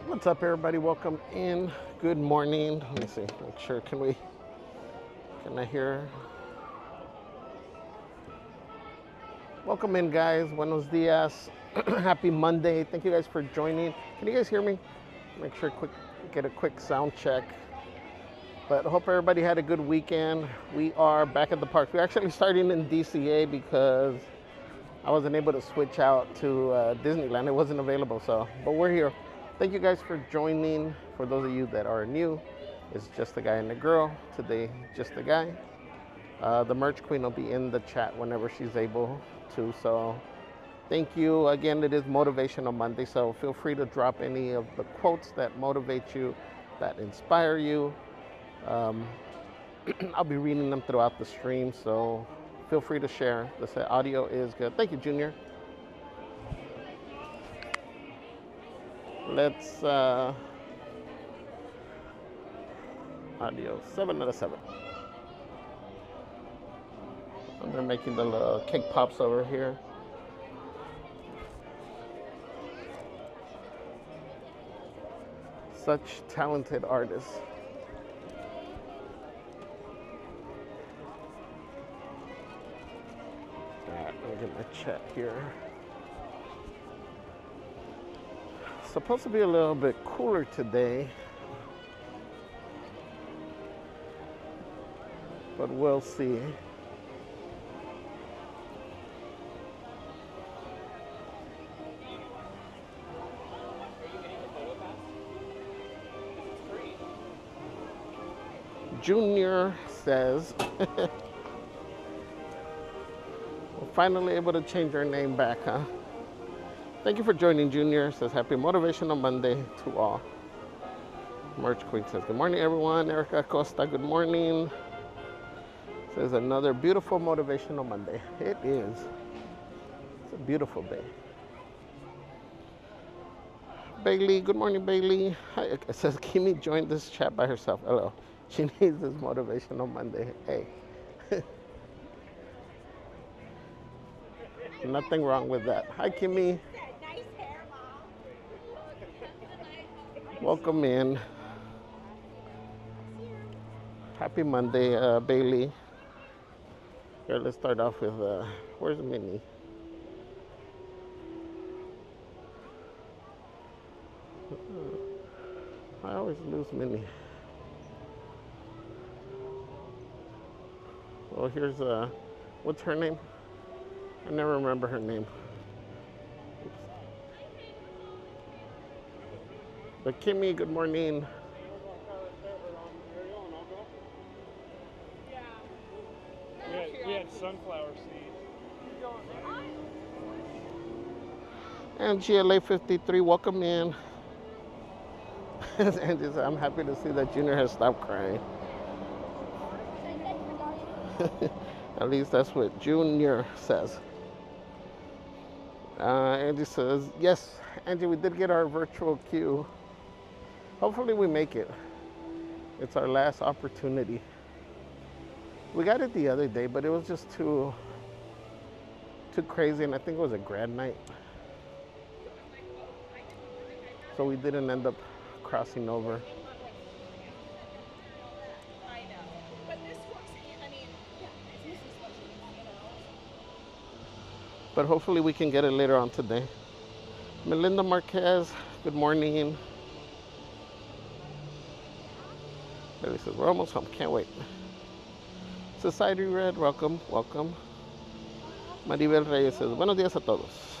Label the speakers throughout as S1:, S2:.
S1: What's up, everybody? Welcome in. Good morning. Let me see. Make sure. Can I hear? Welcome in, guys. Buenos dias. Happy Monday. Thank you guys for joining. Can you guys hear me? Make sure get a quick sound check. But hope everybody had a good weekend. We are back at the park. We're actually starting in DCA because I wasn't able to switch out to Disneyland. It wasn't available, but we're here. Thank you guys for joining. For those of you that are new, it's just a guy and a girl. Today, just a guy. The merch queen will be in the chat whenever she's able to. So thank you. Again, it is Motivational Monday, so feel free to drop any of the quotes that motivate you, that inspire you. I'll be reading them throughout the stream, so feel free to share. The audio is good. Thank you, Junior. Let's audio 7 out of 7. And they're making the little cake pops over here. Such talented artists. Alright, let me get my chat here. Supposed to be a little bit cooler today, but we'll see. Junior says, we're finally able to change our name back, huh? Thank you for joining, Junior. Says, happy Motivational Monday to all. Merch Queen says, good morning, everyone. Erica Costa, good morning. Says, another beautiful Motivational Monday. It is. It's a beautiful day. Bailey, good morning, Bailey. Hi, it says, Kimi joined this chat by herself. Hello. She needs this Motivational Monday. Hey. Nothing wrong with that. Hi, Kimmy. Welcome in. Happy Monday, Bailey. Here, let's start off with, where's Minnie? I always lose Minnie. Well, here's, what's her name? I never remember her name. Oops. But Kimmy, good morning.
S2: We had sunflower seeds.
S1: And GLA53, welcome in. And just, I'm happy to see that Junior has stopped crying. At least that's what Junior says. Angie says, yes, Angie, we did get our virtual queue. Hopefully we make it. It's our last opportunity. We got it the other day, but it was just too crazy, and I think it was a grad night. So we didn't end up crossing over. But hopefully we can get it later on today. Melinda Marquez, good morning. Billy says, we're almost home, can't wait. Society Red, welcome, welcome. Maribel Reyes says, buenos días a todos.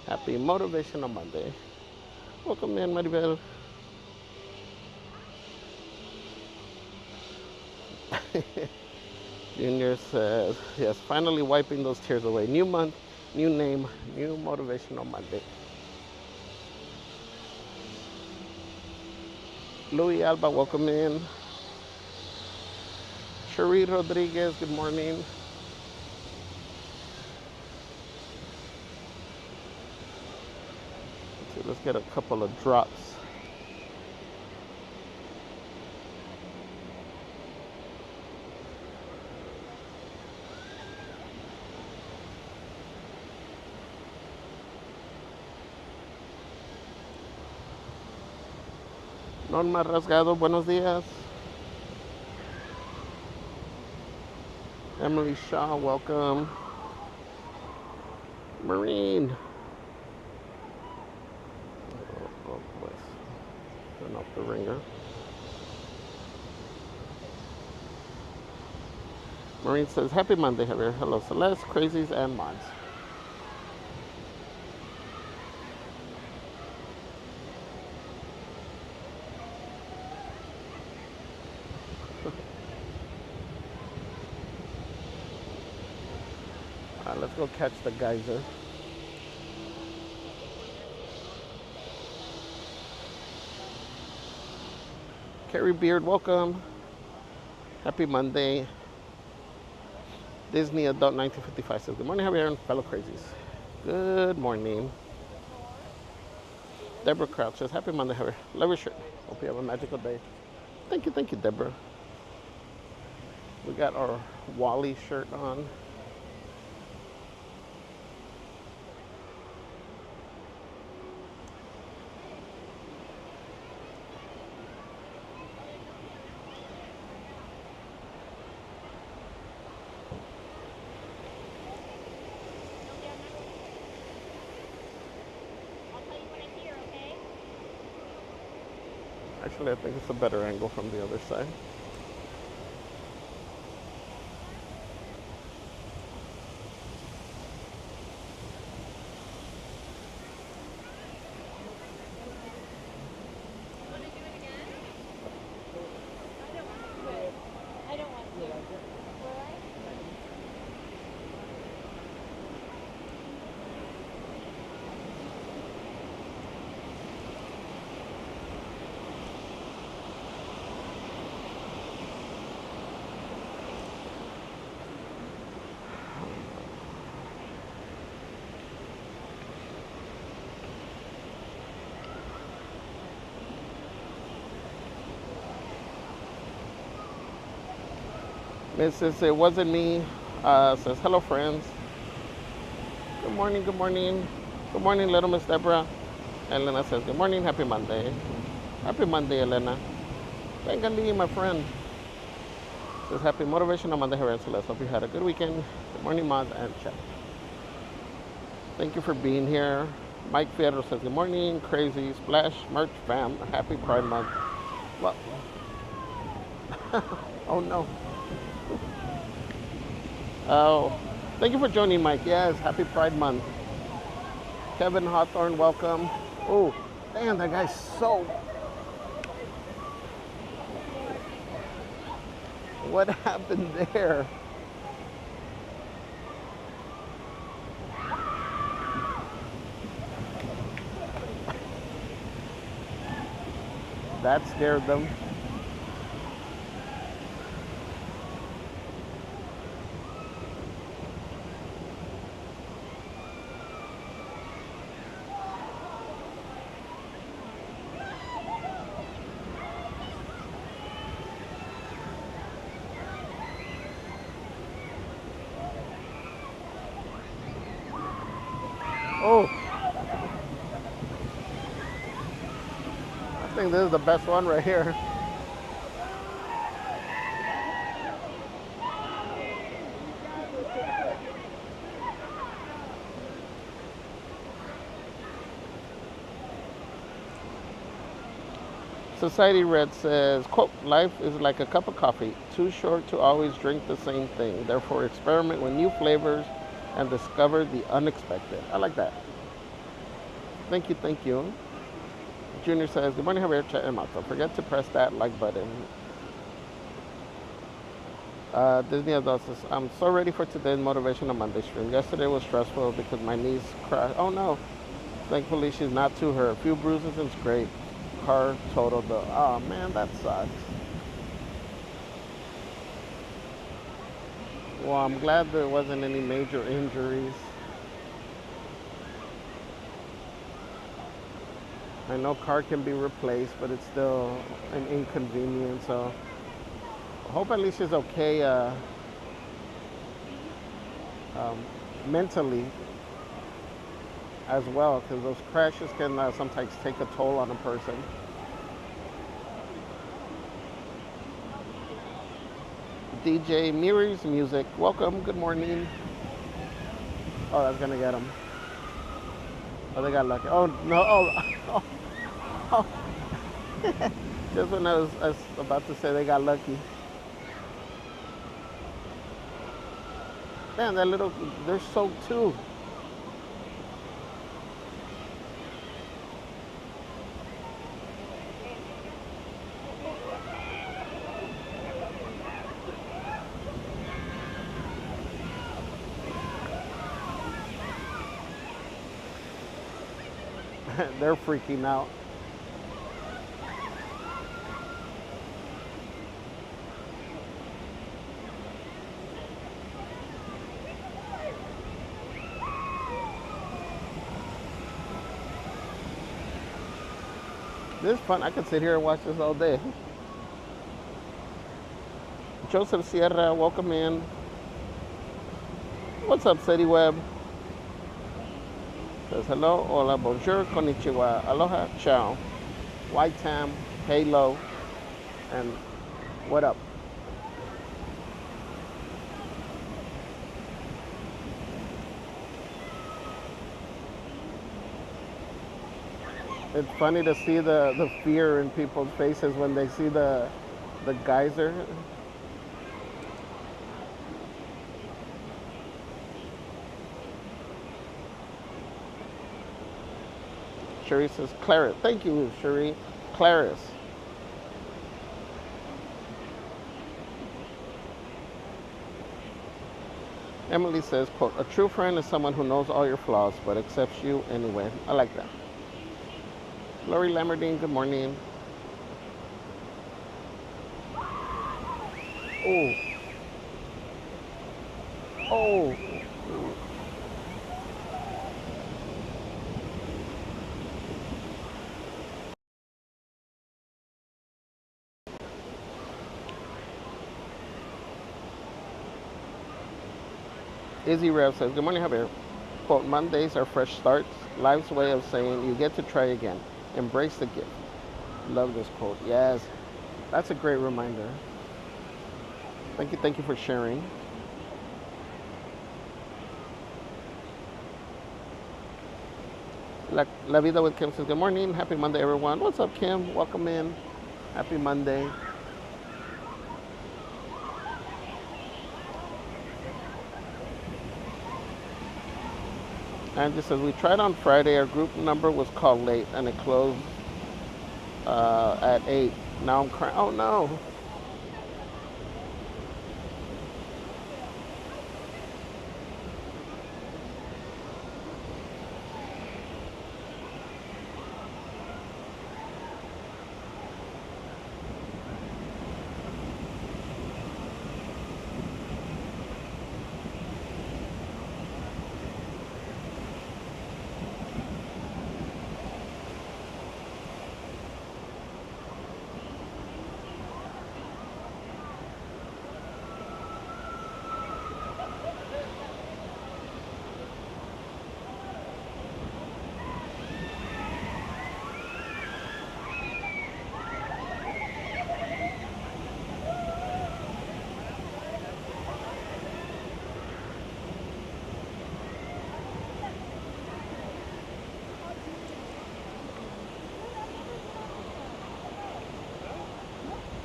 S1: Happy Motivational Monday. Welcome in, Maribel. Junior says, yes, finally wiping those tears away. New month, new name, new Motivational Monday. Louis Alba, welcome in. Cherie Rodriguez, good morning. Let's get a couple of drops. Norma Rasgado, buenos días. Emily Shaw, welcome. Marine. Oh, boy. Turn off the ringer. Marine says, Happy Monday, Javier. Hello, Celeste, Crazies, and Mods. All right, let's go catch the geyser. Carrie Beard, welcome. Happy Monday. Disney Adult 1955 says, Good morning, Javier and fellow crazies. Good morning. Deborah Crouch says, Happy Monday, Javier. Love your shirt. Hope you have a magical day. Thank you, Deborah. We got our Wally shirt on. Actually, I think it's a better angle from the other side. Mrs. It wasn't me says, Hello, friends. Good morning, good morning. Good morning, little Miss Deborah. Elena says, Good morning, happy Monday. Happy Monday, Elena. Bengali, my friend. Says, Happy Motivational Monday, Javier and Celeste. Hope you had a good weekend. Good morning, Mods and Chat. Thank you for being here. Mike Fierro says, Good morning, crazy Splash Merch fam. Happy Pride Month. Well, oh no. Oh, thank you for joining, Mike. Yes, happy Pride Month. Kevin Hawthorne, welcome. Oh, damn, that guy's so... What happened there? That scared them. Oh, I think this is the best one right here. Society Red says, quote, life is like a cup of coffee, too short to always drink the same thing. Therefore, experiment with new flavors and discover the unexpected. I like that. Thank you, thank you. Junior says, Good morning, Javier, Chat, and Mods. Don't forget to press that like button. Disney Adult says, I'm so ready for today's Motivational Monday stream. Yesterday was stressful because my niece crashed. Oh no. Thankfully, she's not too hurt. A few bruises and scrapes. Car totaled though. Oh man, that sucks. Well, I'm glad there wasn't any major injuries. I know car can be replaced, but it's still an inconvenience. So I hope at least she's okay mentally as well, because those crashes can sometimes take a toll on a person. DJ Miri's Music. Welcome. Good morning. Oh, that's gonna get them. Oh, they got lucky. Oh no! Oh, oh, oh. Just when I was about to say they got lucky. Man, that little, they're soaked too. They're freaking out. This is fun. I could sit here and watch this all day. Joseph Sierra, welcome in. What's up, City Web? Says hello, hola, bonjour, konnichiwa, aloha, ciao. White Tam, Halo, and what up? It's funny to see the fear in people's faces when they see the geyser. Cherie says Claret. Thank you, Cherie. Claris. Emily says, quote, a true friend is someone who knows all your flaws but accepts you anyway. I like that. Lori Lamerdine, good morning. Oh. Oh. Izzy Rev says, good morning, Javier. Quote, Mondays are fresh starts. Life's way of saying you get to try again. Embrace the gift. Love this quote. Yes, that's a great reminder. Thank you for sharing. La Vida with Kim says, good morning. Happy Monday, everyone. What's up, Kim? Welcome in. Happy Monday. And just as we tried on Friday, our group number was called late and it closed at 8. Now I'm crying. Oh no.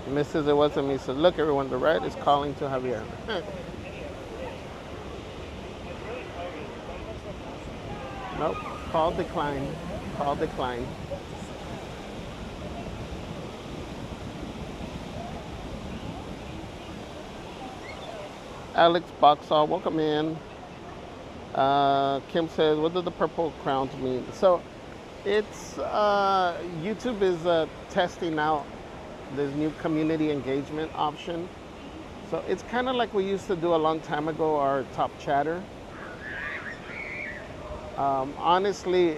S1: Mrs. It wasn't me said, look everyone, the right is calling to Javier. Nope, call decline. Call decline. Alex Boxall, welcome in. Kim says, what do the purple crowns mean? So it's, YouTube is testing out this new community engagement option. So it's kind of like we used to do a long time ago, our top chatter. Honestly,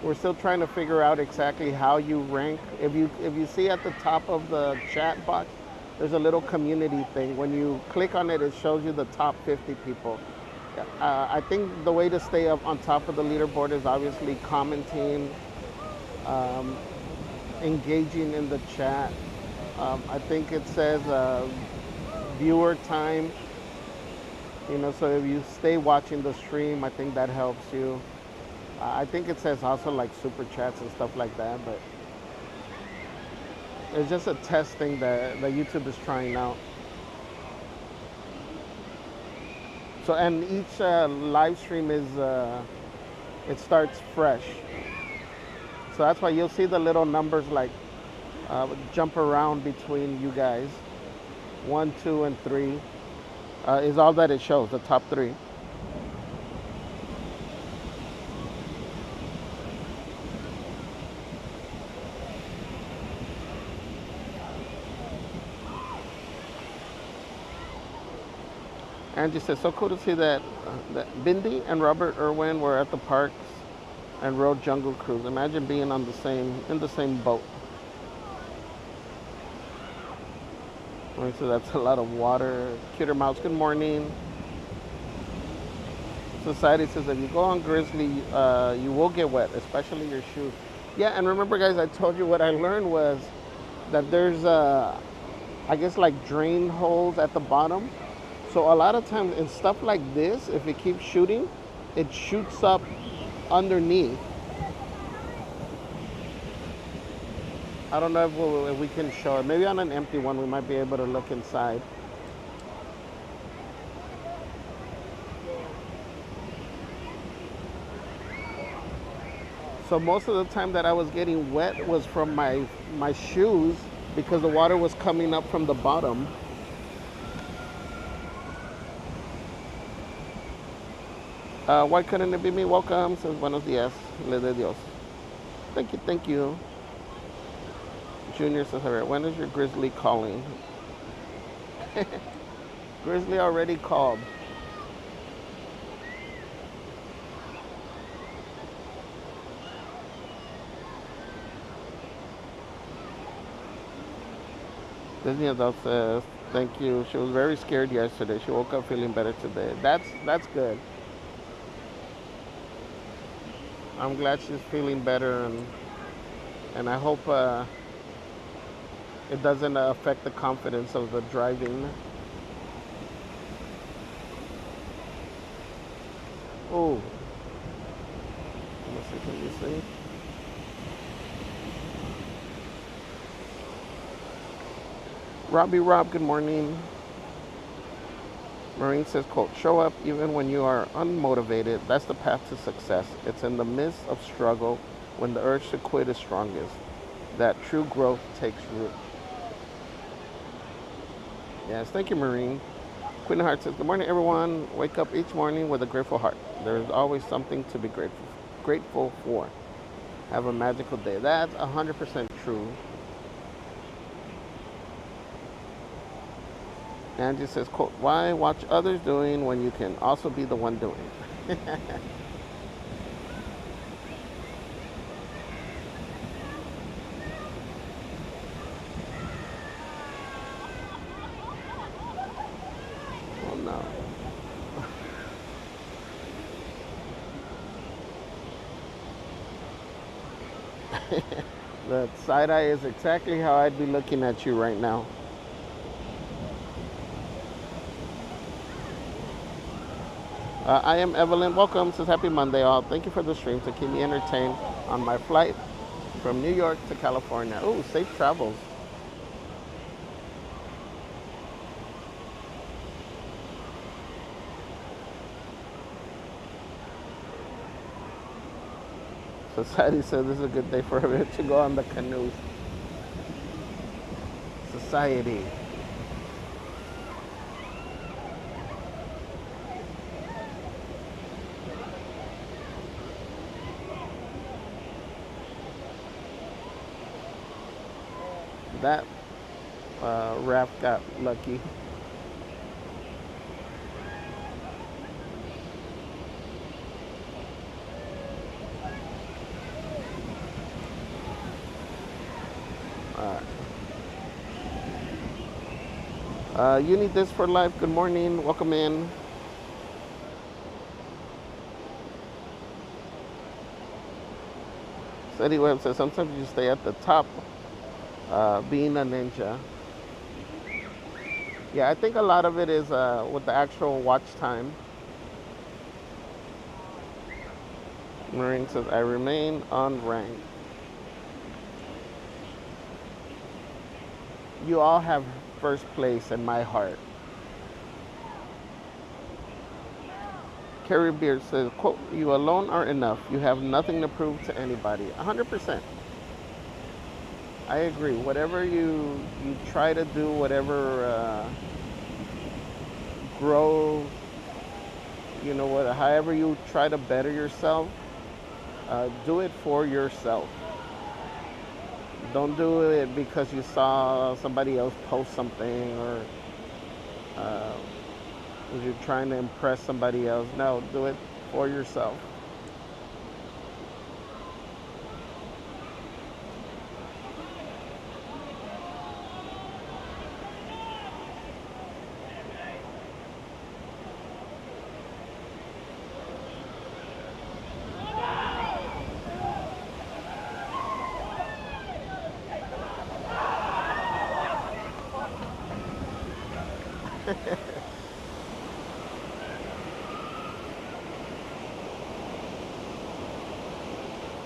S1: we're still trying to figure out exactly how you rank. If you see at the top of the chat box, there's a little community thing. When you click on it, it shows you the top 50 people. I think the way to stay up on top of the leaderboard is obviously commenting, engaging in the chat. I think it says viewer time. You know, so if you stay watching the stream, I think that helps you. I think it says also like super chats and stuff like that, but it's just a test thing that YouTube is trying out. So, and each live stream is, it starts fresh. So that's why you'll see the little numbers like jump around between you guys. 1, 2, and 3 is all that it shows, the top 3. Angie says, so cool to see that Bindi and Robert Irwin were at the parks and rode Jungle Cruise. Imagine being in the same boat. So that's a lot of water. Cuter Mouse, good morning. Society says if you go on Grizzly, you will get wet, especially your shoes. Yeah, and remember guys, I told you what I learned was that there's, I guess like drain holes at the bottom. So a lot of times in stuff like this, if it keeps shooting, it shoots up underneath. I don't know if we can show it. Maybe on an empty one, we might be able to look inside. So most of the time that I was getting wet was from my shoes because the water was coming up from the bottom. Why couldn't it be me? Welcome. Says buenos días. Le de Dios. Thank you, thank you. Junior says, when is your Grizzly calling? Grizzly already called. Disney Adult says, thank you. She was very scared yesterday. She woke up feeling better today. That's good. I'm glad she's feeling better, and I hope it doesn't affect the confidence of the driving. Oh, let me see, can you see? Rob, good morning. Marine says, quote, show up even when you are unmotivated. That's the path to success. It's in the midst of struggle when the urge to quit is strongest that true growth takes root. Yes, thank you, Marine. Queen of Hearts says, good morning, everyone. Wake up each morning with a grateful heart. There is always something to be grateful for. Have a magical day. That's 100% true. Angie says, quote, why watch others doing when you can also be the one doing? Oh no. The side eye is exactly how I'd be looking at you right now. I am Evelyn. Welcome. Says happy Monday, all. Thank you for the stream to keep me entertained on my flight from New York to California. Oh, safe travels. Society says this is a good day for her to go on the canoes. Society. That raft got lucky. You need this for life. Good morning. Welcome in. Eddie Webb says sometimes you stay at the top, being a ninja. Yeah, I think a lot of it is with the actual watch time. Marine says, I remain unranked. You all have first place in my heart. Carrie Beard says, quote, you alone are enough. You have nothing to prove to anybody. 100%. I agree. Whatever you try to do, whatever grow, you know what, however you try to better yourself, do it for yourself. Don't do it because you saw somebody else post something or uh, you're trying to impress somebody else. No, do it for yourself.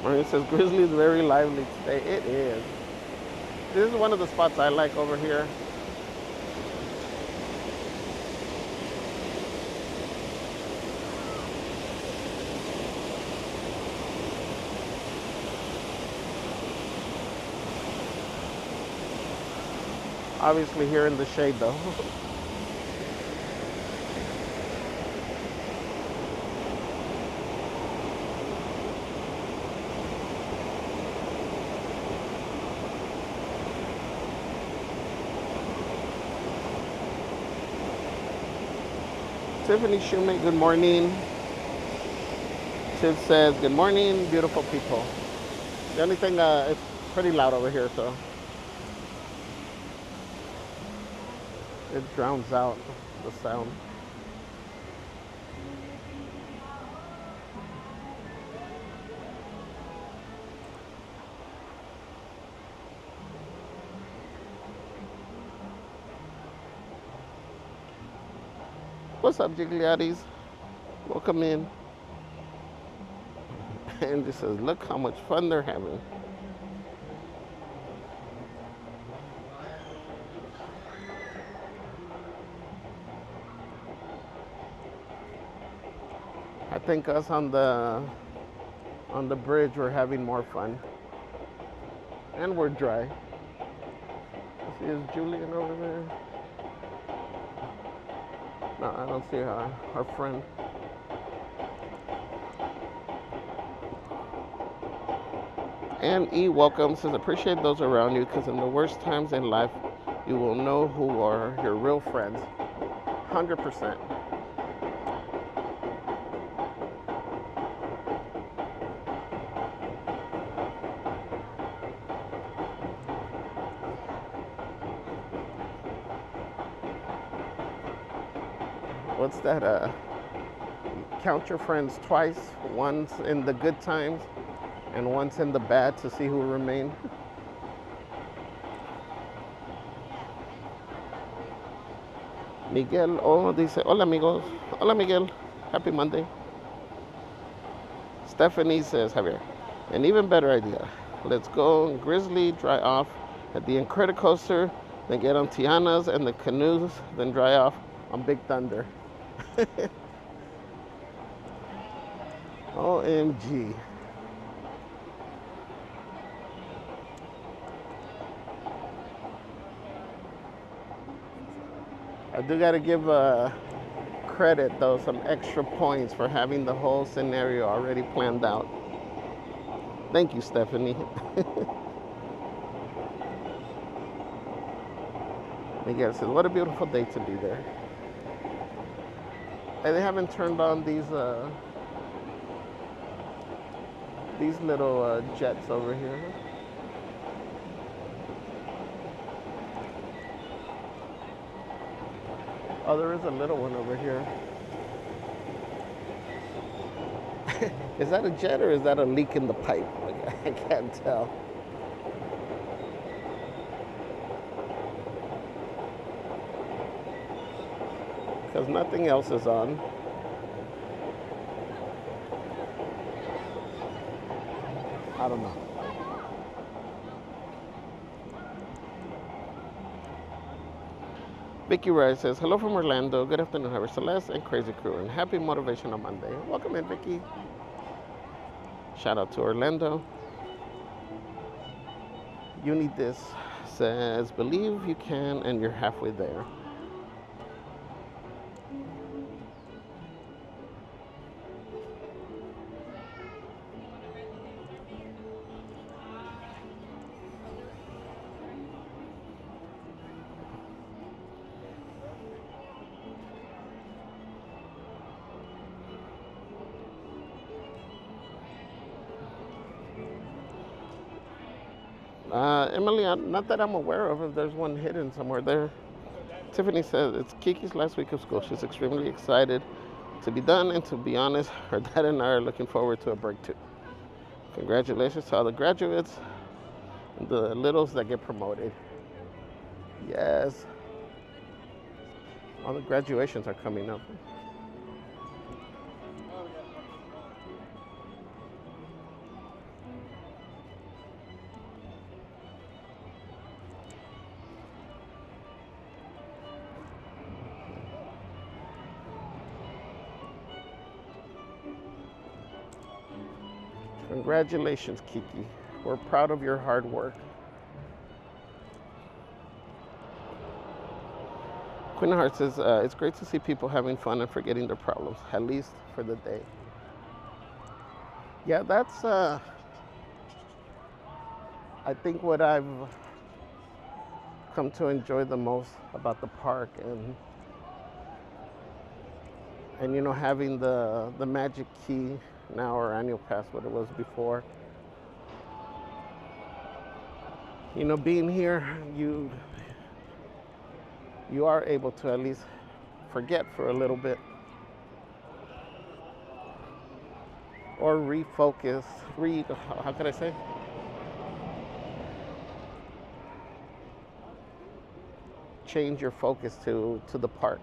S1: Maureen says Grizzly is very lively today. It is. This is one of the spots I like over here. Obviously here in the shade though. Tiffany Shumate, good morning. Tiff says, good morning, beautiful people. The only thing, it's pretty loud over here, so it drowns out the sound. What's up, Jigliatis? Welcome in. And it says, look how much fun they're having. I think us on the bridge we're having more fun. And we're dry. See, is Julian over there? No, I don't see our friend. And E welcome says, appreciate those around you because in the worst times in life, you will know who are your real friends. 100%. What's that? Count your friends twice, once in the good times and once in the bad to see who remain. Miguel, oh, dice, hola amigos. Hola Miguel, happy Monday. Stephanie says, Javier, an even better idea. Let's go Grizzly, dry off at the Incredicoaster, then get on Tiana's and the canoes, then dry off on Big Thunder. OMG. I do gotta give credit though, some extra points for having the whole scenario already planned out. Thank you, Stephanie. Miguel says, what a beautiful day to be there. And they haven't turned on these little jets over here. Oh, there is a little one over here. Is that a jet or is that a leak in the pipe? I can't tell. because nothing else is on. I don't know. Vicky Rice says, hello from Orlando. Good afternoon, Javier Celeste and Crazy Crew, and happy Motivational Monday. Welcome in, Vicky. Shout out to Orlando. You Need This says, believe you can and you're halfway there. Emily, not that I'm aware of, if there's one hidden somewhere there. Tiffany says it's Kiki's last week of school. She's extremely excited to be done, and to be honest, her dad and I are looking forward to a break too. Congratulations to all the graduates and the littles that get promoted. Yes. All the graduations are coming up. Congratulations, Kiki. We're proud of your hard work. Queen of Hearts says, it's great to see people having fun and forgetting their problems, at least for the day. Yeah, that's, I think what I've come to enjoy the most about the park, and you know, having the magic key now, or annual pass, what it was before. You know, being here, you are able to at least forget for a little bit, or refocus, how could I say? Change your focus to the park.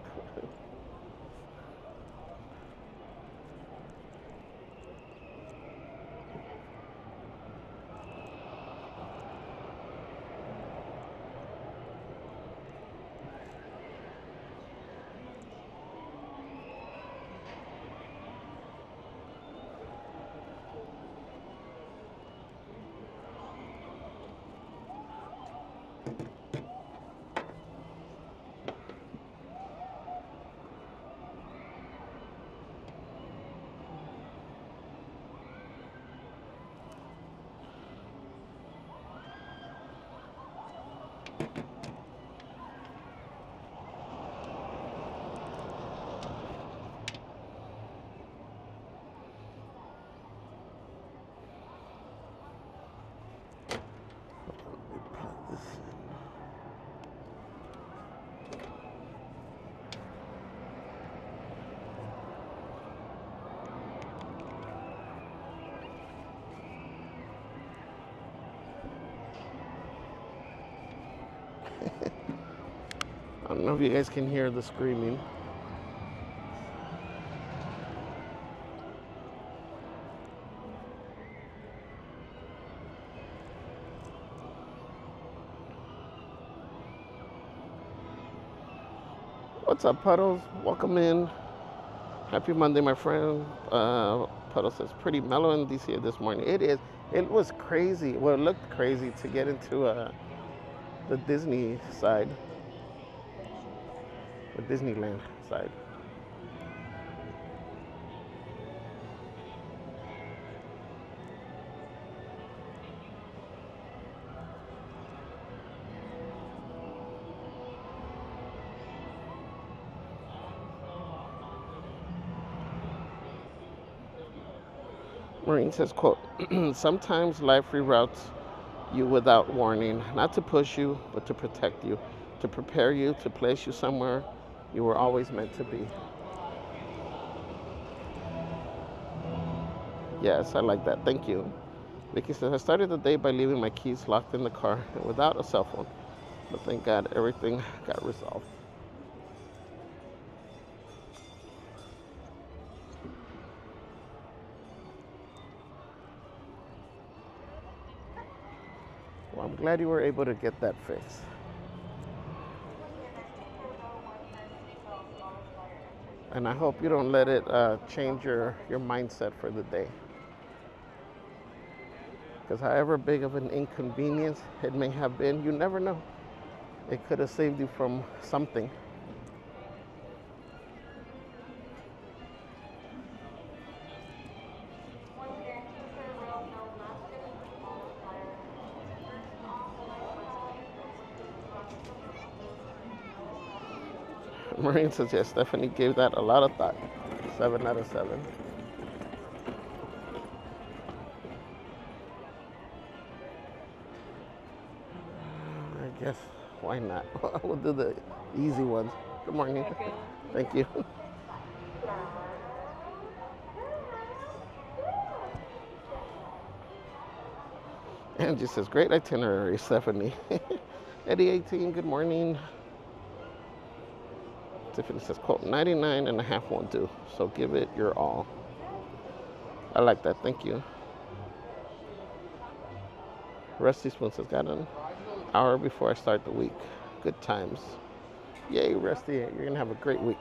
S1: I don't know if you guys can hear the screaming. What's up, Puddles? Welcome in. Happy Monday, my friend. Puddles says, pretty mellow in DC this morning. It is. It was crazy. Well, it looked crazy to get into the Disney side. The Disneyland side. Maureen says, quote, sometimes life reroutes you without warning, not to push you, but to protect you, to prepare you, to place you somewhere you were always meant to be. Yes, I like that. Thank you. Vicky says, I started the day by leaving my keys locked in the car and without a cell phone. But thank God everything got resolved. Well, I'm glad you were able to get that fixed. And I hope you don't let it change your mindset for the day. Because however big of an inconvenience it may have been, you never know. It could have saved you from something. Marine says, yes, Stephanie gave that a lot of thought. 7 out of 7. I guess, why not? We'll do the easy ones. Good morning. Thank you. Angie says, great itinerary, Stephanie. Eddie 18, good morning. Tiffany says, quote, 99 and a half won't do, so give it your all. I like that, thank you. Rusty Spoon says, got an hour before I start the week. Good times. Yay, Rusty, you're going to have a great week.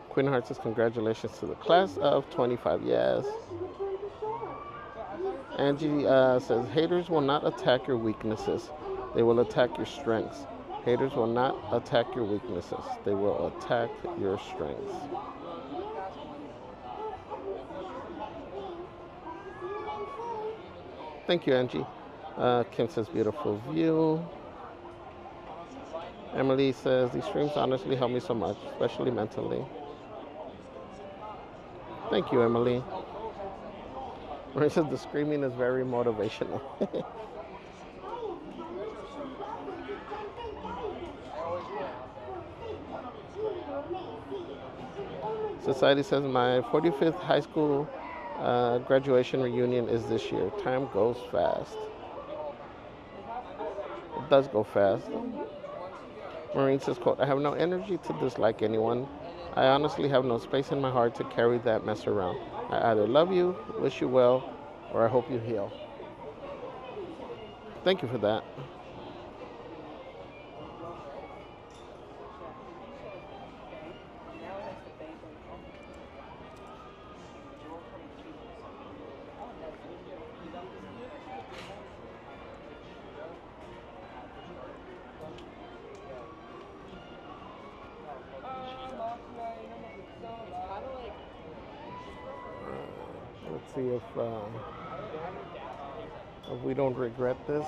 S1: Queen Heart says, congratulations to the class of 25. Yes. Angie says, haters will not attack your weaknesses. They will attack your strengths. Haters will not attack your weaknesses. They will attack your strengths. Thank you, Angie. Kim says, beautiful view. Emily says, these streams honestly help me so much, especially mentally. Thank you, Emily. Maria says, the screaming is very motivational. Society says, my 45th high school graduation reunion is this year. Time goes fast. It does go fast. Maureen says, quote, I have no energy to dislike anyone. I honestly have no space in my heart to carry that mess around. I either love you, wish you well, or I hope you heal. Thank you for that. Let's see if we don't regret this.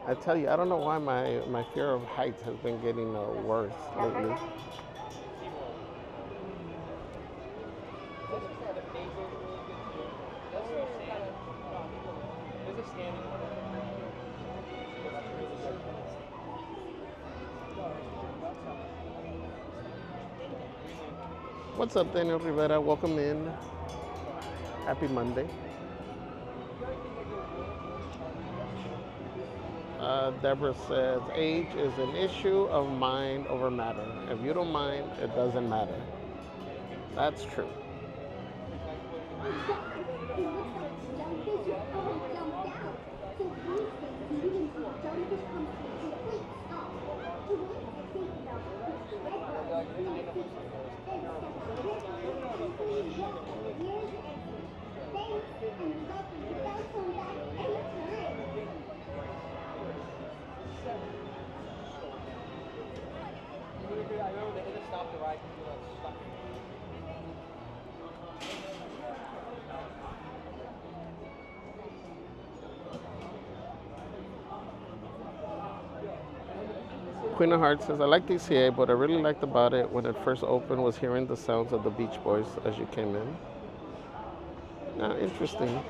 S1: I tell you, I don't know why my fear of heights has been getting worse lately. What's up, Daniel Rivera? Welcome in. Happy Monday. Deborah says, age is an issue of mind over matter. If you don't mind, it doesn't matter. That's true. Queen of Hearts says, I like DCA, but I really liked about it when it first opened was hearing the sounds of the Beach Boys as you came in. Now, interesting.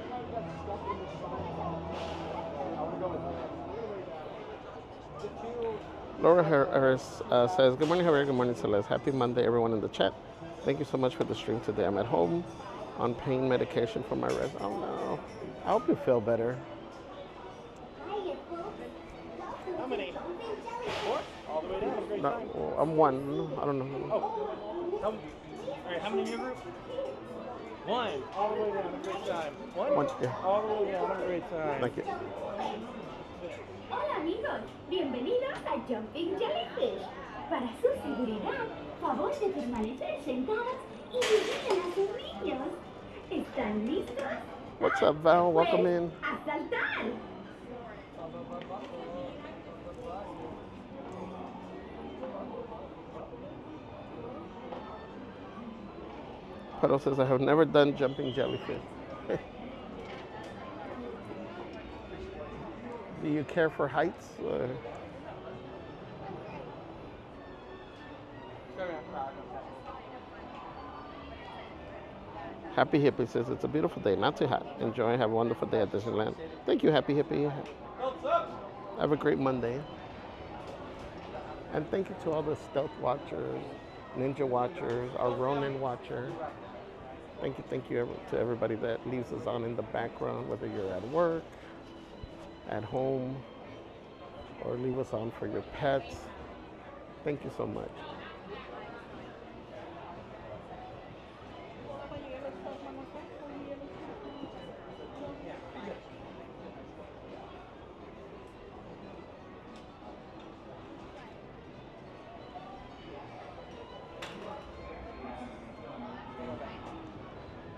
S1: Laura Harris says, good morning, Javier. Good morning, Celeste. Happy Monday, everyone in the chat. Thank you so much for the stream today. I'm at home on pain medication for my rest. Oh, no. I hope you feel better.
S2: How many? 4? All the way down. Great time.
S1: No, I'm one. I don't know.
S2: Oh. All right, how many in your group? One. All the way down. Have a great time. One?
S1: Yeah.
S2: All the way down. Have a great time.
S1: Thank you.
S3: Hola amigos, bienvenidos a Jumping Jellyfish. Para su seguridad, favor de permanecer sentados y vigilen a sus niños. ¿Están listos?
S1: What's up, Val? Welcome in.
S3: ¡A saltar!
S1: Pedro says, I have never done jumping jellyfish. Do you care for heights? Happy Hippie says, it's a beautiful day, not too hot. Enjoy, have a wonderful day at Disneyland. Thank you, Happy Hippie. Have a great Monday. And thank you to all the stealth watchers, ninja watchers, our Ronin watcher. Thank you to everybody that leaves us on in the background, whether you're at work, at home, or leave us on for your pets. Thank you so much.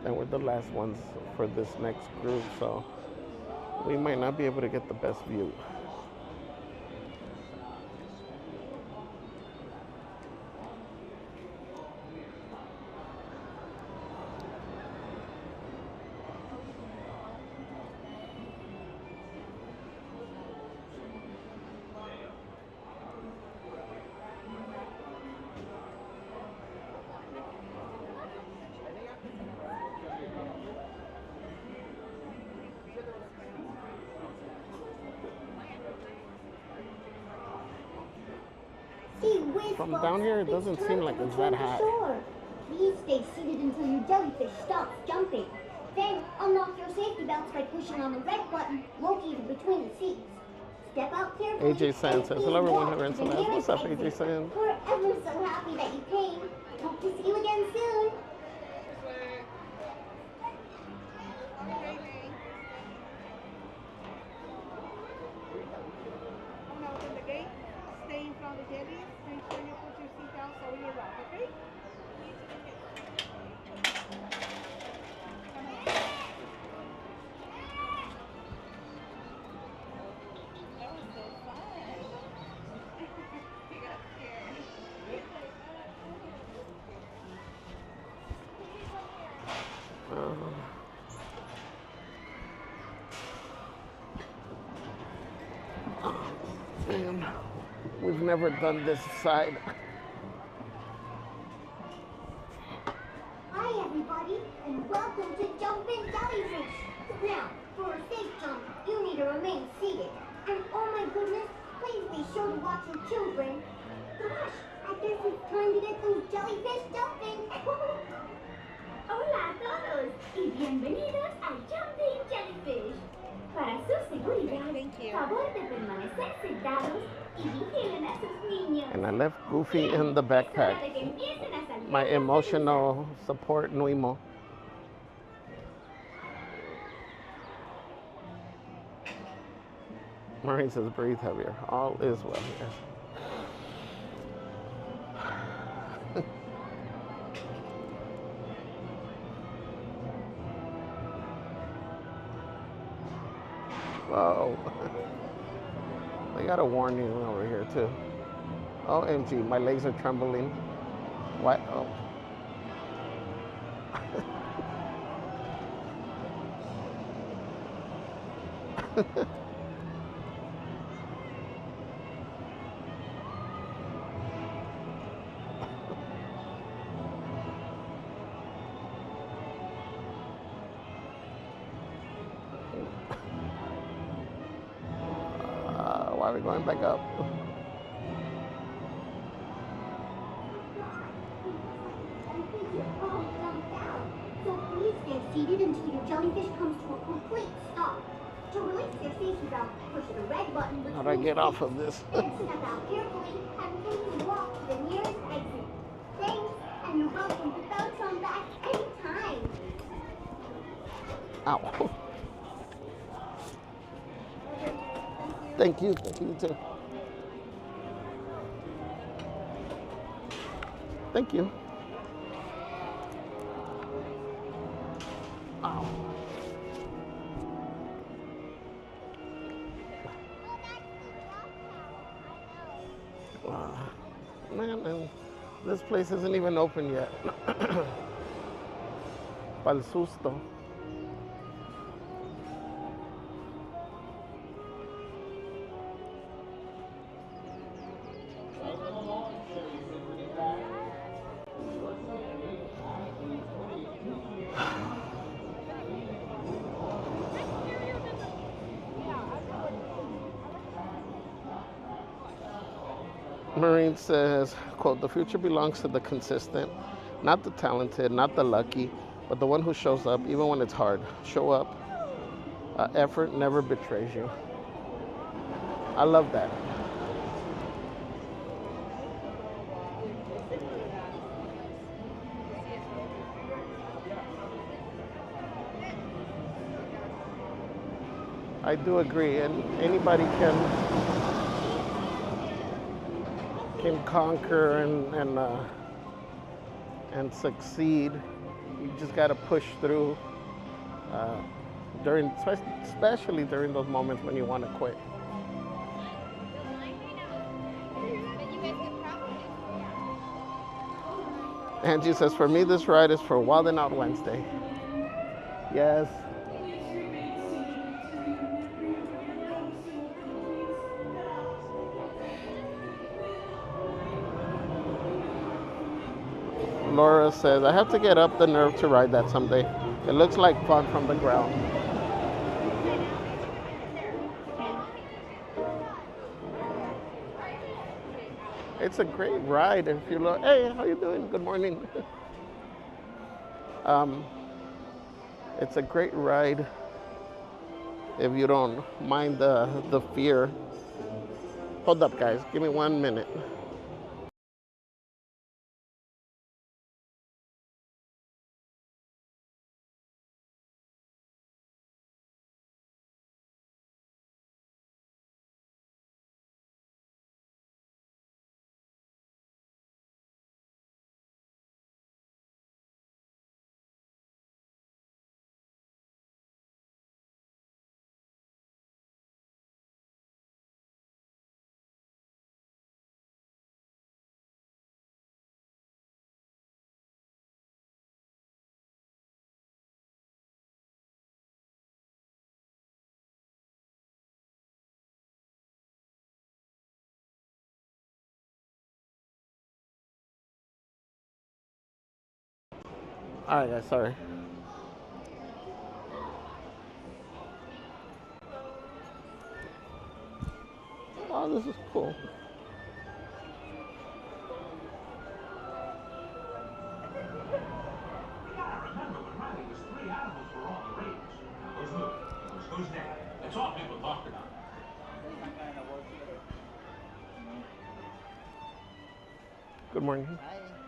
S1: And we're the last ones for this next group, so we might not be able to get the best view. From down here, it doesn't seem like it's that high.
S3: Please stay seated until your jellyfish stops jumping. Then unlock your safety belts by pushing on the red button located between the seats. Step out carefully.
S1: AJ Sand says, hello everyone here in Celeste. What's up, AJ Sand?
S3: We're ever so happy that you came. Hope to see you again soon.
S4: Open the gate, stay in front of the jellies, make sure you put your seatbelts over your lap, okay? That was so fun. You got scared.
S1: Man, we've never done this side.
S3: Hi everybody, and welcome to Jumping Jellyfish. Now, for a safe jump, you need to remain seated. And oh my goodness, please be sure to watch your children. Gosh, I guess it's time to get those jellyfish jumping. Hola a todos y bienvenidos a Jumping Jellyfish. Para su seguridad, favor de permanecer sentados y vigilen a sus niños.
S1: And I left Goofy in the backpack. My emotional support, Nuimo. Maureen says, breathe heavier. All is well here. Whoa. They got a warning over here too. OMG, my legs are trembling. What? Oh. Why are we going back up?
S3: So please stay seated until your jellyfish comes to a complete stop. To release your safety belt, push the red button.
S1: How do I get off of this?
S3: Then step out carefully and please walk to the nearest exit. Thanks, and you're welcome.
S1: Ow. Thank you. Thank you too. Thank you. Ow. Man, this place isn't even open yet. Pa'l susto. Marine says, quote, the future belongs to the consistent, not the talented, not the lucky, but the one who shows up even when it's hard. Show up. Effort never betrays you. I love that. I do agree, and anybody can conquer and succeed. You just got to push through especially during those moments when you want to quit. Angie says, for me, this ride is for Wildin' Out Wednesday. Yes. Laura says, I have to get up the nerve to ride that someday. It looks like fun from the ground. It's a great ride if you look. Hey, how you doing? Good morning. It's a great ride if you don't mind the fear. Hold up, guys. Give me 1 minute. All right, guys, sorry. Oh, this is cool.
S5: Who's next? That's all people talked about.
S1: Good morning.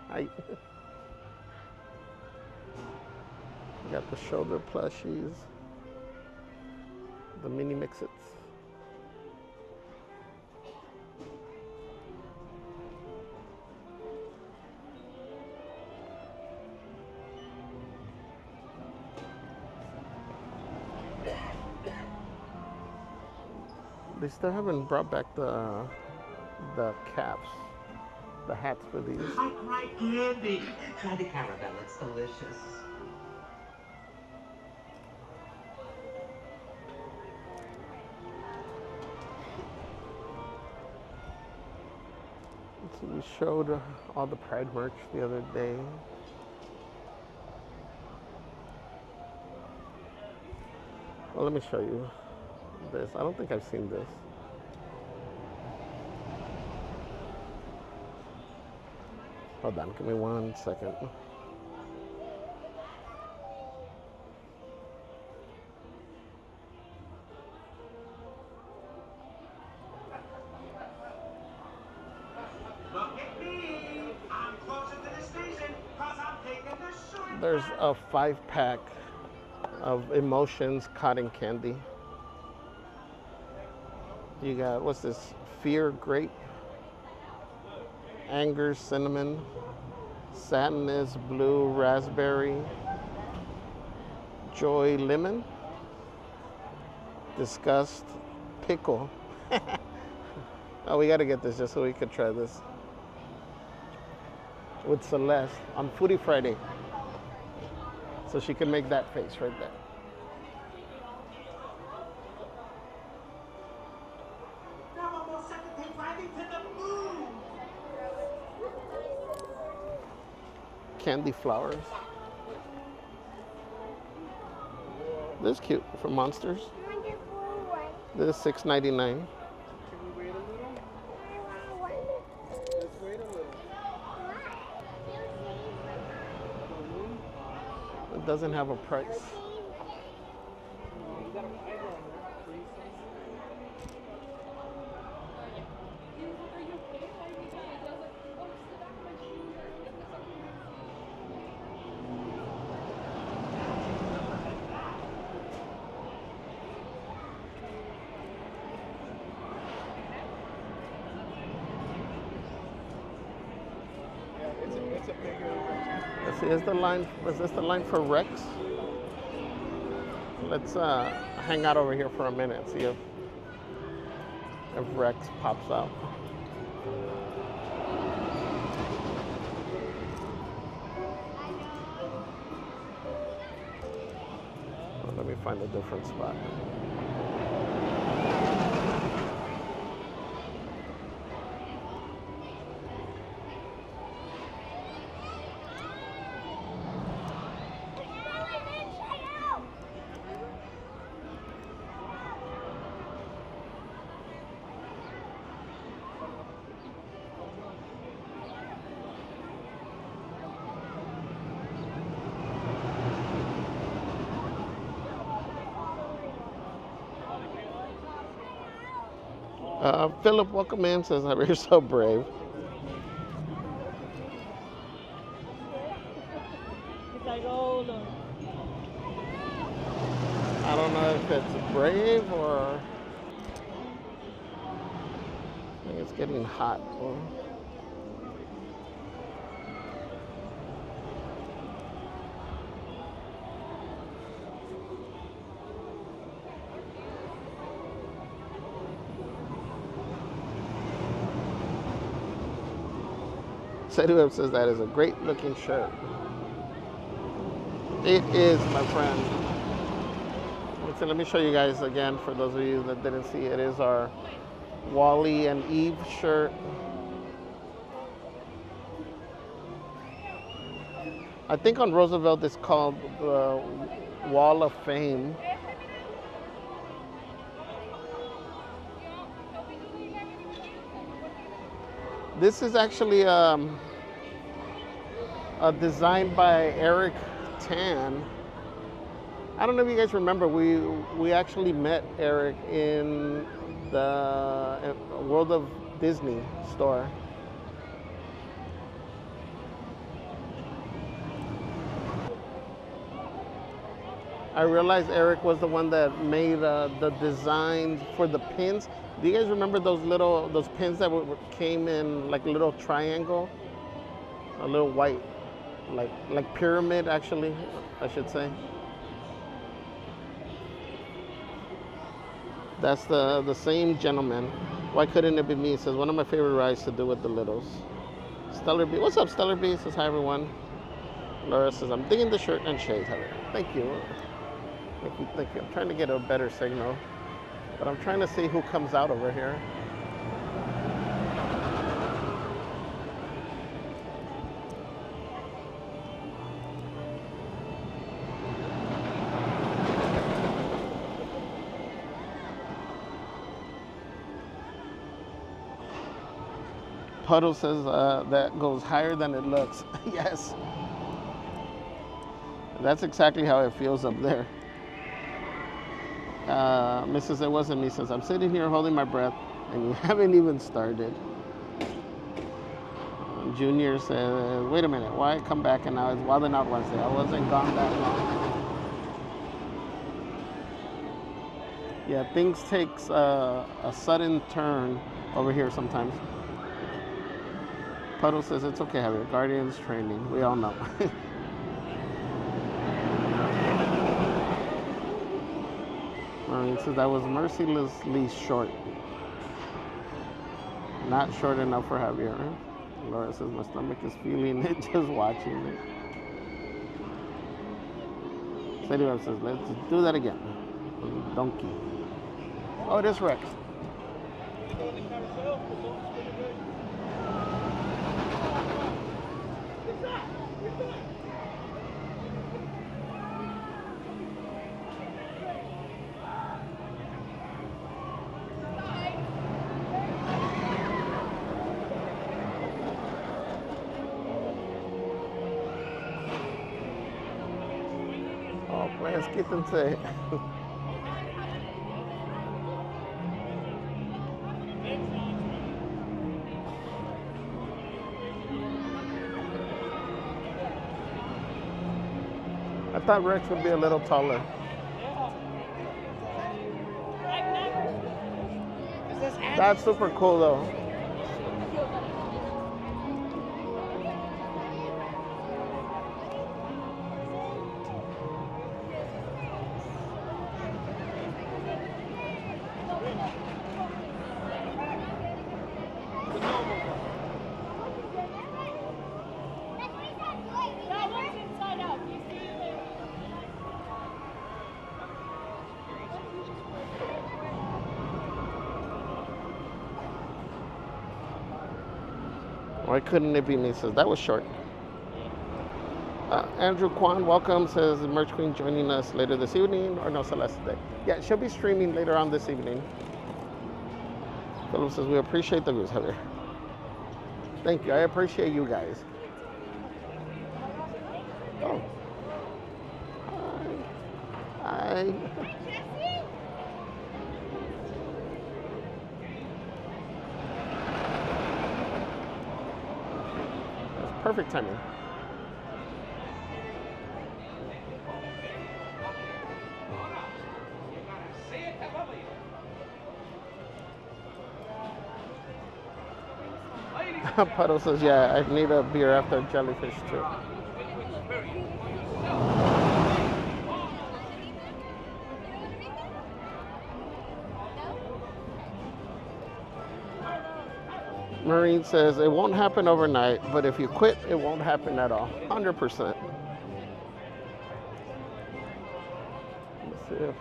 S1: Hi. We got the shoulder plushies, the mini mix-its. They still haven't brought back the caps, the hats for these.
S5: I like candy. Try the caramel, it's delicious.
S1: So we showed all the Pride merch the other day. Well, let me show you this. I don't think I've seen this. Hold on, give me 1 second.
S5: Look at me. I'm closer to the station because I'm taking the short.
S1: There's a 5-pack of emotions, cotton candy. You got, what's this? Fear grape, anger cinnamon, sadness blue raspberry, joy lemon, disgust pickle. Oh, we got to get this just so we could try this with Celeste on Foodie Friday, so she can make that face right there. Candy flowers. This is cute from Monsters. This is $6.99.
S2: Can we wait a little? Let's wait a little.
S1: It doesn't have a price.
S2: You got a fiber on there. Please. It's a bigger.
S1: Let's see, is this the line for Rex? Let's hang out over here for a minute, see if Rex pops out. Well, let me find a different spot. Philip, welcome in, says, you're so brave.
S4: It's like, oh, look.
S1: I don't know if it's brave or I think it's getting hot. Web says that is a great looking shirt. It is, my friend. So let me show you guys again, for those of you that didn't see, it is our Wally and Eve shirt. I think on Roosevelt it's called the Wall of Fame. This is actually designed by Eric Tan. I don't know if you guys remember, we actually met Eric in the World of Disney store. I realized Eric was the one that made the design for the pins. Do you guys remember those pins that came in like a little triangle, a little white, like pyramid, actually, I should say. That's the same gentleman. Why couldn't it be me? It says, one of my favorite rides to do with the littles. Stellar B, what's up, Stellar B? Says, hi everyone. Laura says, I'm digging the shirt and shades, Javier. Thank you. Thank you. I'm trying to get a better signal, but I'm trying to see who comes out over here. Puddle says that goes higher than it looks. Yes. That's exactly how it feels up there. Mrs. It wasn't me says, I'm sitting here holding my breath and you haven't even started. Junior says, wait a minute, why come back and now it's Wild 'N Out Wednesday? I wasn't gone that long. Yeah, things takes a sudden turn over here sometimes. Puddle says it's okay, Javier. Guardians training. We all know. Maureen says that was mercilessly short. Not short enough for Javier. Laura says my stomach is feeling it just watching it. Sadie Webb says let's do that again. Donkey. Oh, it is Rex. Oh, pues quítense. I thought Rex would be a little taller. That's super cool though. Why couldn't it be me? Says that was short. Andrew Kwan, welcome. Says Merch Queen joining us later this evening, or no, Celeste Day. Yeah, she'll be streaming later on this evening. Philip says we appreciate the views, Heather. Thank you. I appreciate you guys. Oh. Hi. Hi. Perfect timing. Puddle says, yeah, I need a beer after Jellyfish too. Marine says, it won't happen overnight, but if you quit, it won't happen at all. 100%. Let's see if...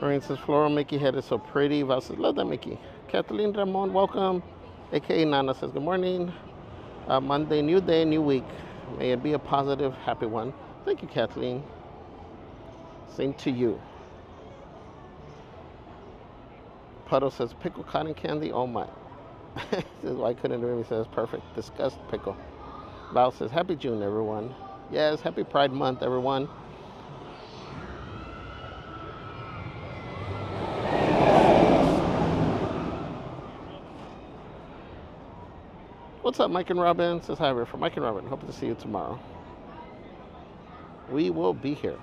S1: Marine says, Floral Mickey head is so pretty. Val says, love that Mickey. Kathleen Ramon, welcome. AKA Nana says, good morning. Monday, new day, new week. May it be a positive, happy one. Thank you, Kathleen. Same to you. Puddle says, pickle cotton candy, oh my. Says, why couldn't it be? Says, perfect. Disgust pickle. Val says, happy June, everyone. Yes, happy Pride Month, everyone. What's up, Mike and Robin? Says, hi, we're from Mike and Robin. Hope to see you tomorrow. We will be here.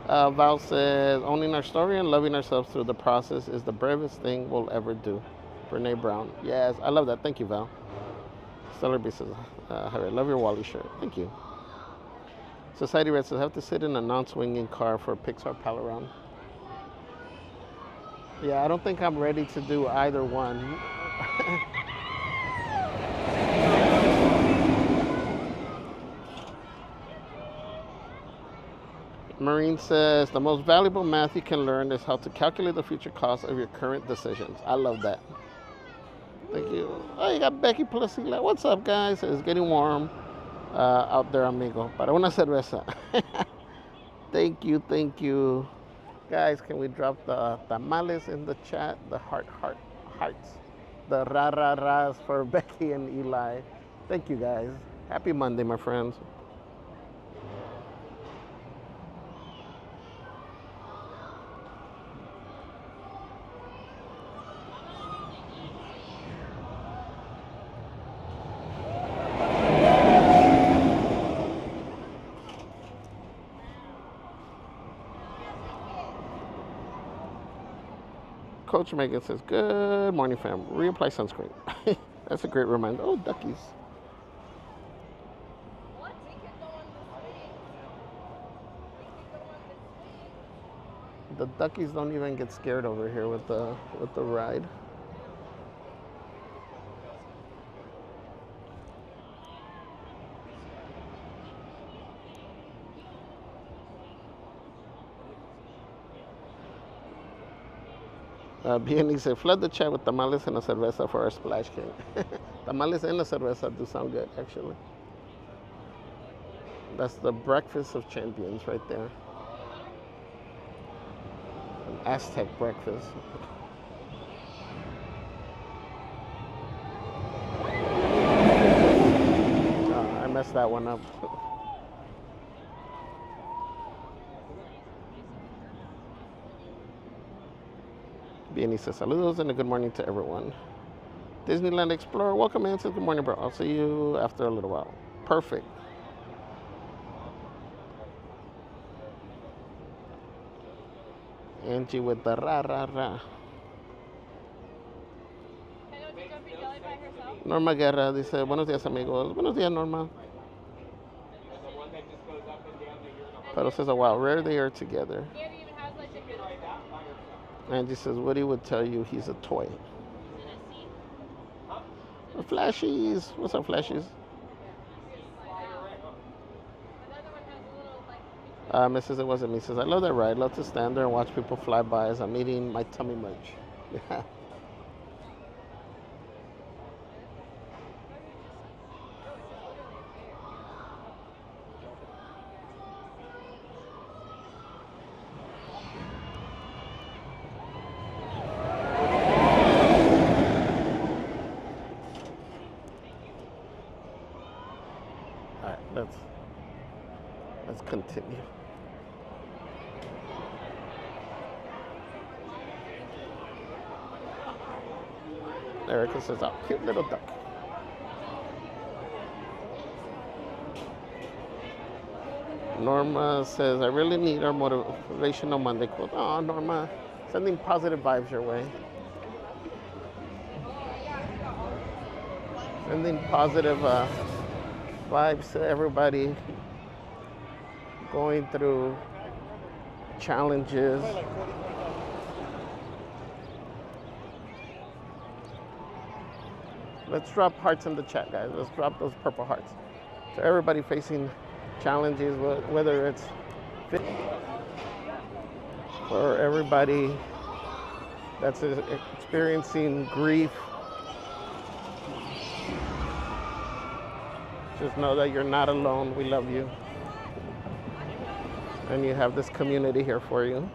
S1: Val says, owning our story and loving ourselves through the process is the bravest thing we'll ever do. Brene Brown. Yes, I love that. Thank you, Val. Stellar B says, hi, I love your Wally shirt. Thank you. Society Red says, I have to sit in a non-swinging car for a Pixar pal around. Yeah, I don't think I'm ready to do either one. Marine says, the most valuable math you can learn is how to calculate the future cost of your current decisions. I love that. Thank you. Oh, you got Becky Placila. What's up, guys? It's getting warm out there, amigo. Para una cerveza. Thank you, thank you. Guys, can we drop the tamales in the chat? The hearts. the ra-ra-ras for Becky and Eli. Thank you, guys. Happy Monday, my friends. Coach Megan says, good morning, fam. Reapply sunscreen. That's a great reminder. Oh, duckies. The duckies don't even get scared over here with the ride. Vianney said, flood the chat with tamales and a cerveza for our splash king. Tamales and a cerveza do sound good, actually. That's the breakfast of champions right there. An Aztec breakfast. I messed that one up. Vianney says, saludos and a good morning to everyone. Disneyland Explorer, welcome in. Says, good morning, bro. I'll see you after a little while. Perfect. Angie with the ra-ra-ra. Norma Guerra dice, buenos días, amigos. Buenos días, Norma. Pero says, wow, rare they are together. Angie says, Woody would tell you he's a toy. Flashies. What's up, Flashies? Mrs. It wasn't me. Says, I love that ride. Love to stand there and watch people fly by as I'm eating my tummy munch. Yeah. Let's continue. Erica says, oh, cute little duck. Norma says, I really need our Motivational Monday quote. Oh, Norma, sending positive vibes your way. Sending positive vibes to everybody going through challenges. Let's drop hearts in the chat, guys. Let's drop those purple hearts. So everybody facing challenges, whether it's fit or everybody that's experiencing grief, just know that you're not alone. We love you. And you have this community here for you.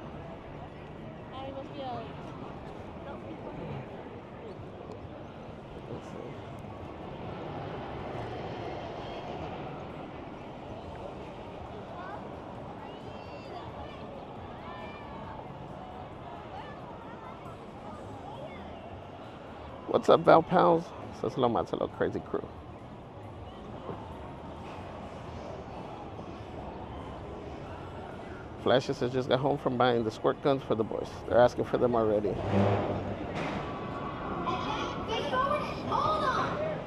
S1: What's up, Val Pals? Says hello, Marcelo, crazy crew. Flashes has just got home from buying the squirt guns for the boys. They're asking for them already.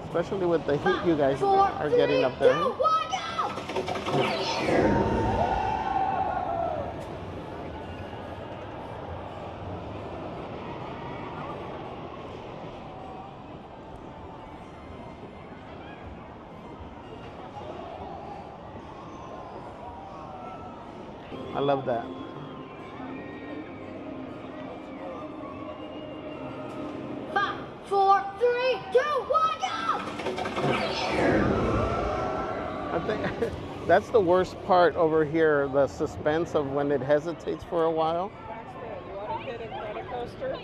S1: Especially with the heat you guys are getting up there. I love that.
S3: Five, four, three, two, one, go!
S1: I think that's the worst part over here, the suspense of when it hesitates for a while.
S4: You want to hit a roller coaster?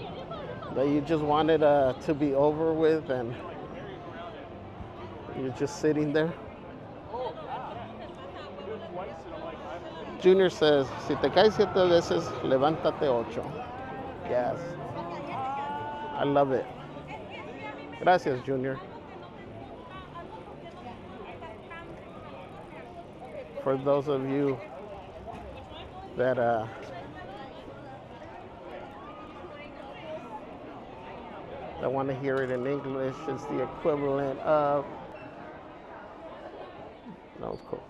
S1: that you just wanted to be over with and you're just sitting there? Junior says, si te caes 7 veces, levántate 8. Yes. I love it. Gracias, Junior. For those of you that want to hear it in English, it's the equivalent of. That was cool.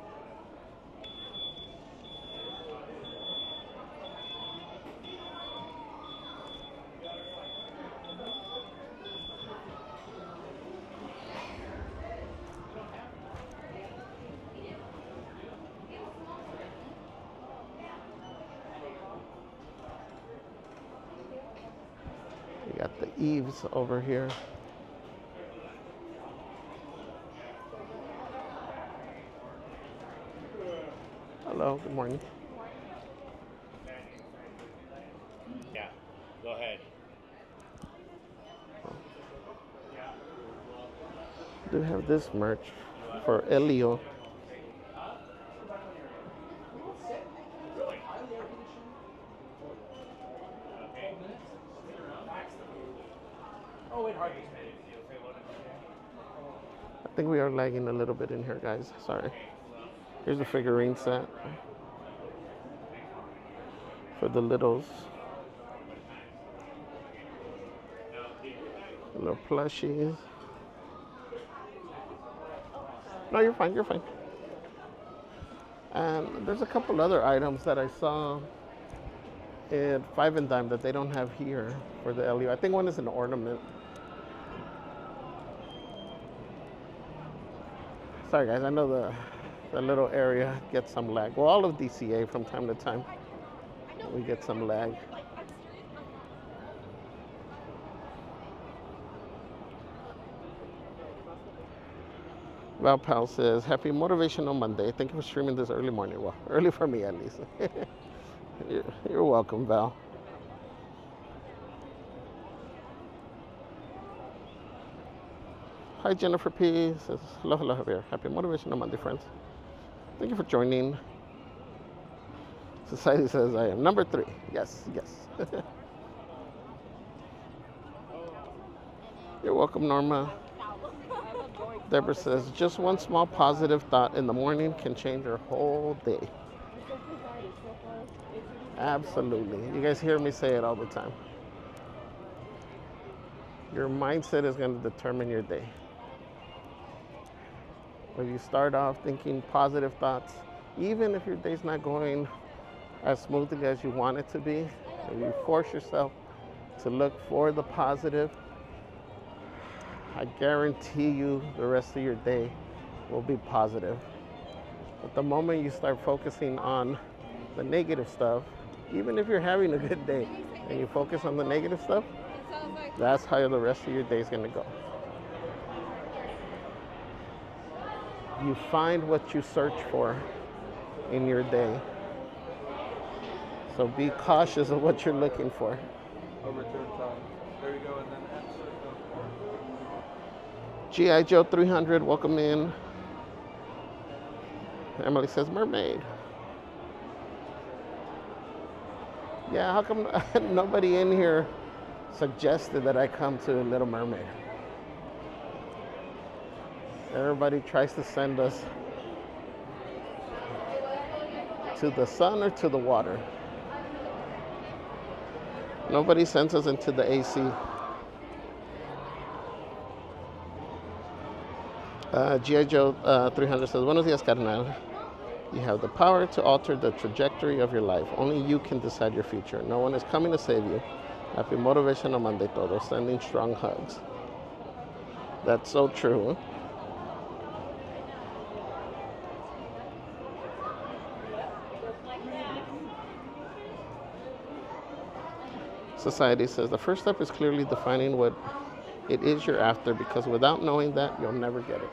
S1: We got the eaves over here. Hello, good morning.
S2: Yeah, go ahead.
S1: Do have this merch for Elio.
S2: Oh, it hardly.
S1: I think we are lagging a little bit in here, guys. Sorry. Here's a figurine set for the littles. Little plushies. No, you're fine, you're fine. And there's a couple other items that I saw at Five and Dime that they don't have here for the LU. I think one is an ornament. Sorry guys, I know the little area gets some lag. Well, all of DCA from time to time, we get some lag. Val Powell says, happy Motivational Monday. Thank you for streaming this early morning. Well, early for me at least. You're welcome, Val. Hi, Jennifer P. Says, hello, hello, Javier. Happy Motivational Monday, friends. Thank you for joining. Society says, I am number 3. Yes, yes. You're welcome, Norma. Deborah says, just one small positive thought in the morning can change your whole day. Absolutely. You guys hear me say it all the time. Your mindset is going to determine your day. When you start off thinking positive thoughts, even if your day's not going as smoothly as you want it to be, and you force yourself to look for the positive, I guarantee you the rest of your day will be positive. But the moment you start focusing on the negative stuff, even if you're having a good day and you focus on the negative stuff, that's how the rest of your day is going to go. You find what you search for in your day. So be cautious of what you're looking for.
S6: Overturn time. There you go, and then
S1: G.I. Joe 300, welcome in. Emily says, mermaid. Yeah, how come nobody in here suggested that I come to Little Mermaid? Everybody tries to send us to the sun or to the water. Nobody sends us into the AC. G.I. Joe 300 says, buenos días, carnal. You have the power to alter the trajectory of your life. Only you can decide your future. No one is coming to save you. Happy Motivational Monday, todos. Sending strong hugs. That's so true. Society says the first step is clearly defining what it is you're after, because without knowing that, you'll never get it.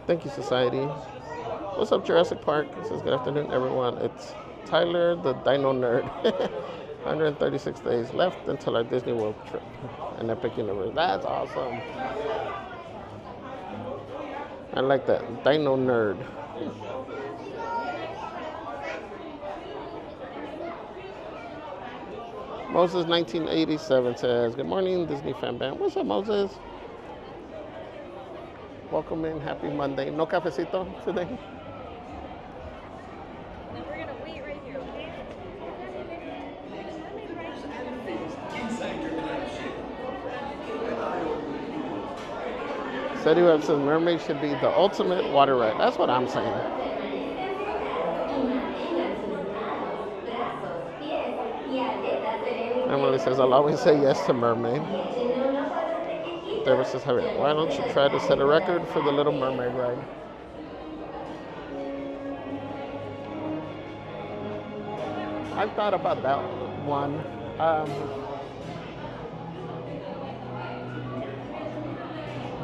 S1: Thank you, Society. What's up, Jurassic Park? It says, good afternoon, everyone. It's Tyler, the Dino Nerd. 136 days left until our Disney World trip. An epic universe. That's awesome. I like that. Dino Nerd. Moses 1987 says, good morning, Disney fan band. What's up, Moses? Welcome in. Happy Monday. No cafecito today?
S7: Then we're gonna wait right here, okay?
S1: Said who says Mermaid should be the ultimate water ride. That's what I'm saying. Emily says, I'll always say yes to Mermaid. Deborah says, Javier, why don't you try to set a record for the Little Mermaid ride? I've thought about that one.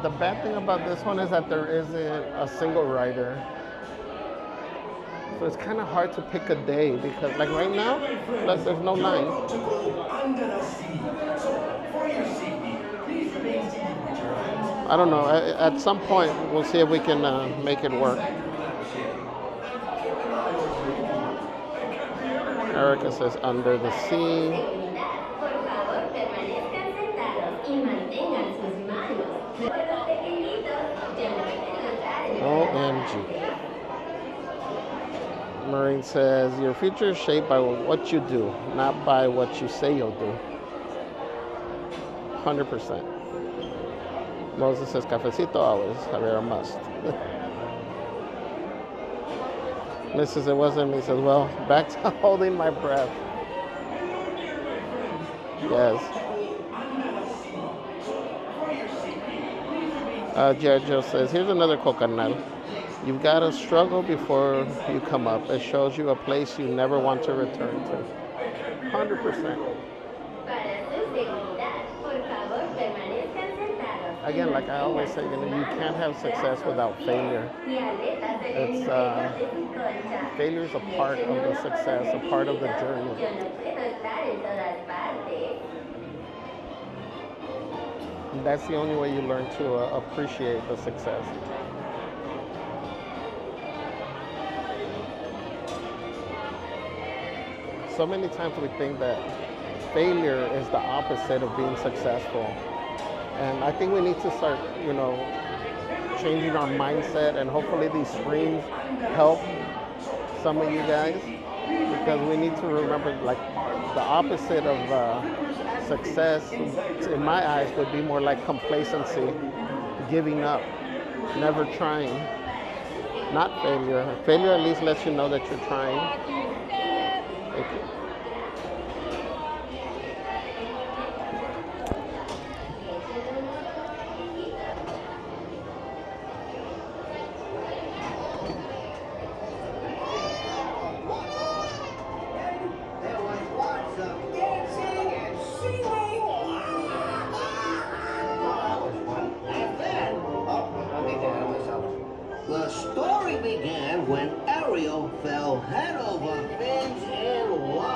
S1: The bad thing about this one is that there isn't a single rider. So it's kind of hard to pick a day because, like right now, look, there's no line. I don't know. At some point, we'll see if we can make it work. Erica says, under the sea. OMG. Marine says, your future is shaped by what you do, not by what you say you'll do. 100%. Moses says, cafecito always, Javier, a must. Mrs. It wasn't me, says, well, back to holding my breath. Yes. Jared Joe says, here's another coconut. You've got to struggle before you come up. It shows you a place you never want to return to. 100%. Again, like I always say, you can't have success without failure. It's failure is a part of the success, a part of the journey. And that's the only way you learn to appreciate the success. So many times we think that failure is the opposite of being successful. And I think we need to start, changing our mindset, and hopefully these streams help some of you guys, because we need to remember, like, the opposite of success, in my eyes, would be more like complacency, giving up, never trying, not failure. Failure at least lets you know that you're trying. Thank you.
S8: The story began when Ariel fell head over fins in water.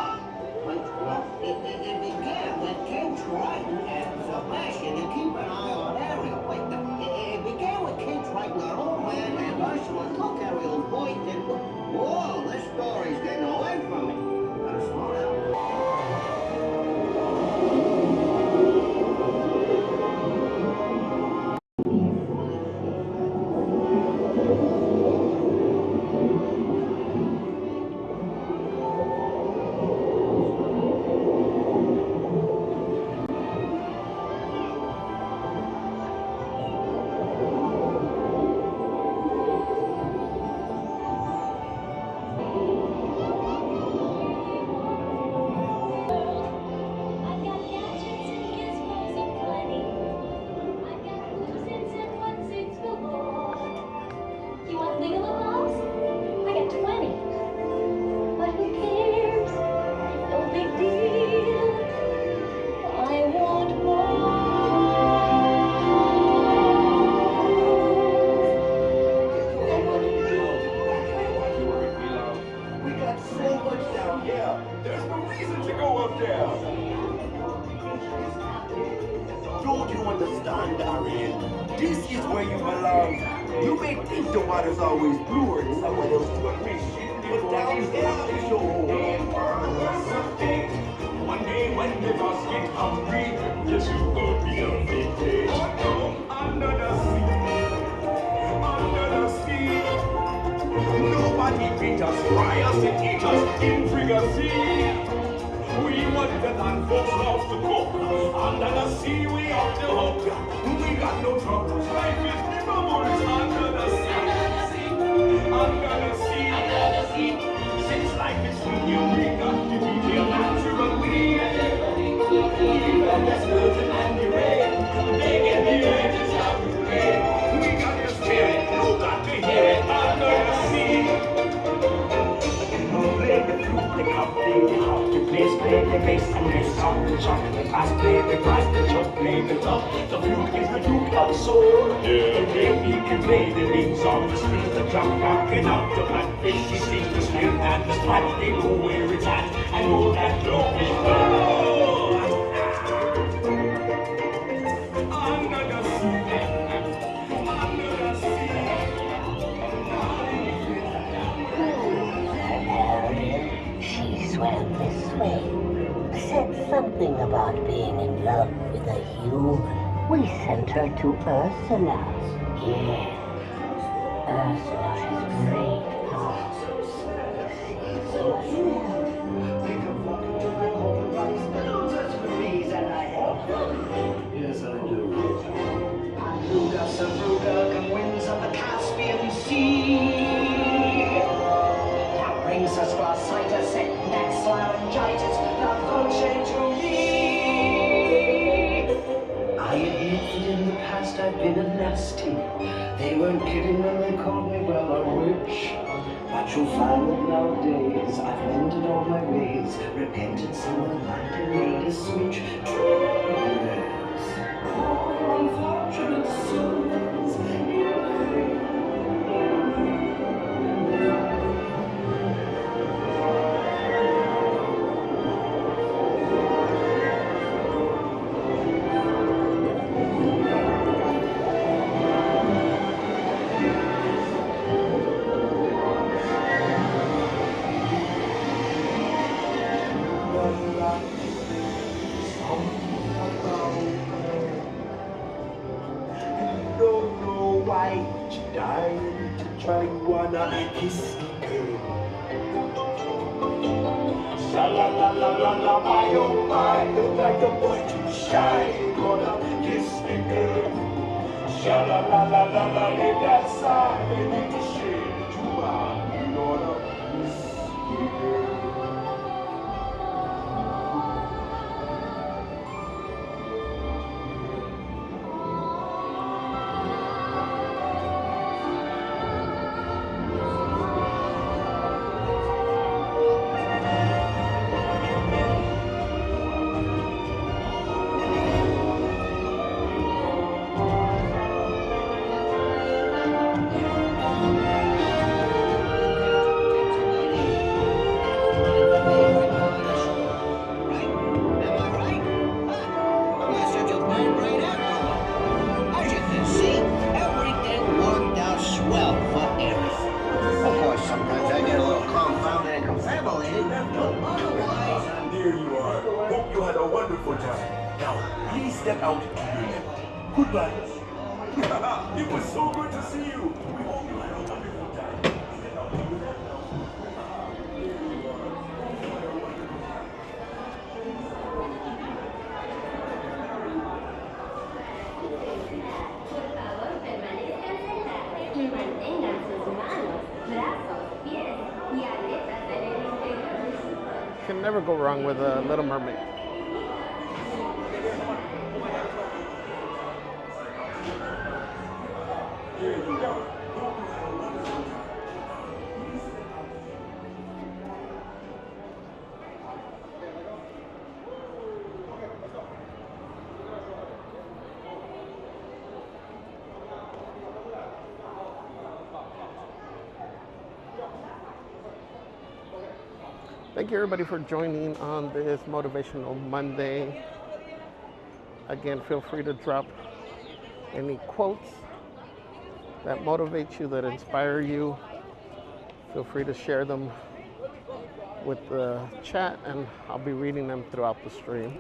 S8: understand, Ariel. This is where you belong. You may think the water's always bluer than someone else to appreciate, but down here is your home. One day when the boss get hungry, yes, you will be a vintage. Under the sea, under the sea. Nobody beat us, fry us, and teach us intricacy. We want the land folks love to cook. Under the sea, we off the hook. We got no troubles. Life is bubbles under the sea. Under the sea. Under the sea. Since life is free, we got to be here naturally. Even the skeleton and the rain, they get the edges out the way. We got the spirit, you got to hear it under the sea. Play the flute, the cup, play the harp, the bass, play the bass, and the song, the chop, the bass, play the brass, the chop, play the top. The flute is the duke of soul. The baby can play the lead song, the strings, the drum, rocking out the blackfish. She sings the snare and the splat, they know where it's at, and know that love is under the sea, under the sea.
S9: She swam this way, said something about being in love with a human. We sent her to Ursula. Yes, Ursula has great powers.
S8: Yes, I do. Paluga, Savruga, come winds of the Caspian Sea. That brings us glossitis, next laryngitis, la voce to me. I admit that in the past I've been a nasty. They weren't kidding when they called me, well, a witch. But you'll find that nowadays I've mended all my ways, repented some of mine and made a switch. Yes, all unfortunate souls in kiss me, girl. Sha-la-la-la-la-la, my oh my, look like a boy too shy. Gonna kiss me, girl. Sha-la-la-la-la-la, leave that side, baby, to shade to mine. You gonna kiss me, girl. Step out into your net. Goodbye. It was so good to see you. We hope you had a wonderful time.
S3: Mantengan sus manos, brazos, pies y aletas en el interior de su cuerpo.
S1: Can never go wrong with a Little Mermaid. Thank you everybody for joining on this Motivational Monday. Again, feel free to drop any quotes that motivate you, that inspire you. Feel free to share them with the chat, and I'll be reading them throughout the stream.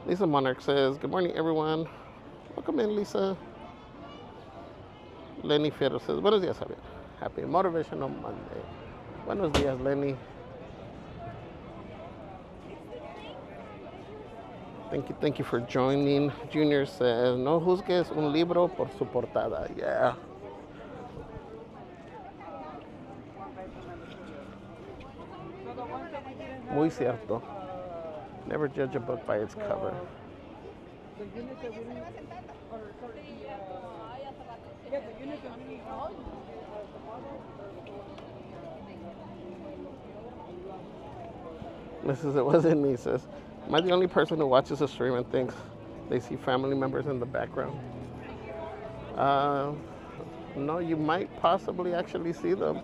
S1: Lisa Monarch says, good morning, everyone. Welcome in, Lisa. Lenny Fierro says, buenos días, Javier. Happy Motivational Monday. Buenos días, Lenny. Thank you for joining. Junior says, no juzgues un libro por su portada. Yeah. Muy cierto. Never judge a book by its cover. Mrs. It wasn't me, says, am I the only person who watches the stream and thinks they see family members in the background? No, you might possibly actually see them.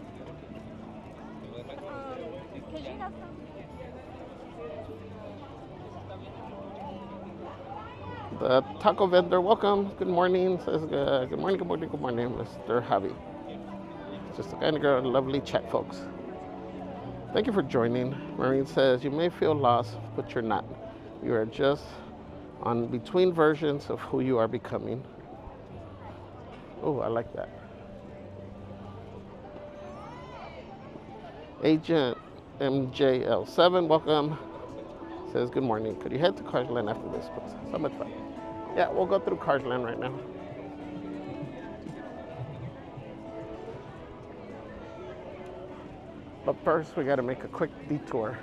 S1: The taco vendor, welcome. Good morning. Says, good morning, Mr. Javi. Just a kind of girl, lovely chat, folks. Thank you for joining. Maureen says, you may feel lost, but you're not. You are just on between versions of who you are becoming. Oh, I like that. Agent MJL7, welcome. Says, good morning. Could you head to Carsland after this, please? So much fun. Yeah, we'll go through Carsland right now. But first, we got to make a quick detour.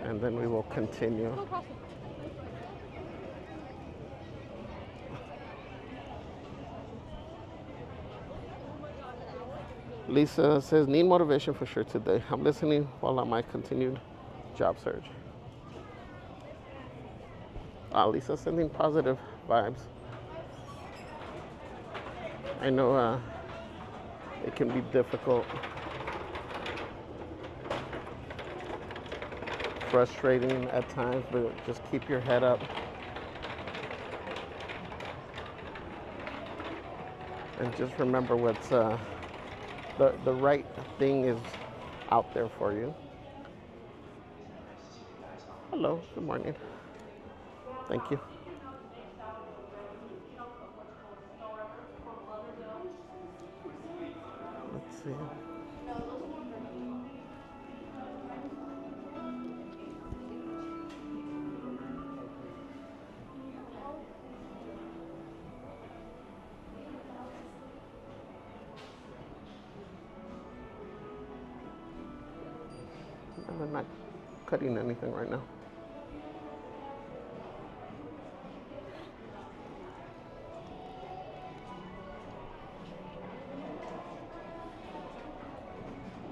S1: And then we will continue. Lisa says, need motivation for sure today. I'm listening while on my continued job search. Lisa's sending positive vibes. I know it can be difficult, frustrating at times, but just keep your head up. And just remember what's the right thing is out there for you. Hello, good morning. Thank you. Let's see. I'm not cutting anything right now.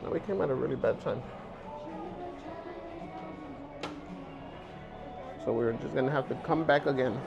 S1: No, we came at a really bad time. So we're just gonna have to come back again.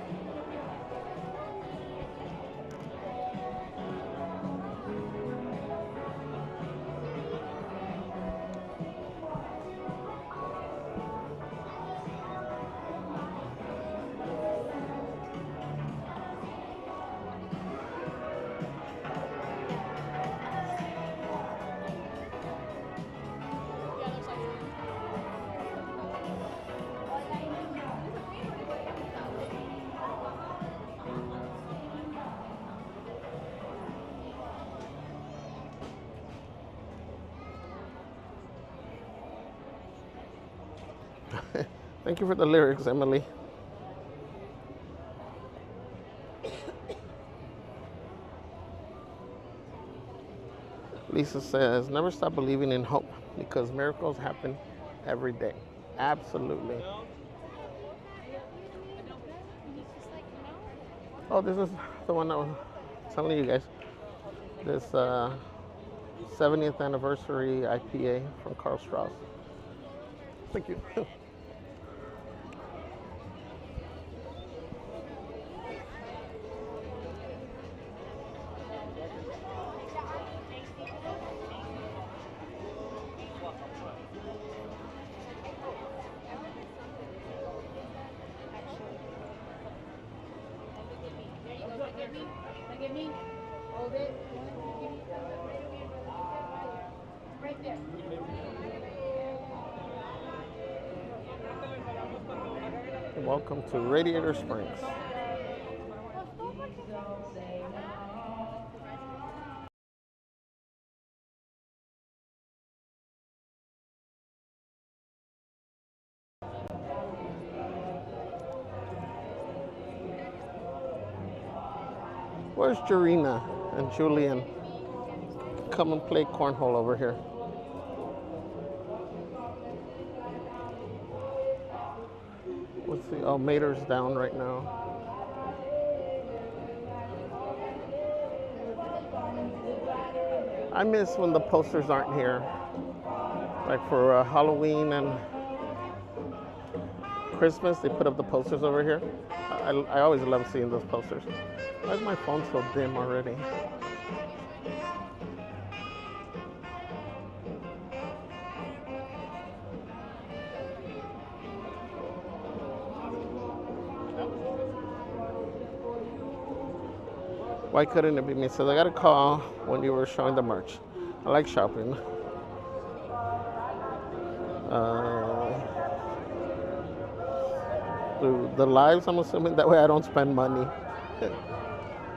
S1: Thank you for the lyrics, Emily. Lisa says, never stop believing in hope because miracles happen every day. Absolutely. Oh, this is the one I was telling you guys. This 70th anniversary IPA from Carl Strauss. Thank you.
S7: Look at me. Hold it. Right there.
S1: Welcome to Radiator Springs. Where's Jarena and Julian? Come and play cornhole over here. Let's see. Oh, Mater's down right now. I miss when the posters aren't here. Like for Halloween and Christmas, they put up the posters over here. I always love seeing those posters. Why is my phone so dim already? Why couldn't it be me? So I got a call when you were showing the merch. I like shopping. Through the lives, I'm assuming. That way I don't spend money.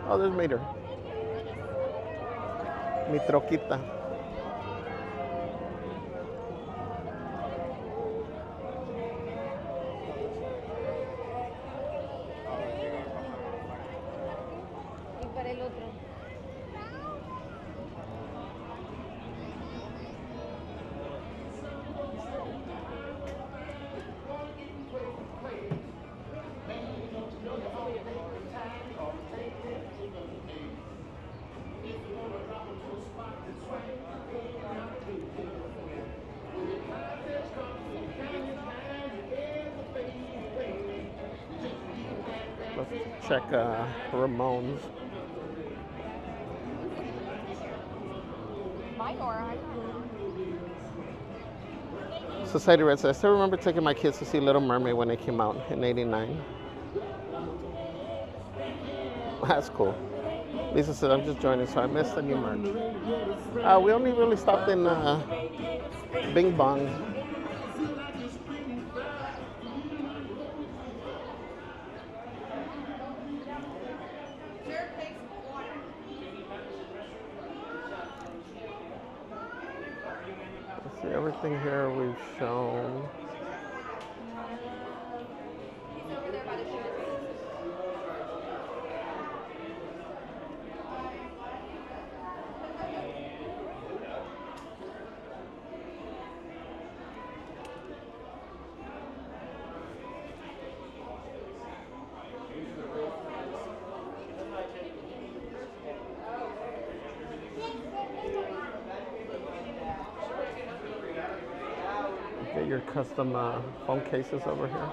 S1: Oh, there's Mater. Mi troquita.
S7: Y para el otro.
S1: Let's check Ramon's.
S7: Mine or I
S1: Society Red says, I still remember taking my kids to see Little Mermaid when it came out in '89. That's cool. Lisa said, I'm just joining, so I missed the new merch. We only really stopped in Bing Bong. Let's see, everything here we've shown. Get your custom phone cases over here.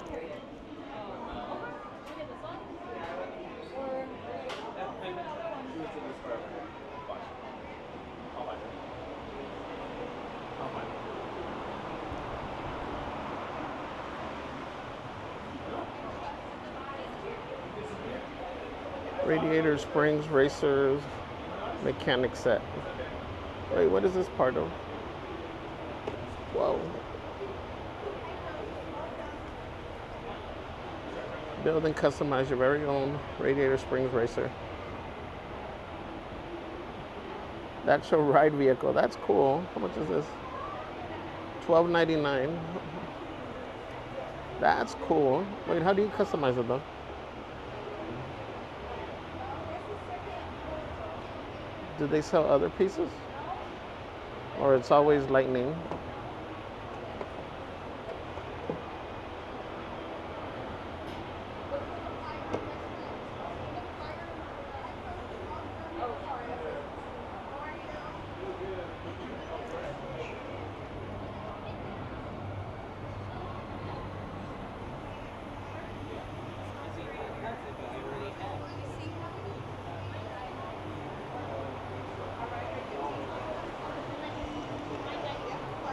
S1: Radiator Springs Racers mechanic set. Wait, what is this part of? Whoa. Build and customize your very own Radiator Springs Racer. The actual ride vehicle, that's cool. How much is this? $12.99. That's cool. Wait, how do you customize it though? Do they sell other pieces? Or it's always lightning?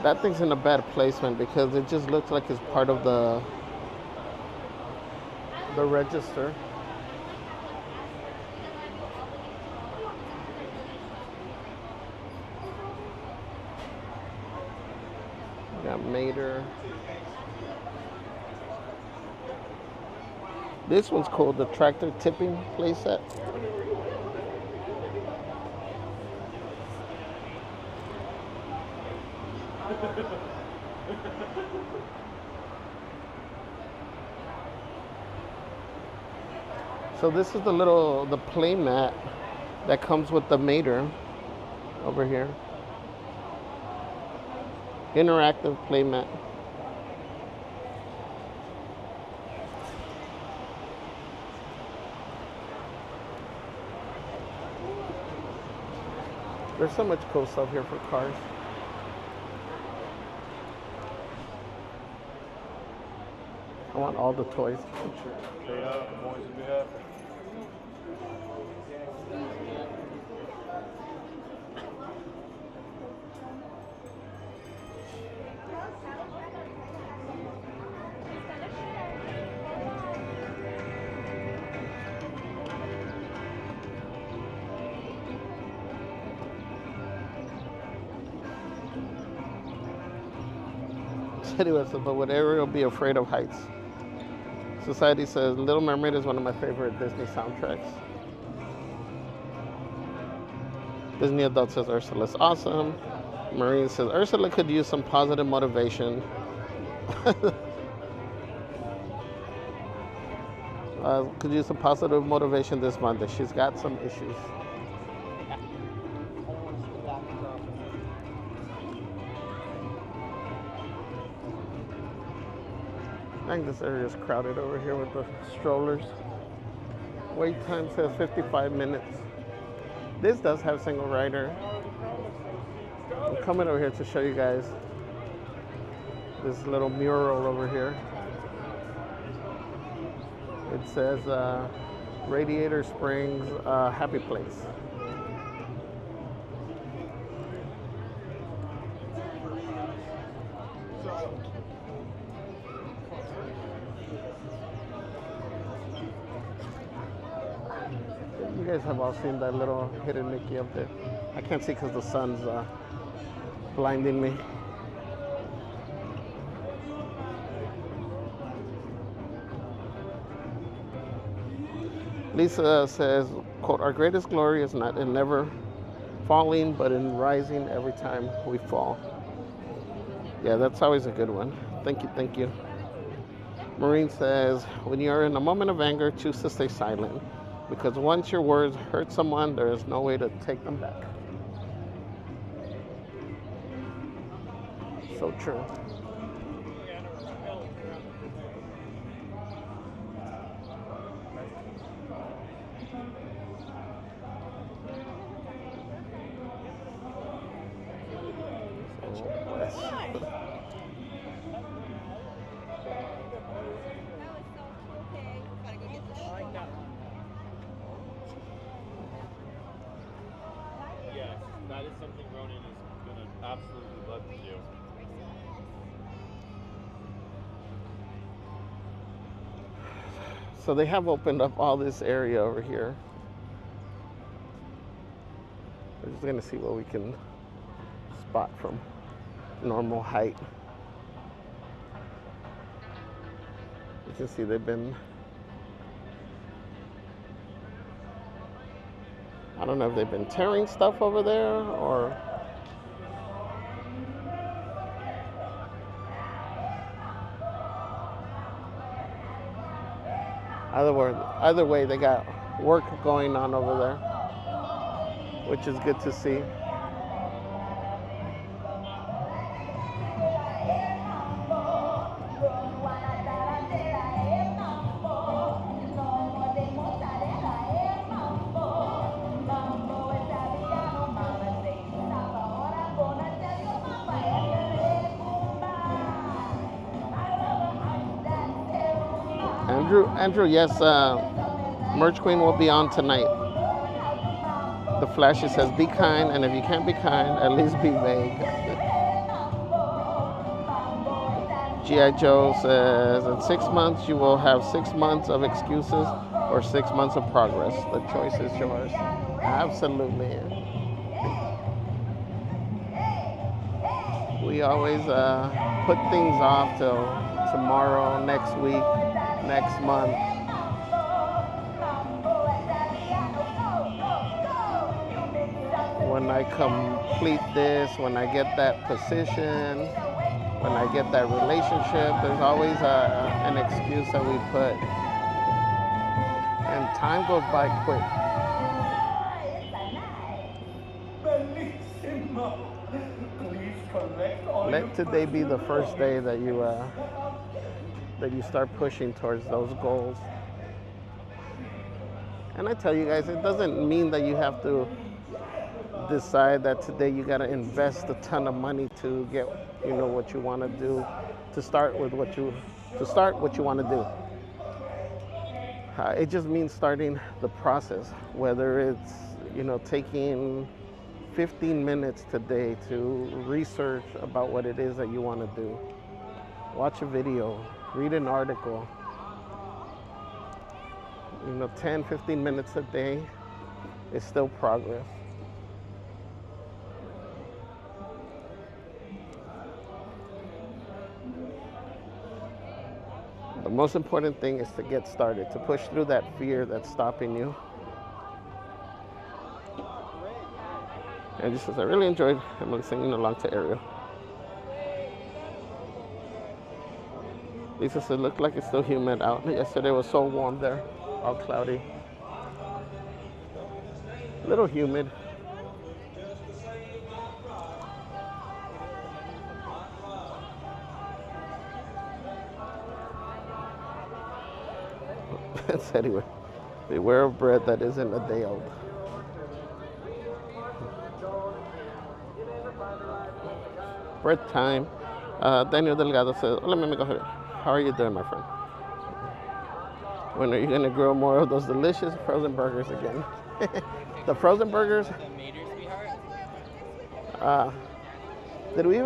S1: That thing's in a bad placement because it just looks like it's part of the register. Got Mater. This one's cool, the tractor tipping playset. So this is the play mat that comes with the Mater over here. Interactive play mat. There's so much cool stuff here for cars. I want all the toys.
S6: Straight up, boys will be happy.
S1: Anyway, so, but would Ariel be afraid of heights? Society says Little Mermaid is one of my favorite Disney soundtracks. Disney Adult says Ursula's awesome. Marine says Ursula could use some positive motivation. Could use some positive motivation this Monday. She's got some issues. I think this area is crowded over here with the strollers. Wait time says 55 minutes. This does have single rider. I'm coming over here to show you guys this little mural over here. It says Radiator Springs, happy place. You guys have all seen that little hidden Mickey up there. I can't see because the sun's blinding me. Lisa says, quote, our greatest glory is not in never falling, but in rising every time we fall. Yeah, that's always a good one. Thank you, thank you. Maureen says, when you're in a moment of anger, choose to stay silent. Because once your words hurt someone, there is no way to take them back. So true.
S2: That is something Ronan is going to absolutely love to do.
S1: So they have opened up all this area over here. We're just going to see what we can spot from normal height. You can see they've been, I don't know if they've been tearing stuff over there or either way they got work going on over there, which is good to see. Andrew, yes, Merch Queen will be on tonight. The Flashy says, be kind, and if you can't be kind, at least be vague. G.I. Joe says, in 6 months, you will have 6 months of excuses or 6 months of progress. The choice is yours. Absolutely. We always put things off till tomorrow, next week, next month. When I complete this, when I get that position, when I get that relationship, there's always an excuse that we put. And time goes by quick. Let today be the first day that you start pushing towards those goals. And I tell you guys, it doesn't mean that you have to decide that today you got to invest a ton of money to get, what you want to do, to start what you want to do. It just means starting the process, whether it's, taking 15 minutes today to research about what it is that you want to do. Watch a video, read an article. 10, 15 minutes a day is still progress. The most important thing is to get started, to push through that fear that's stopping you. And just as I really enjoyed Emily singing along to Ariel. Lisa said, looked like it's still humid out. Yesterday was so warm there, all cloudy. A little humid. Anyway, beware of bread that isn't a day old. Bread time. Daniel Delgado says, let me go ahead. How are you doing, my friend? When are you going to grill more of those delicious frozen burgers again? The frozen burgers. Did we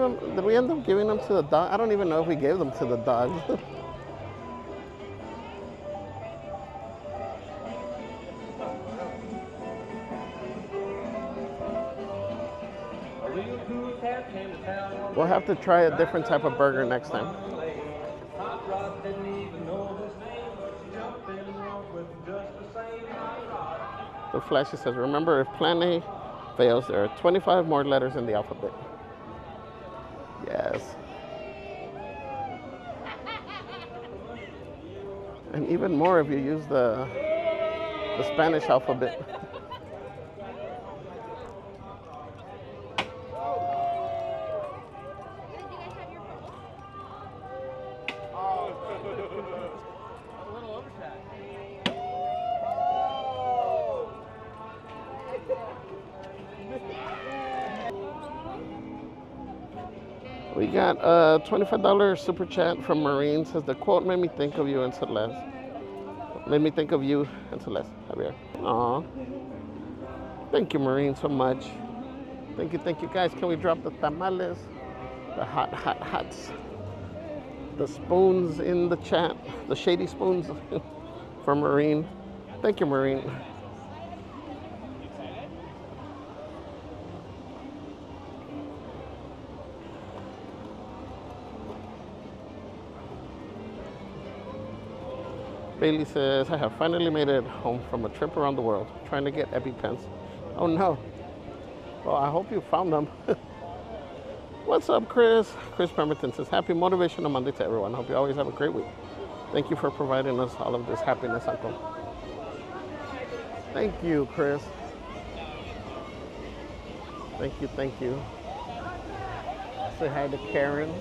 S1: end up giving them to the dog? I don't even know if we gave them to the dog. We'll have to try a different type of burger next time. The Flashy says, remember, if plan A fails, there are 25 more letters in the alphabet. Yes. And even more if you use the Spanish alphabet. We got a $25 super chat from Marine. Says the quote made me think of you and Celeste. Made me think of you and Celeste, Javier. Aw. Thank you, Marine, so much. Thank you, guys. Can we drop the tamales? The hots. The spoons in the chat. The shady spoons from Marine. Thank you, Marine. Bailey says, I have finally made it home from a trip around the world, trying to get EpiPens. Oh no. Well, I hope you found them. What's up, Chris? Chris Pemberton says, happy Motivational Monday to everyone. Hope you always have a great week. Thank you for providing us all of this happiness, Uncle. Thank you, Chris. Thank you. Say hi to Karen.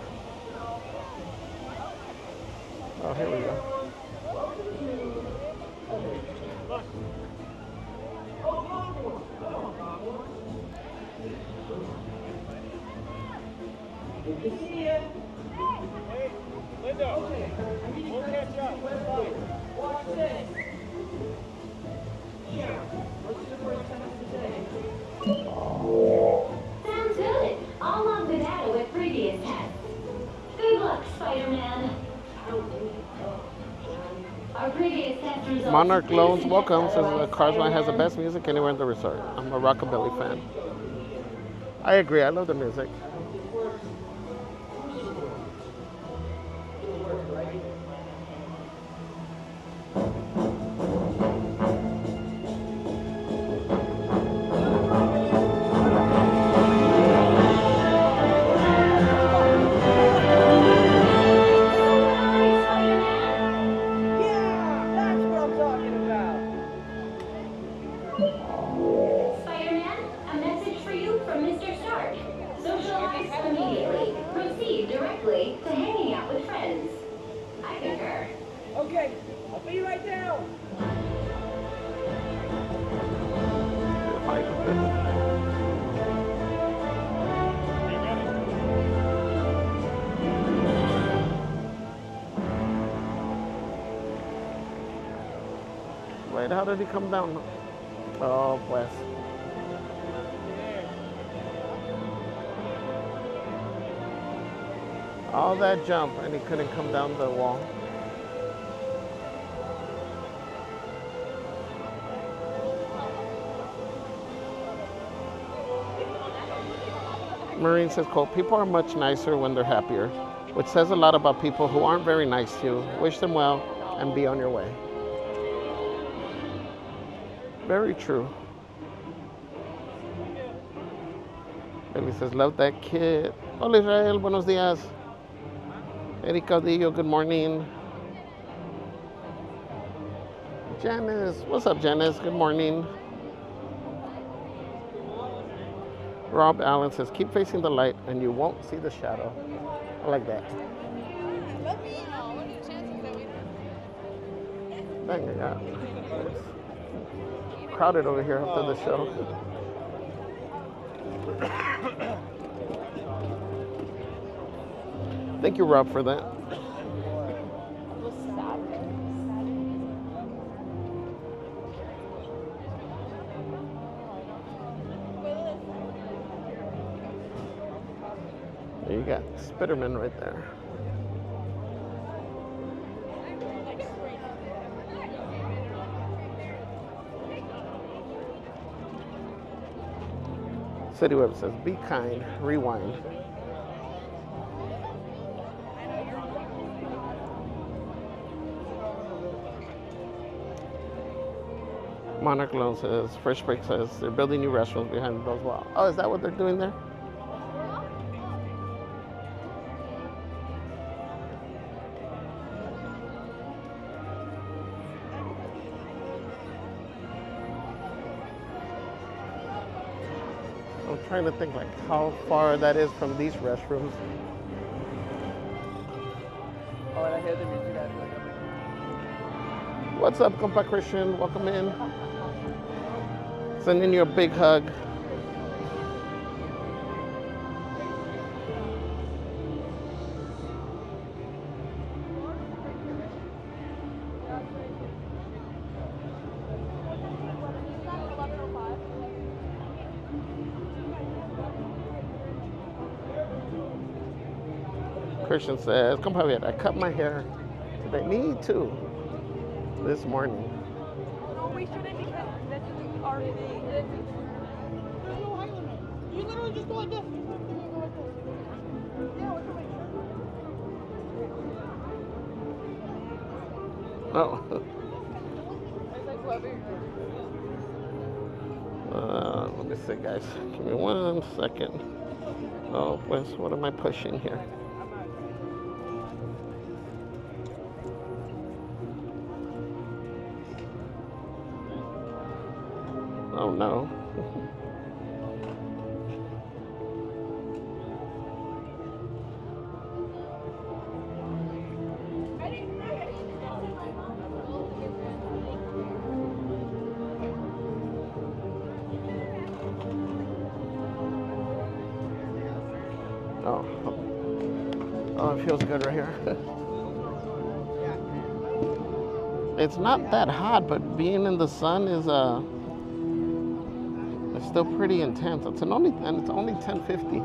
S1: Oh, here we go.
S2: Hey, Linda, we'll catch up. Watch this.
S3: Sounds good. I'll log the data with previous tests. Good luck, Spider-Man. Our previous test results.
S1: Monarch Loans, welcome. Says Carsline has the best music anywhere in the resort. I'm a rockabilly fan. I agree. I love the music.
S2: Okay, I'll be right down.
S1: Wait, how did he come down? Oh, pues. All that jump, and he couldn't come down the wall. Marine says, Kool, people are much nicer when they're happier, which says a lot about people who aren't very nice to you. Wish them well and be on your way. Very true. Billy says, love that kid. Hola Israel, buenos días. Eric Caudillo, good morning. Janice, what's up Janice? Good morning. Rob Allen says, keep facing the light and you won't see the shadow. I like that. Dang, I got crowded over here after the show. Thank you, Rob, for that. There you got Spiderman right there. City Web says, be kind, rewind. Monarch Loan says, Fresh Break says, they're building new restaurants behind those walls. Oh, is that what they're doing there? I'm trying to think like how far that is from these restrooms.
S2: Oh, and I hear the music.
S1: What's up, compa Christian? Welcome in. Sending you a big hug. Christian says, come Javier, I cut my hair today. Me too. This morning.
S4: No, we shouldn't because this is our thing. There's no height limit. You literally just go like this. Yeah, what's
S1: your Oh. Let me see, guys. Give me 1 second. Oh, pues, what am I pushing here? Oh no. Oh, it feels good right here. It's not that hot, but being in the sun is it's still pretty intense. It's only 10:50.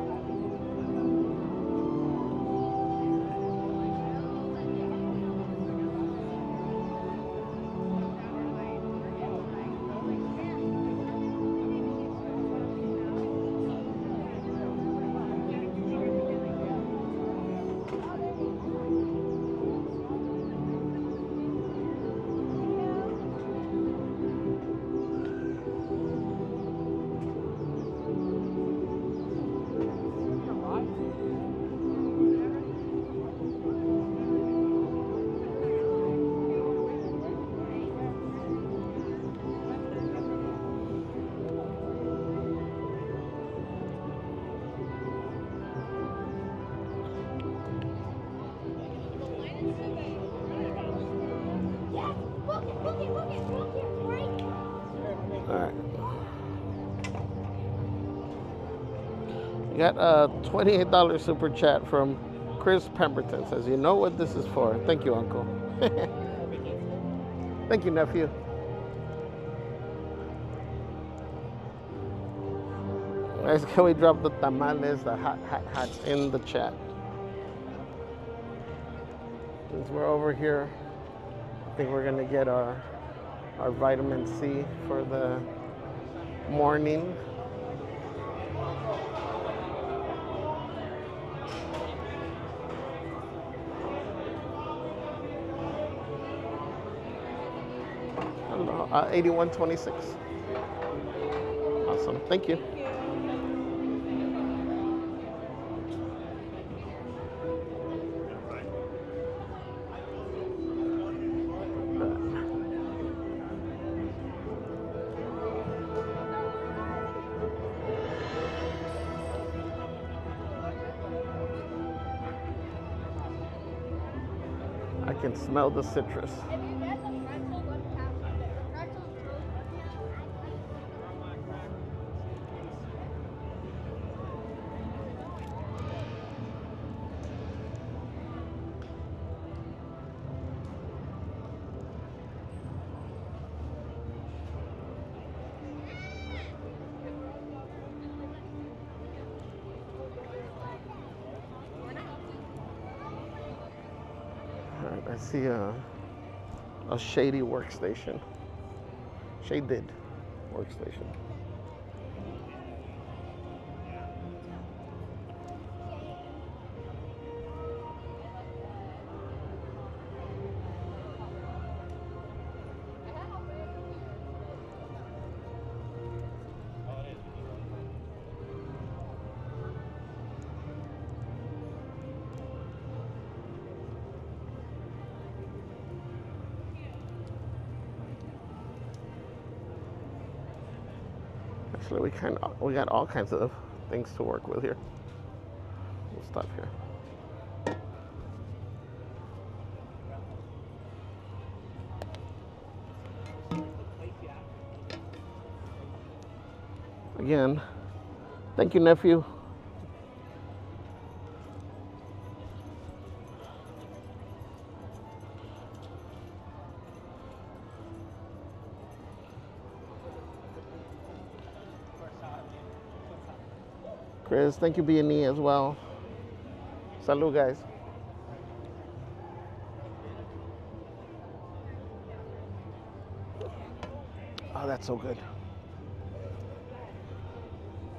S1: Got a $28 super chat from Chris Pemberton. Says, you know what this is for. Thank you, Uncle. Thank you, nephew. Guys, can we drop the tamales, the hot in the chat? Since we're over here, I think we're gonna get our vitamin C for the morning. Hello, 8126. Awesome, thank you. I can smell the citrus. I see a shady workstation. Shaded workstation. Actually, we got all kinds of things to work with here. We'll stop here. Again, thank you, nephew. Chris, thank you, B&E, as well. Salud, guys. Oh, that's so good.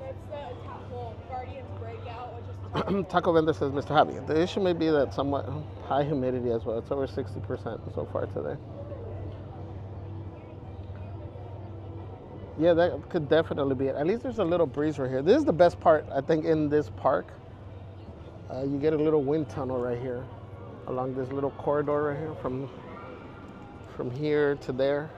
S4: That's the Guardians breakout, which is
S1: Taco vendor says, Mr. Javi, the issue may be that somewhat high humidity as well. It's over 60% so far today. Yeah, that could definitely be it. At least there's a little breeze right here. This is the best part, I think, in this park. You get a little wind tunnel right here, along this little corridor right here, from here to there.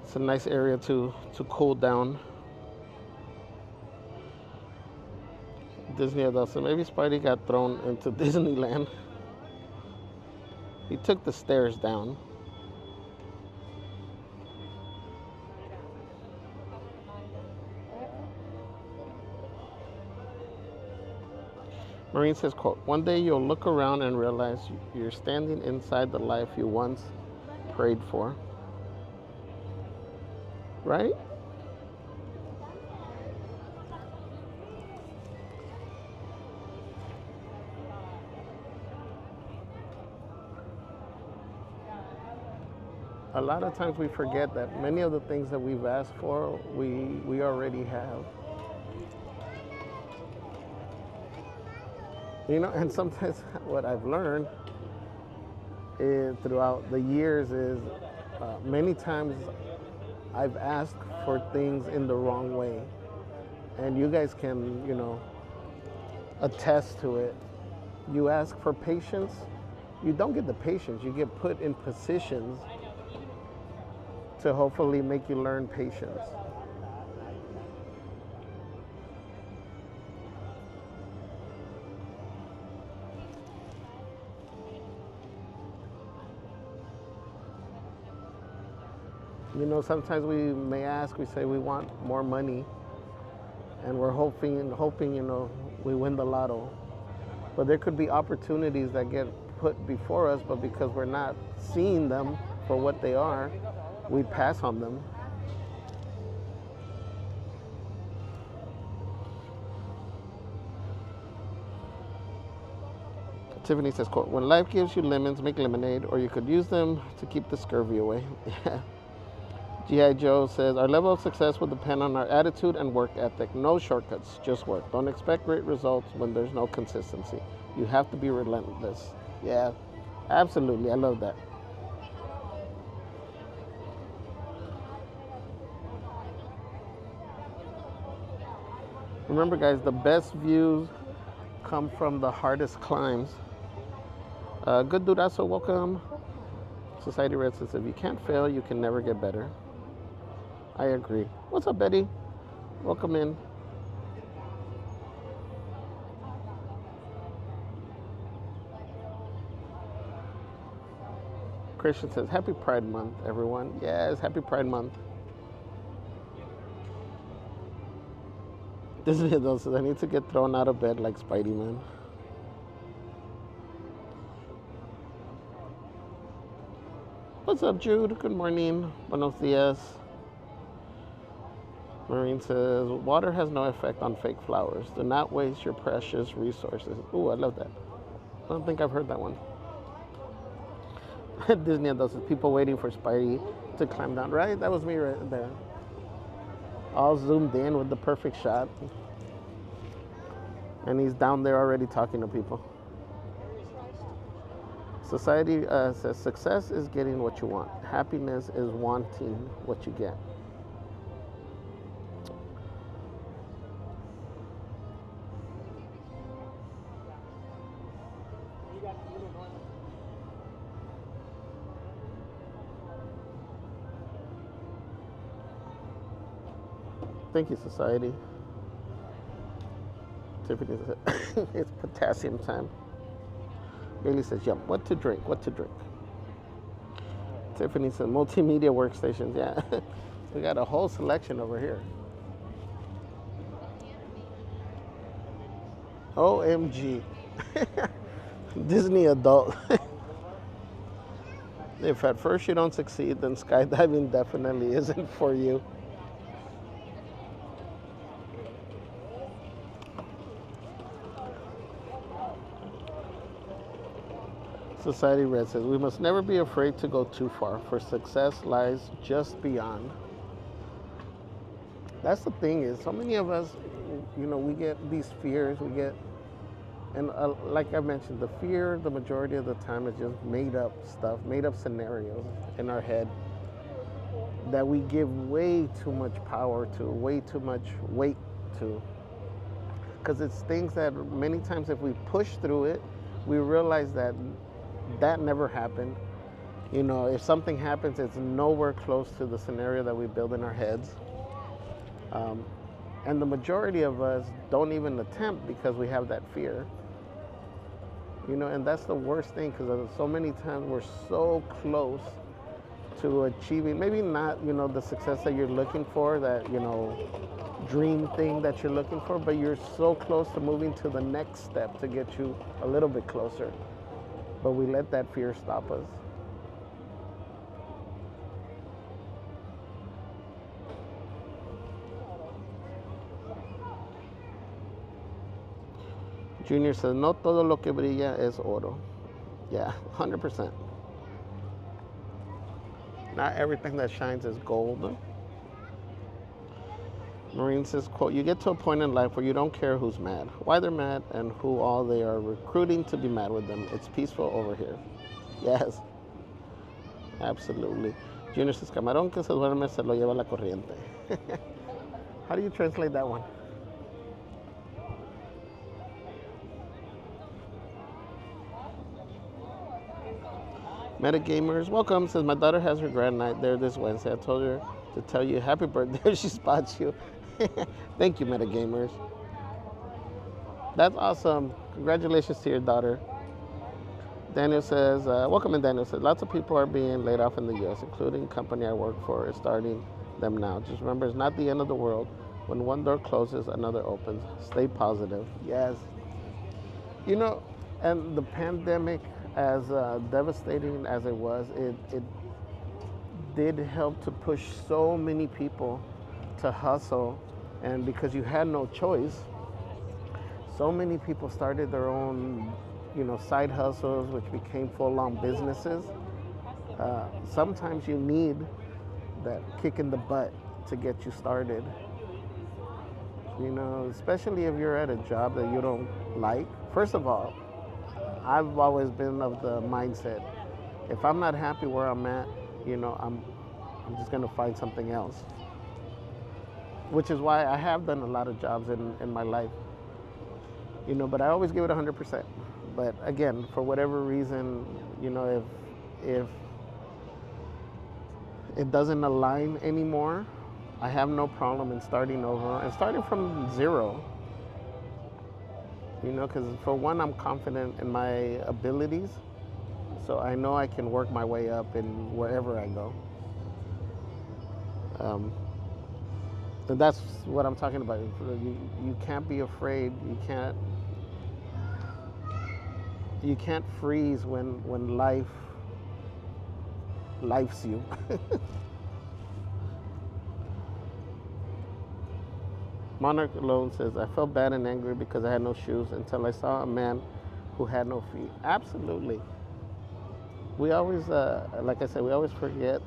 S1: It's a nice area to cool down. Disney adults, so maybe Spidey got thrown into Disneyland. He took the stairs down. Marine says, quote, one day you'll look around and realize you're standing inside the life you once prayed for. Right? A lot of times we forget that many of the things that we've asked for, we already have. You know, and sometimes what I've learned is, throughout the years is many times I've asked for things in the wrong way. And you guys can, you know, attest to it. You ask for patience, you don't get the patience. You get put in positions to hopefully make you learn patience. You know, sometimes we may ask, we say we want more money, and we're hoping, you know, we win the lotto. But there could be opportunities that get put before us, but because we're not seeing them for what they are, we pass on them. Tiffany says, quote, when life gives you lemons, make lemonade, or you could use them to keep the scurvy away. Yeah. G.I. Joe says, our level of success will depend on our attitude and work ethic. No shortcuts, just work. Don't expect great results when there's no consistency. You have to be relentless. Yeah, absolutely. I love that. Remember, guys, the best views come from the hardest climbs. Good dude, also welcome. Society Red says, if you can't fail, you can never get better. I agree. What's up, Betty? Welcome in. Christian says, happy Pride Month, everyone. Yes, happy Pride Month. Disney though says, I need to get thrown out of bed like Spidey Man. What's up, Jude? Good morning. Buenos dias. Marine says, water has no effect on fake flowers. Do not waste your precious resources. Ooh, I love that. I don't think I've heard that one. Disney does it. People waiting for Spidey to climb down. Right? That was me right there. All zoomed in with the perfect shot. And he's down there already talking to people. Society says, success is getting what you want. Happiness is wanting what you get. Thank you, Society. Tiffany says, it's potassium time. Bailey says, yep, what to drink, what to drink. Tiffany says, multimedia workstations, yeah. We got a whole selection over here. OMG. Disney adult. If at first you don't succeed, then skydiving definitely isn't for you. Society Red says, we must never be afraid to go too far, for success lies just beyond. That's the thing is, so many of us, you know, we get these fears, and like I mentioned, the fear, the majority of the time is just made up stuff, made up scenarios in our head that we give way too much power to, way too much weight to. Because it's things that many times if we push through it, we realize that never happened. You know, if something happens, it's nowhere close to the scenario that we build in our heads. And the majority of us don't even attempt because we have that fear. You know, and that's the worst thing, because so many times we're so close to achieving, maybe not, you know, the success that you're looking for, that, you know, dream thing that you're looking for, but you're so close to moving to the next step to get you a little bit closer. But we let that fear stop us. Junior says, no todo lo que brilla es oro. Yeah, 100%. Not everything that shines is gold. Marine says, quote, you get to a point in life where you don't care who's mad, why they're mad, and who all they are recruiting to be mad with them. It's peaceful over here. Yes, absolutely. Junior says, camarón que se duerme se lo lleva la corriente. How do you translate that one? Metagamers, welcome. Says, my daughter has her grand night there this Wednesday. I told her to tell you happy birthday if she spots you. Thank you, Metagamers. That's awesome. Congratulations to your daughter. Daniel says, welcome in. Daniel says, lots of people are being laid off in the U.S., including company I work for is starting them now. Just remember, it's not the end of the world. When one door closes, another opens. Stay positive. Yes. You know, and the pandemic, as devastating as it was, it did help to push so many people to hustle. And because you had no choice, so many people started their own, side hustles, which became full-on businesses. Sometimes you need that kick in the butt to get you started. Especially if you're at a job that you don't like. First of all, I've always been of the mindset, if I'm not happy where I'm at, I'm just gonna find something else. Which is why I have done a lot of jobs in my life. But I always give it 100%. But again, for whatever reason, if it doesn't align anymore, I have no problem in starting over and starting from zero. Because for one, I'm confident in my abilities, so I know I can work my way up in wherever I go. And that's what I'm talking about. You can't be afraid. You can't freeze when lifes you. Monarch Alone says, I felt bad and angry because I had no shoes until I saw a man who had no feet. Absolutely. We always, like I said, we always forget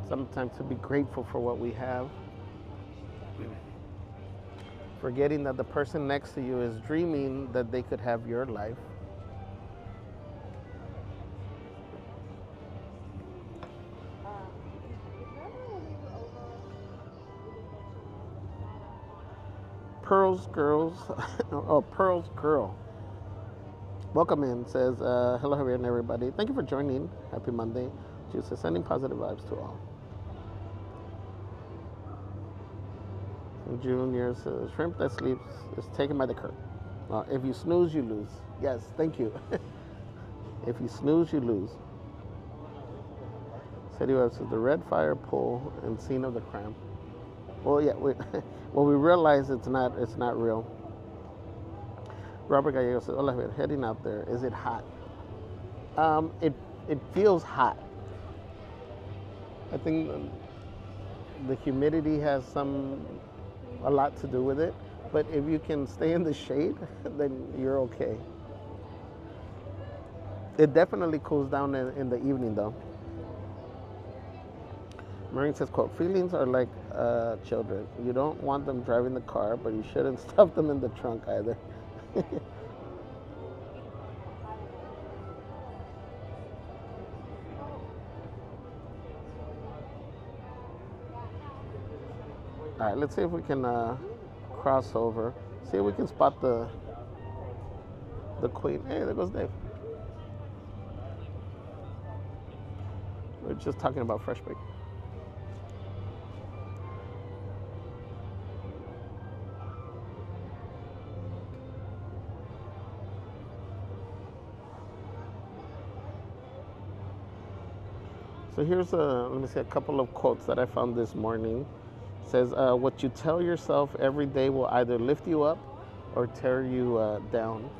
S1: sometimes to be grateful for what we have. Forgetting that the person next to you is dreaming that they could have your life. Pearl's Girls, Pearl's Girl. Welcome in, says, hello Javier and everybody. Thank you for joining. Happy Monday. She says, sending positive vibes to all. Junior says, shrimp that sleeps is taken by the current. If you snooze, you lose. Yes, thank you. If you snooze, you lose. City Web says, the red fire pole and scene of the crime. Well, yeah, we realize it's not real. Robert Gallego says, hola, heading out there. Is it hot? It feels hot. I think the humidity has a lot to do with it. But if you can stay in the shade, then you're okay. It definitely cools down in the evening, though. Marine says, quote, feelings are like children. You don't want them driving the car, but you shouldn't stuff them in the trunk either. All right, let's see if we can cross over. See if we can spot the Queen. Hey, there goes Dave. We're just talking about fresh bake. So here's let me see a couple of quotes that I found this morning. It says, what you tell yourself every day will either lift you up or tear you down.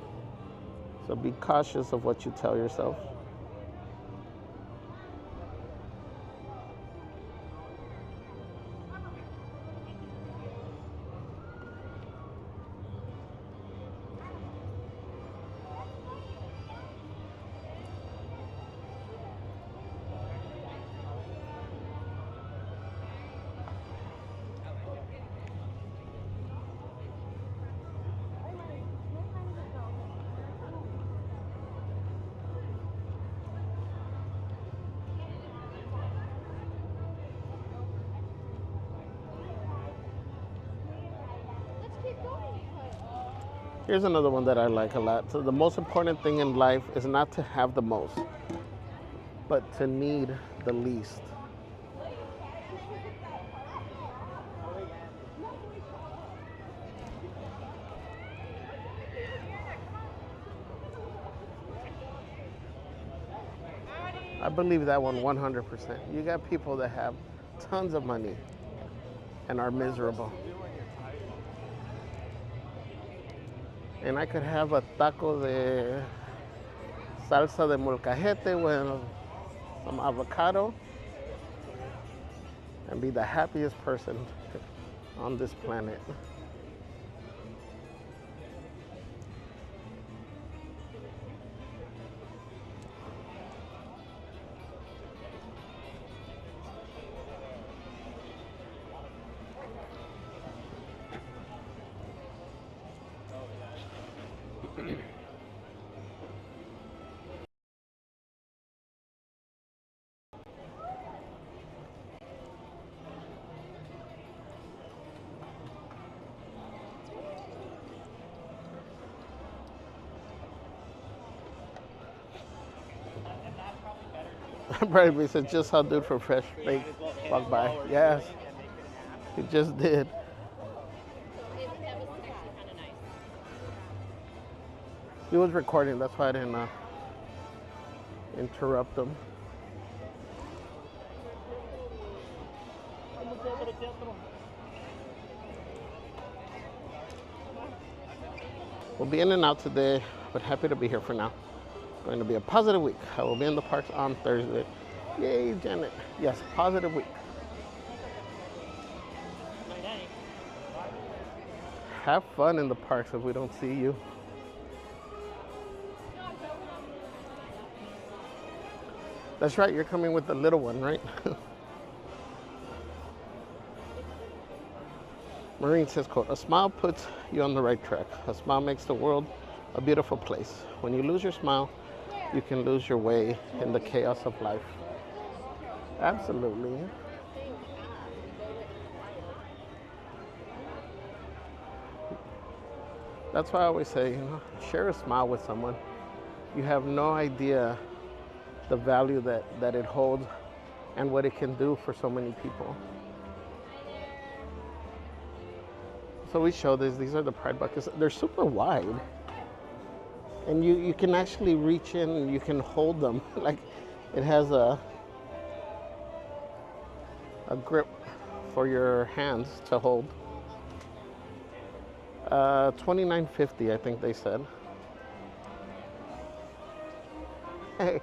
S1: So be cautious of what you tell yourself. Here's another one that I like a lot. So the most important thing in life is not to have the most, but to need the least. I believe that one 100%. You got people that have tons of money and are miserable. And I could have a taco de salsa de molcajete with some avocado and be the happiest person on this planet. Probably said just how dude from Fresh Baked walked by. Yes, he just did. He was recording, that's why I didn't interrupt him. We'll be in and out today, but happy to be here for now. Going to be a positive week. I will be in the parks on Thursday. Yay, Janet. Yes, positive week. Have fun in the parks if we don't see you. That's right, you're coming with the little one, right? Maureen says, quote, a smile puts you on the right track. A smile makes the world a beautiful place. When you lose your smile, you can lose your way in the chaos of life. Absolutely. That's why I always say, share a smile with someone. You have no idea the value that it holds and what it can do for so many people. So we show this. These are the Pride buckets. They're super wide. And you can actually reach in and you can hold them. Like it has a grip for your hands to hold. $29.50, I think they said. Hey.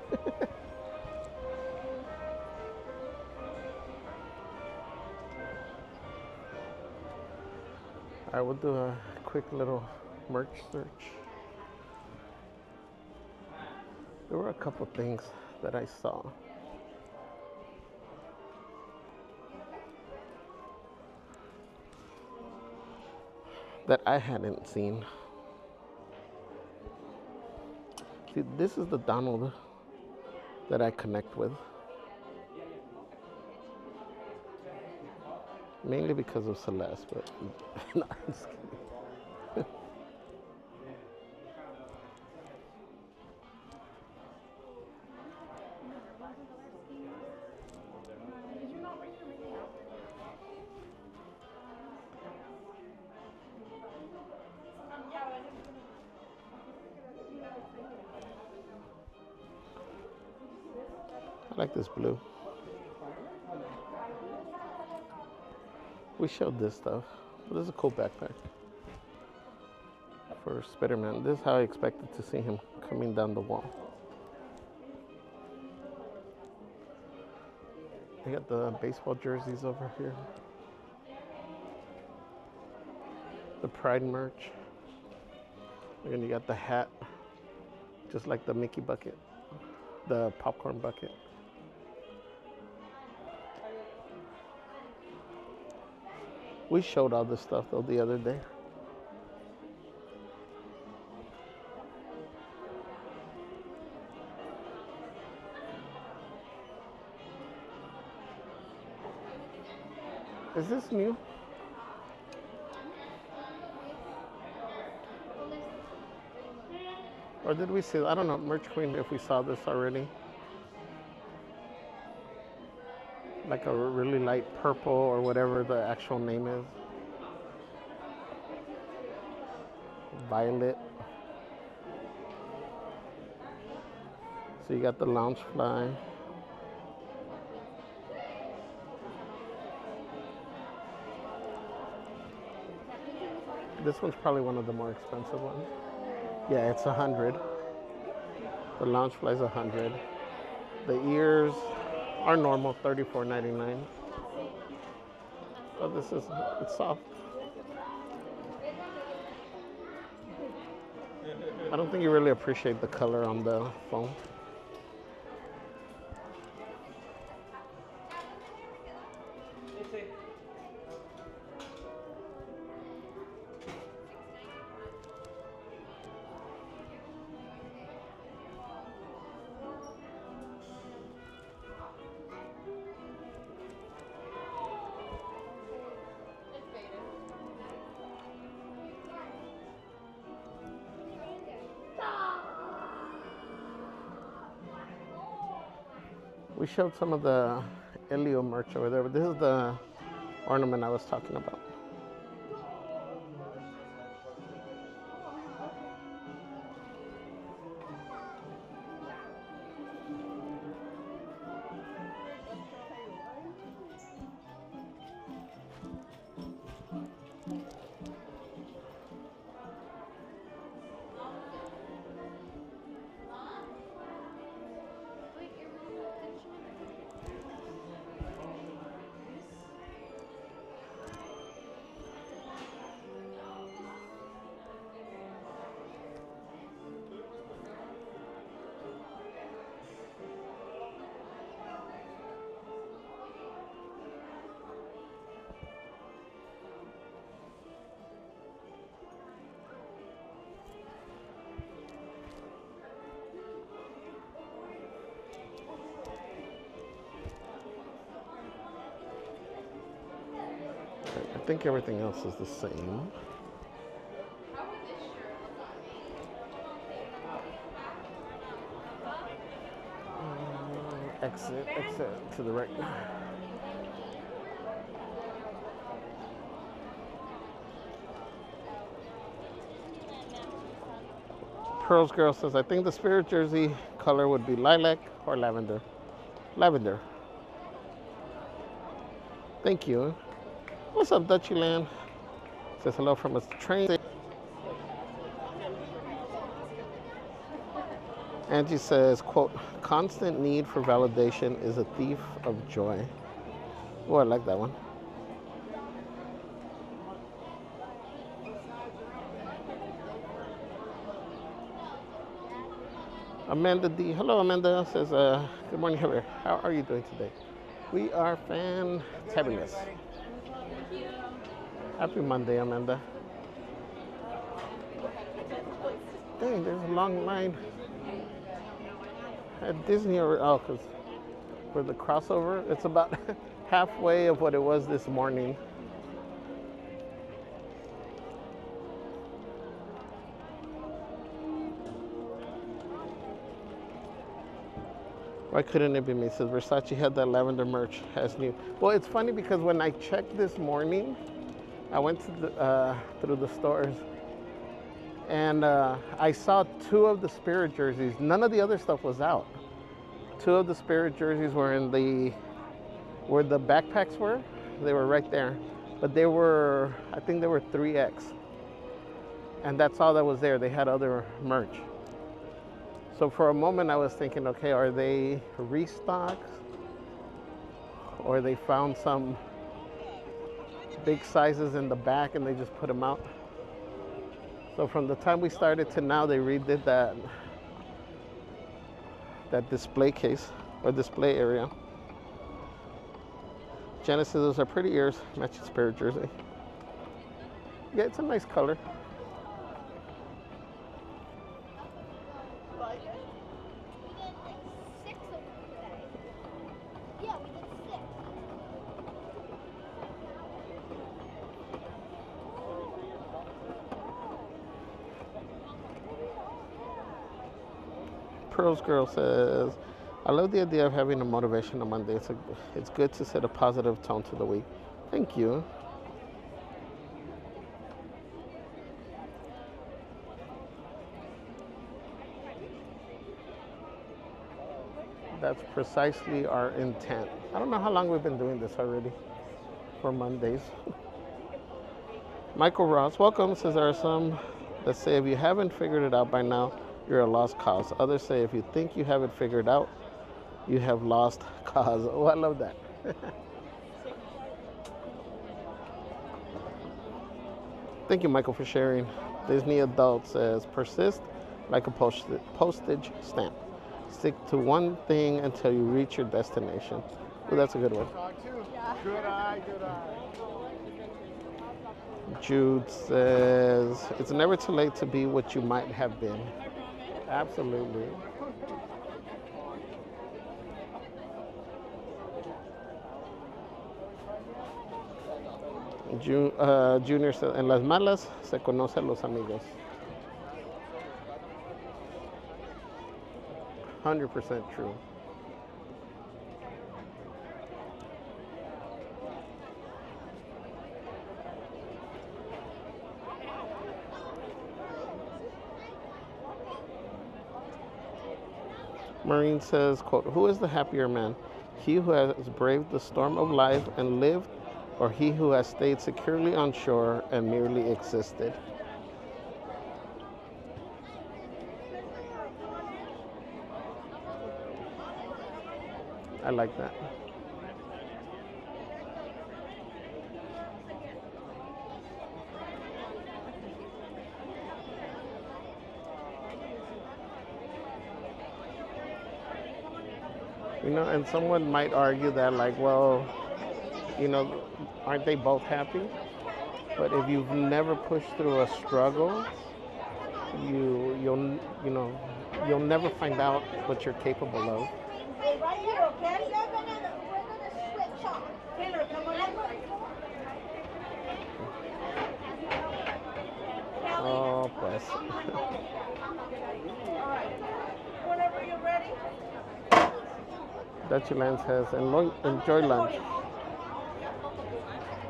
S1: I will do a quick little merch search. There were a couple things that I saw. That I hadn't seen. See, this is the Donald that I connect with. Mainly because of Celeste, but no, I'm just kidding. I like this blue. We showed this stuff. This is a cool backpack for Spider-Man. This is how I expected to see him coming down the wall. They got the baseball jerseys over here. The Pride merch. And then you got the hat, just like the Mickey bucket, the popcorn bucket. We showed all this stuff though the other day. Is this new? Or did we see, I don't know, Merch Queen, if we saw this already. Like a really light purple or whatever the actual name is. Violet. So you got the Loungefly. This one's probably one of the more expensive ones. Yeah, it's 100. The lounge fly's 100. The ears are normal, $34.99. But this is, it's soft. I don't think you really appreciate the color on the foam. We showed some of the Elio merch over there, but this is the ornament I was talking about. I think everything else is the same. Exit to the right. Pearls Girl says, I think the spirit jersey color would be lilac or lavender. Lavender. Thank you. What's up, Dutchyland? Says hello from a train. Angie says, quote, constant need for validation is a thief of joy. Oh, I like that one. Amanda D. Hello, Amanda. Says, good morning, Javier. How are you doing today? We are fantabulous. Happy Monday, Amanda. Dang, there's a long line at Disney. Oh, because for the crossover, it's about halfway of what it was this morning. Why couldn't it be me? Says Versace had that lavender merch as new. Well, it's funny because when I checked this morning, I went to the, through the stores and I saw 2 of the Spirit jerseys. None of the other stuff was out. 2 of the Spirit jerseys were in the, where the backpacks were. They were right there. But they were, I think they were 3X. And that's all that was there. They had other merch. So for a moment I was thinking, okay, are they restocks? Or they found some big sizes in the back and they just put them out. So from the time we started to now, they redid that display case or display area. Janice says those are pretty ears, matching Spirit jersey. Yeah, it's a nice color. Pearls Girl says, I love the idea of having a Motivational Monday. It's good to set a positive tone to the week. Thank you. That's precisely our intent. I don't know how long we've been doing this already for Mondays. Michael Ross, welcome. Says there are some that say if you haven't figured it out by now, you're a lost cause. Others say if you think you have it figured out, you have lost cause. Oh, I love that. Thank you, Michael, for sharing. Disney Adult says persist like a postage stamp. Stick to one thing until you reach your destination. Oh, that's a good one.
S6: Good eye, good eye.
S1: Jude says, it's never too late to be what you might have been. Absolutely. Junior says, en las malas se conocen los amigos. 100% true. Marine says, quote, who is the happier man? He who has braved the storm of life and lived, or he who has stayed securely on shore and merely existed? I like that. You know, and someone might argue that, like, well, you know, aren't they both happy? But if you've never pushed through a struggle, you'll never find out what you're capable of.
S3: Right here, okay? We're gonna switch off. Taylor, come on in.
S1: Oh, pues.
S3: All right. Whenever you're ready.
S1: Dutchland says, enjoy lunch.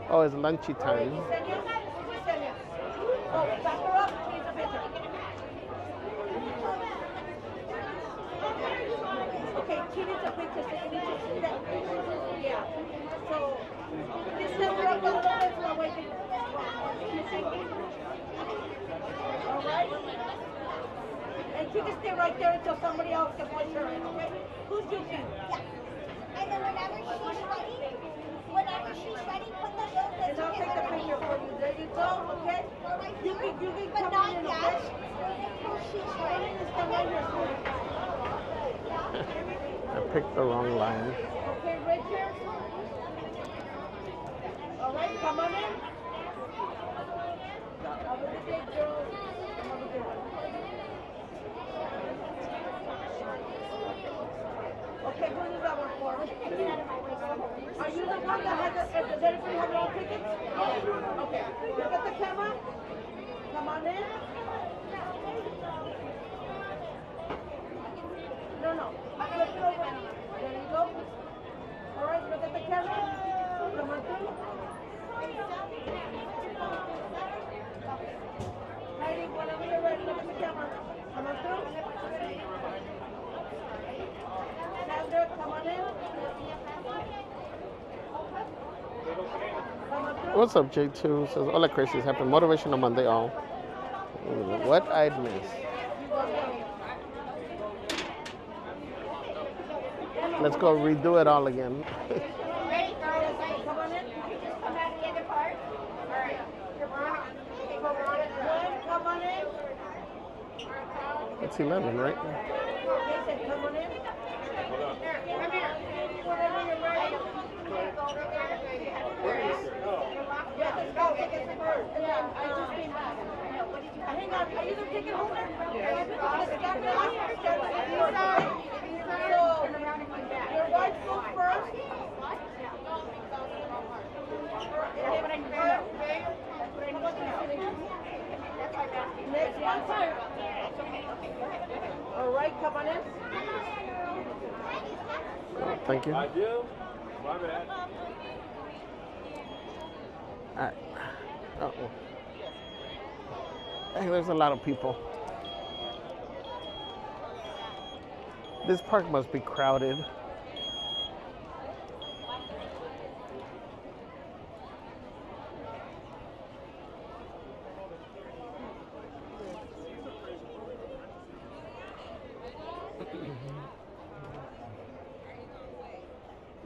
S1: Oh, it's lunchy time.
S3: Oh, back her up. Take a picture. Okay, she needs a picture, so you need to see that. Yeah. So, just stand her up a little bit so that way all right? And she can stay right there until somebody else can push her in, okay? Who's Yuki? Yeah. And then whenever she's ready, put the little
S4: And I'll take the picture for you. There you go, okay? Yuki,
S3: but
S4: come
S3: not
S4: in,
S3: yet.
S4: okay?
S3: She's
S4: Come
S3: ready.
S4: in and stand right here, sweetie.
S1: I picked the wrong line.
S4: Okay, Richard? All right, come on in. Have a good day, girl. Have a good one. Okay, who does that one for? Are you the one that has does everybody have their own tickets? Okay, look at the camera. Come on in. No. Flip it over. There you go. All right, look at the camera. Come on through. Heidi, whenever you're ready, look at the camera. Come on through. Sandra, come on in. Come on through.
S1: What's up, J2? Says, hola, Chrissy's happy Motivational Monday all. What I'd miss. Let's go redo it all again.
S4: Ready, girls? Come on in.
S3: Come back in the park. All right.
S4: Come on in.
S1: It's 11, right?
S4: Jason, come on in.
S3: Come here.
S4: Whenever you're ready. Yeah, let's go. Take it first. And then I just came back. Hang on. Are you the ticket holder? Yeah. So, your wife goes first. Next one. All right, come on in.
S1: Thank you.
S6: I do? My bad.
S1: All right. Uh-oh. Hey, there's a lot of people. This park must be crowded.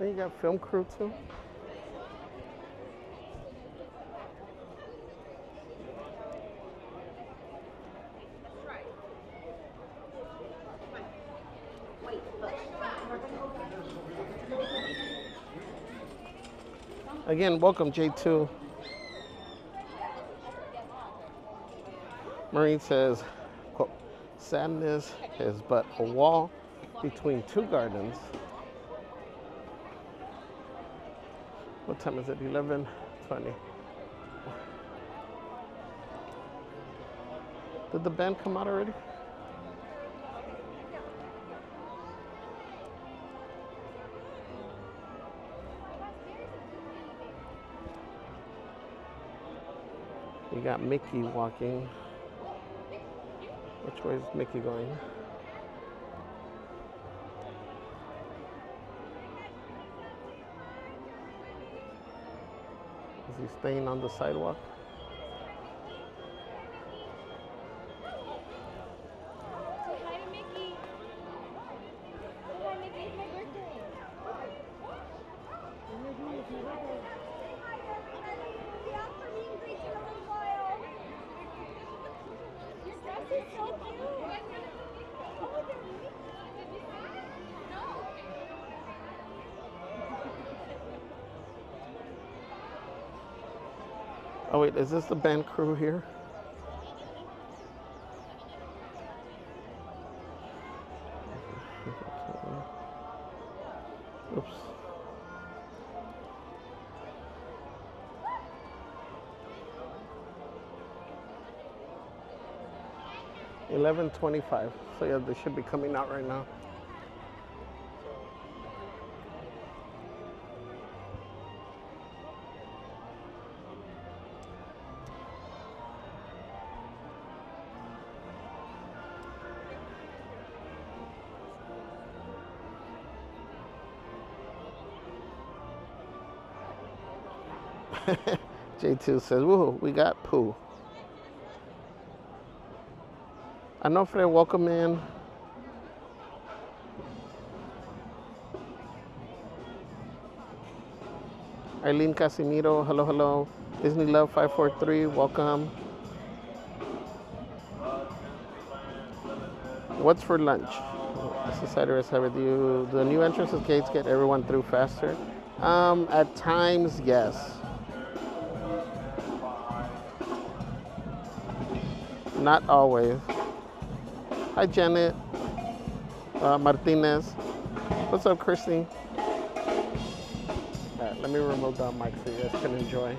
S1: Then you got film crew too. Again, welcome J2. Maureen says, quote, sadness is but a wall between two gardens. What time is it? 11:20. Did the band come out already? We got Mickey walking. Which way is Mickey going? Is he staying on the sidewalk?
S7: Hi, Mickey. Hi, Mickey. It's my birthday. Your dress is so cute. Oh, they're
S1: Oh wait, is this the band crew here? Oops. $11:25. So yeah, they should be coming out right now. J2 says, woohoo, we got poo. Anofre, welcome in. Eileen Casimiro, hello, hello. Disney Love 543, welcome. What's for lunch? Society rest have with you. The new entrances gates get everyone through faster. At times, yes. Not always. Hi, Janet. Martinez. What's up, Christy? All right, let me remove the mic so you guys can enjoy.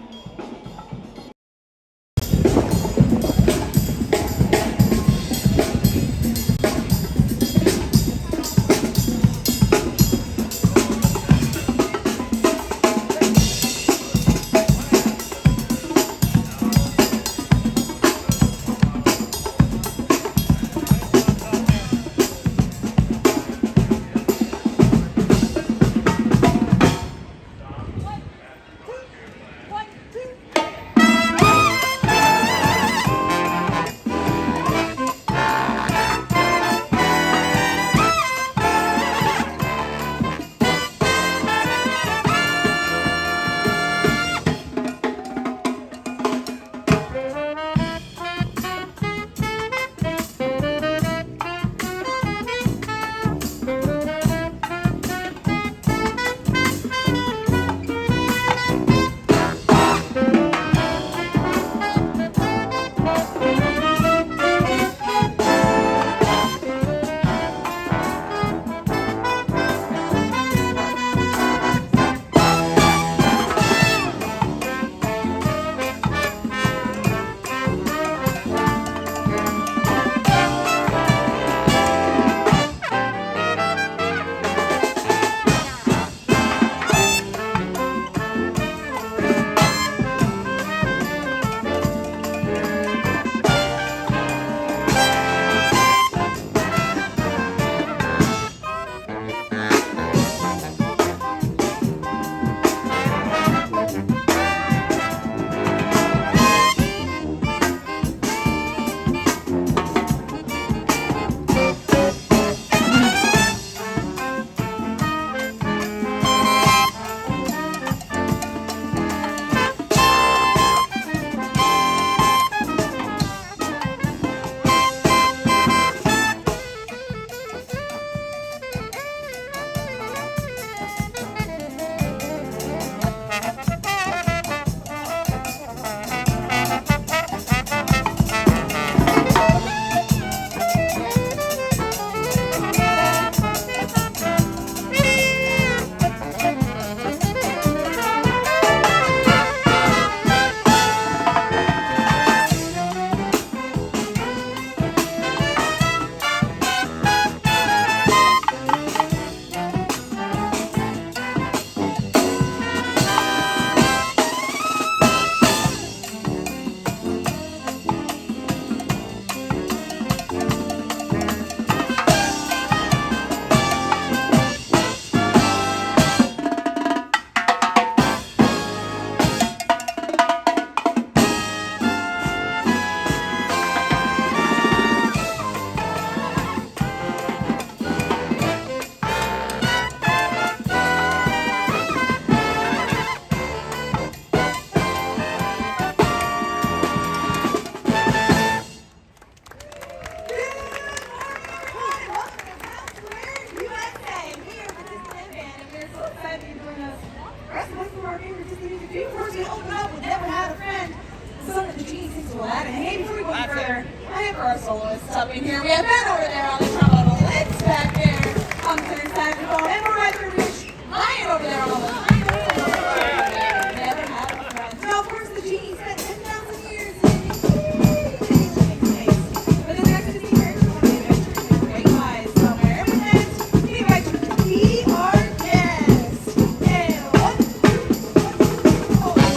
S4: One, two. soloists up in here. We have Ben over there on the trombone, Liz back there on the tenor saxophone, and Mariah Rich Ryan over there on the never had a friend. Now, of course, the genie spent 10,000 years in space. But the next Disney character will be adventuring in great eyes somewhere. And with that, we invite you to be our guest. And 1, 2, 1.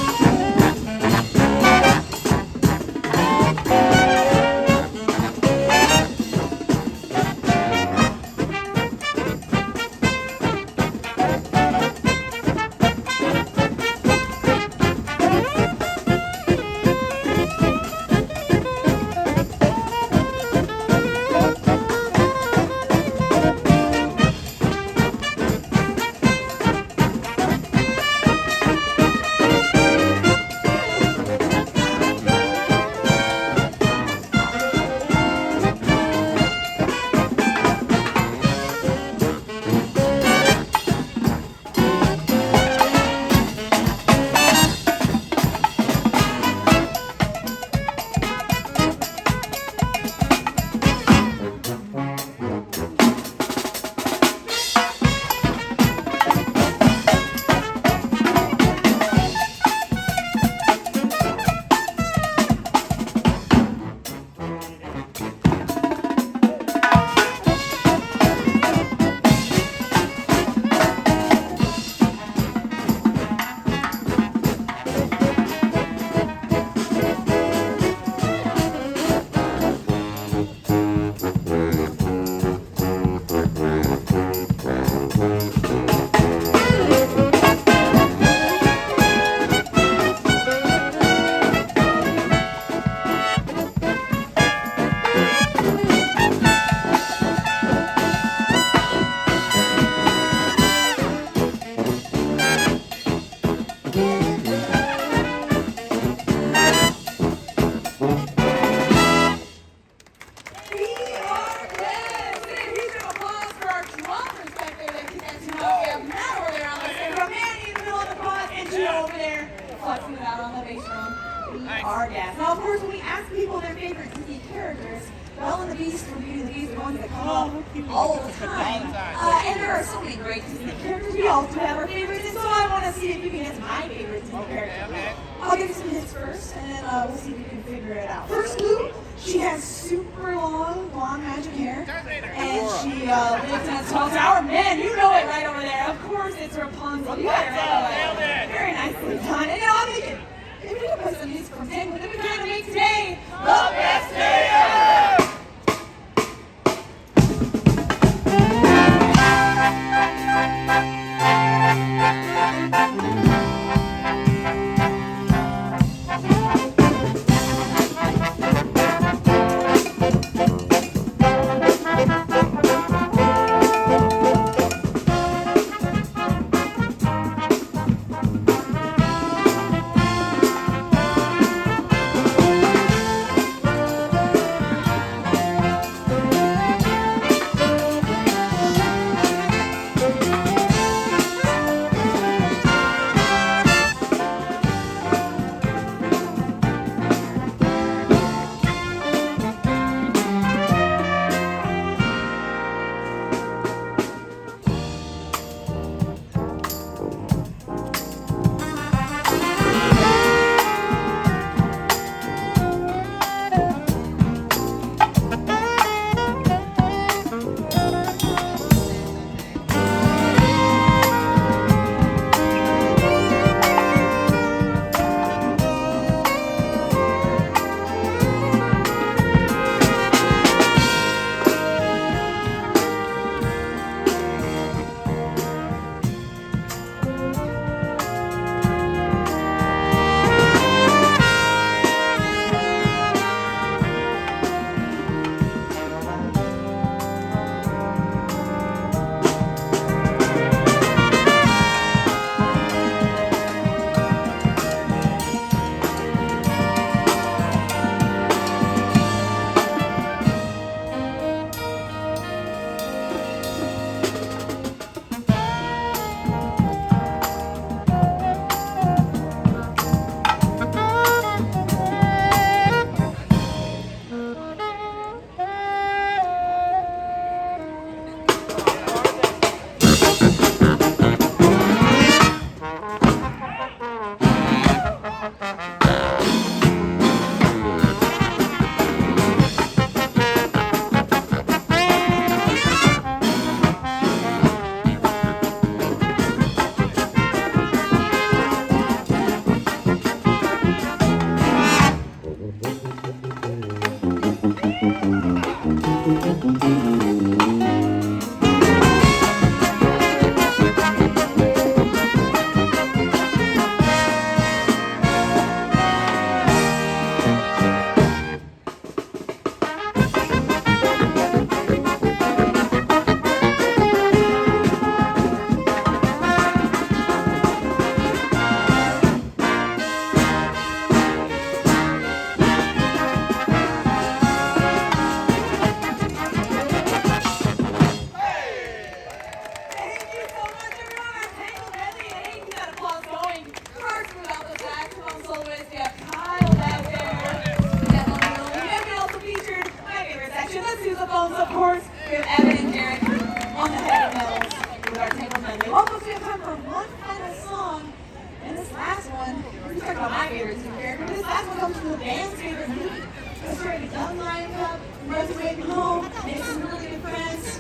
S4: we're talking about my favorite Disney character, because that's what comes from the band's favorite movie. The story of a young lion cub runs away from home, makes some really good friends,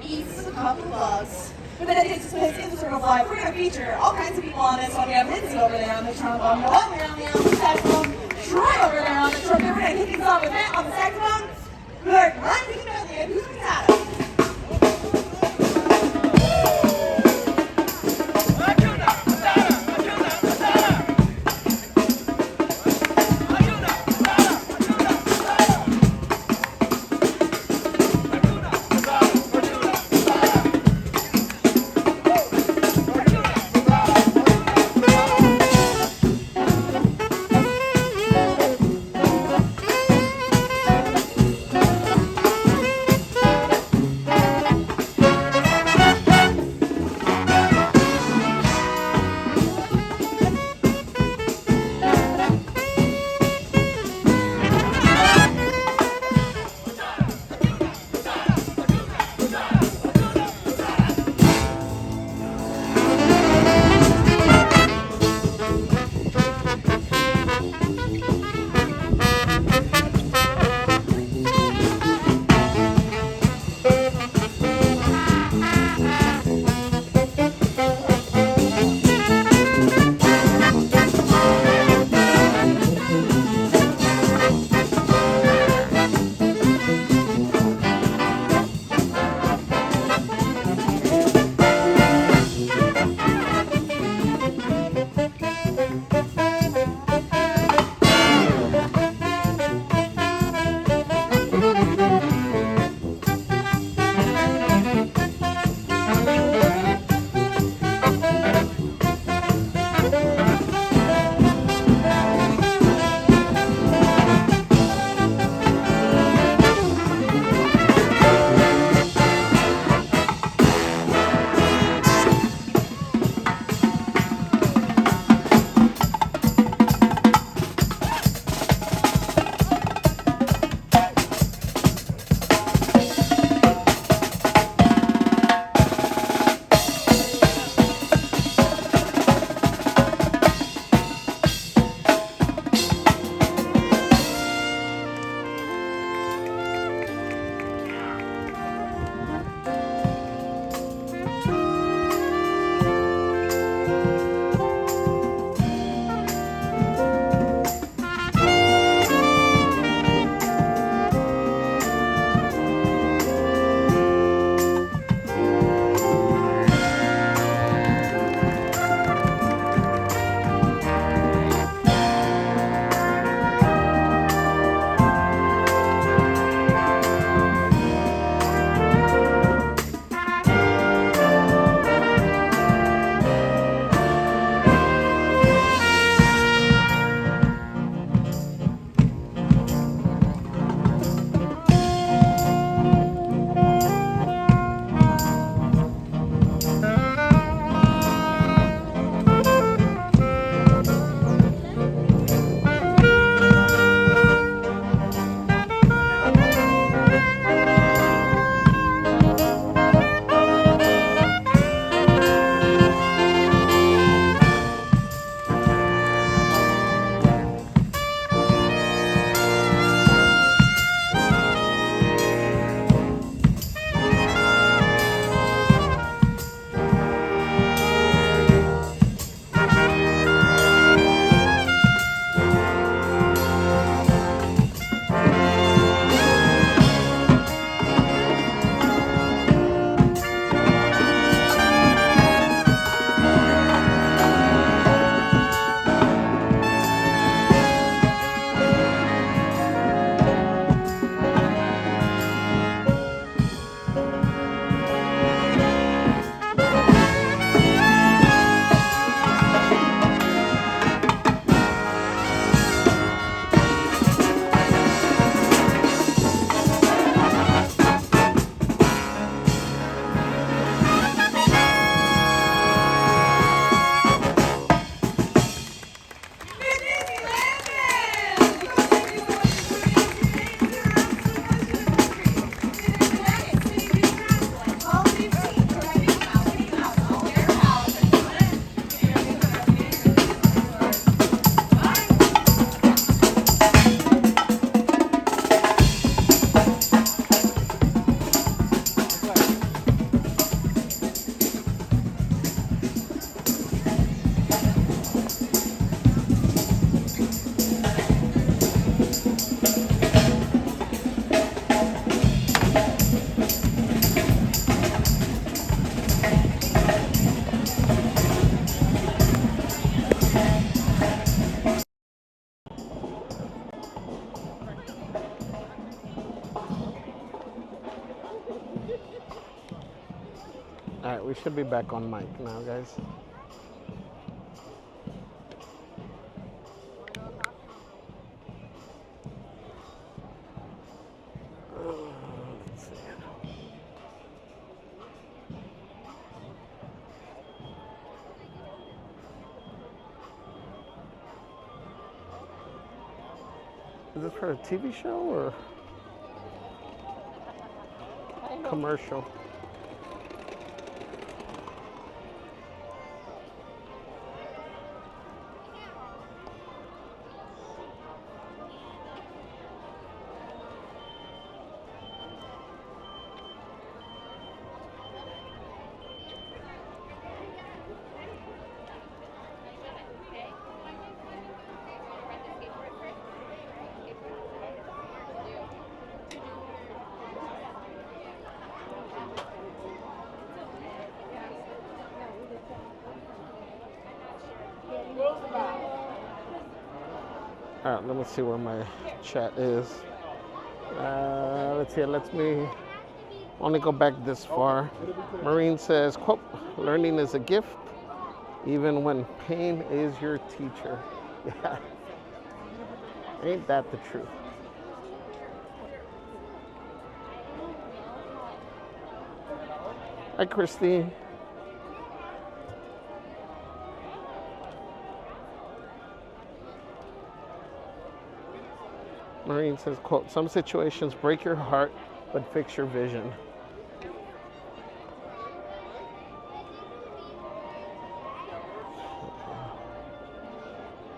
S4: eats a couple bugs. But then it takes place in the circle of life. We're going to feature all kinds of people on this one. We have Lindsay over there on the trombone, Noel over there on the saxophone, Troy over there on the trumpet. We're going to kick things off with Matt on the saxophone. We're Ryan picking melody, and who's the guitar?
S1: All right, we should be back on mic now, guys. Let's see. Is this for a TV show or commercial? All right, let me see where my chat is. Let's see, it lets me only go back this far. Marine says, quote, learning is a gift, even when pain is your teacher. Yeah, ain't that the truth? Hi, Christine. Marine says, quote, some situations break your heart, but fix your vision.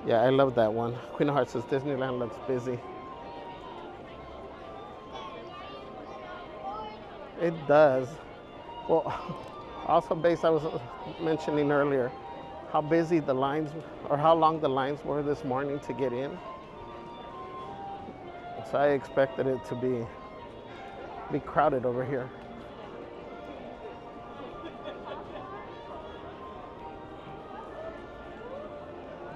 S1: Yeah, I love that one. Queen of Hearts says, Disneyland looks busy. It does. Well, also based, I was mentioning earlier, how busy the lines, or how long the lines were this morning to get in. So I expected it to be crowded over here.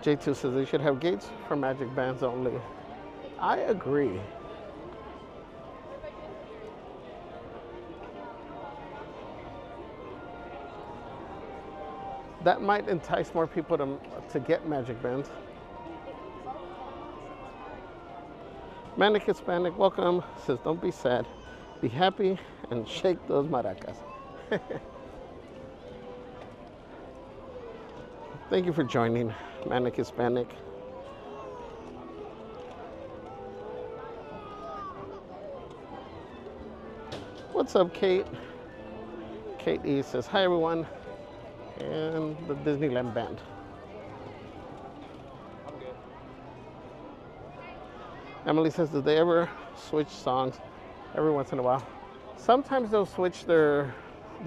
S1: J2 says they should have gates for magic bands only. I agree. That might entice more people to get magic bands. Manic Hispanic, welcome. Says, don't be sad. Be happy and shake those maracas. Thank you for joining, Manic Hispanic. What's up, Kate? Kate E says, hi, everyone. And the Disneyland band. Emily says, did they ever switch songs every once in a while? Sometimes they'll switch the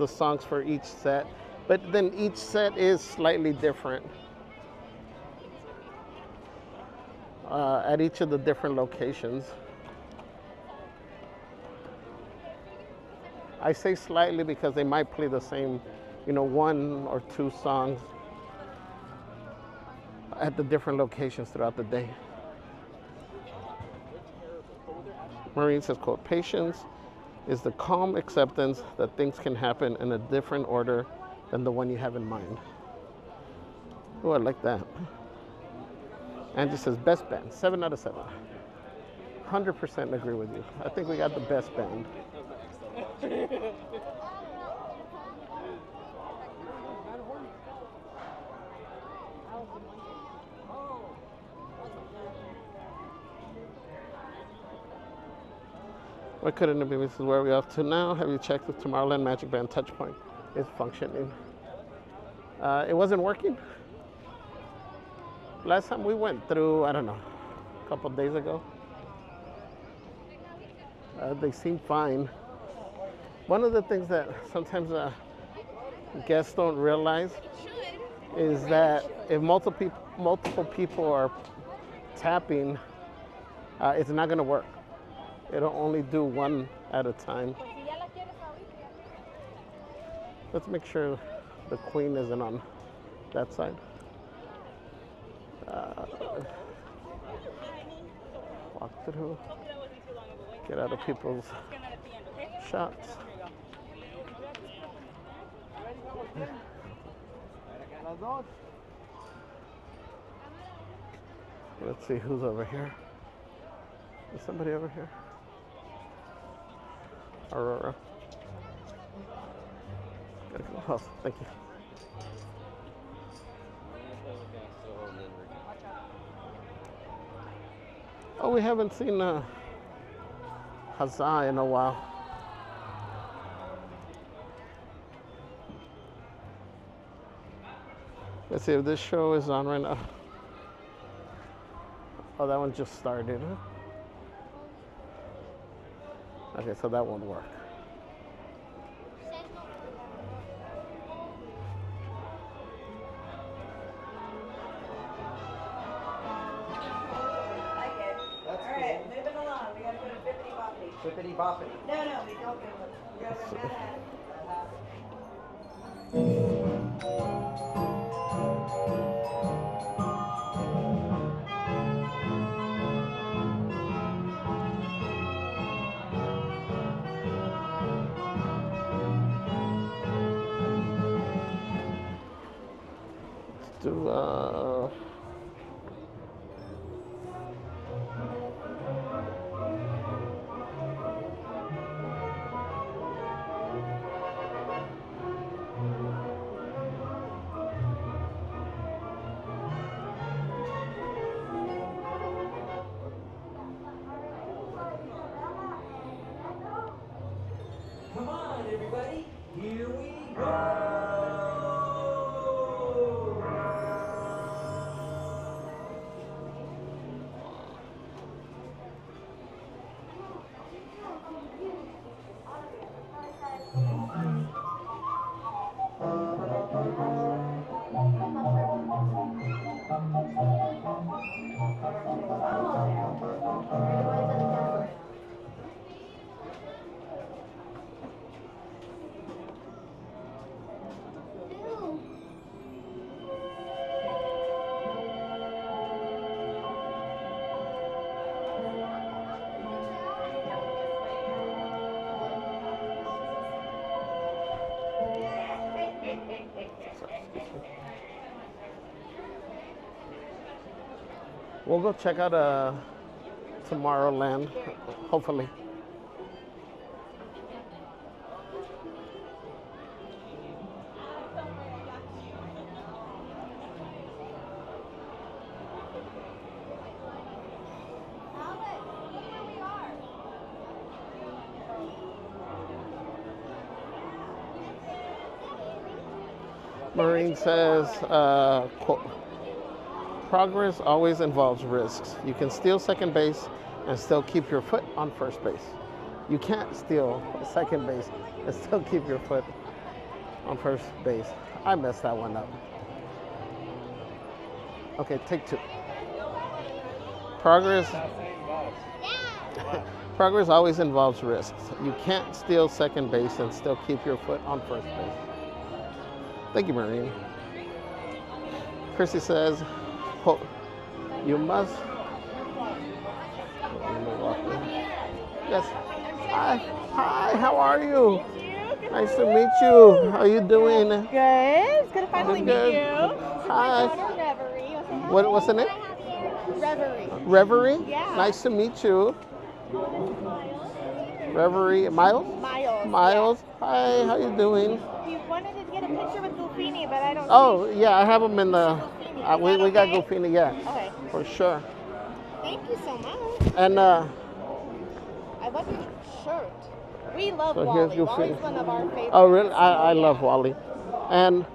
S1: songs for each set, but then each set is slightly different at each of the different locations. I say slightly because they might play the same, one or two songs at the different locations throughout the day. Marine says, quote, patience is the calm acceptance that things can happen in a different order than the one you have in mind. Oh, I like that. Angie says, best band, 7 out of 7. 100% agree with you. I think we got the best band. Why couldn't it be? This is where we're off to now. Have you checked if Tomorrowland Magic Band Touchpoint is functioning? It wasn't working. Last time we went through, I don't know, a couple days ago. They seem fine. One of the things that sometimes guests don't realize is that if multiple people are tapping, it's not going to work. It'll only do one at a time. Let's make sure the queen isn't on that side. Walk through. Get out of people's shots.
S6: Las dos.
S1: Let's see who's over here. Is somebody over here? Aurora. Gotta go. Oh, thank you. Oh, we haven't seen Huzzah in a while. Let's see if this show is on right now. Oh, that one just started, huh? Okay, so that won't work.
S4: Alright, moving along. We gotta go to Bippity Boppity.
S5: Bippity boppity.
S4: No, we don't go. We gotta go mad at it.
S1: Let's do
S5: Come on, everybody. Here we go.
S1: We'll go check out Tomorrowland, hopefully. Marine says, quote, progress always involves risks. You can steal second base and still keep your foot on first base. You can't steal second base and still keep your foot on first base. I messed that one up. Okay, take two. Progress progress always involves risks. You can't steal second base and still keep your foot on first base. Thank you, Marine. Chrissy says, quote, you must. Yes. Hi, how are you? Nice to meet you. How are you doing?
S7: Good. It's good to finally
S1: Good.
S7: meet you.
S1: Hi.
S7: Reverie.
S1: What's the name?
S7: Reverie.
S1: Reverie?
S7: Yeah.
S1: Nice to meet you. Reverie. Miles?
S7: Miles.
S1: Miles. Hi, how you doing?
S7: We wanted to get a picture with Goofini, but I don't
S1: Oh, yeah, I have them in the. We got
S7: okay?
S1: Goofini, yeah.
S7: Okay.
S1: For sure.
S7: Thank you so much.
S1: And
S7: I love your shirt. We love
S1: So here's
S7: Wally.
S1: Goofini.
S7: Wally's one of our favorites.
S1: oh, really? I love Wally. And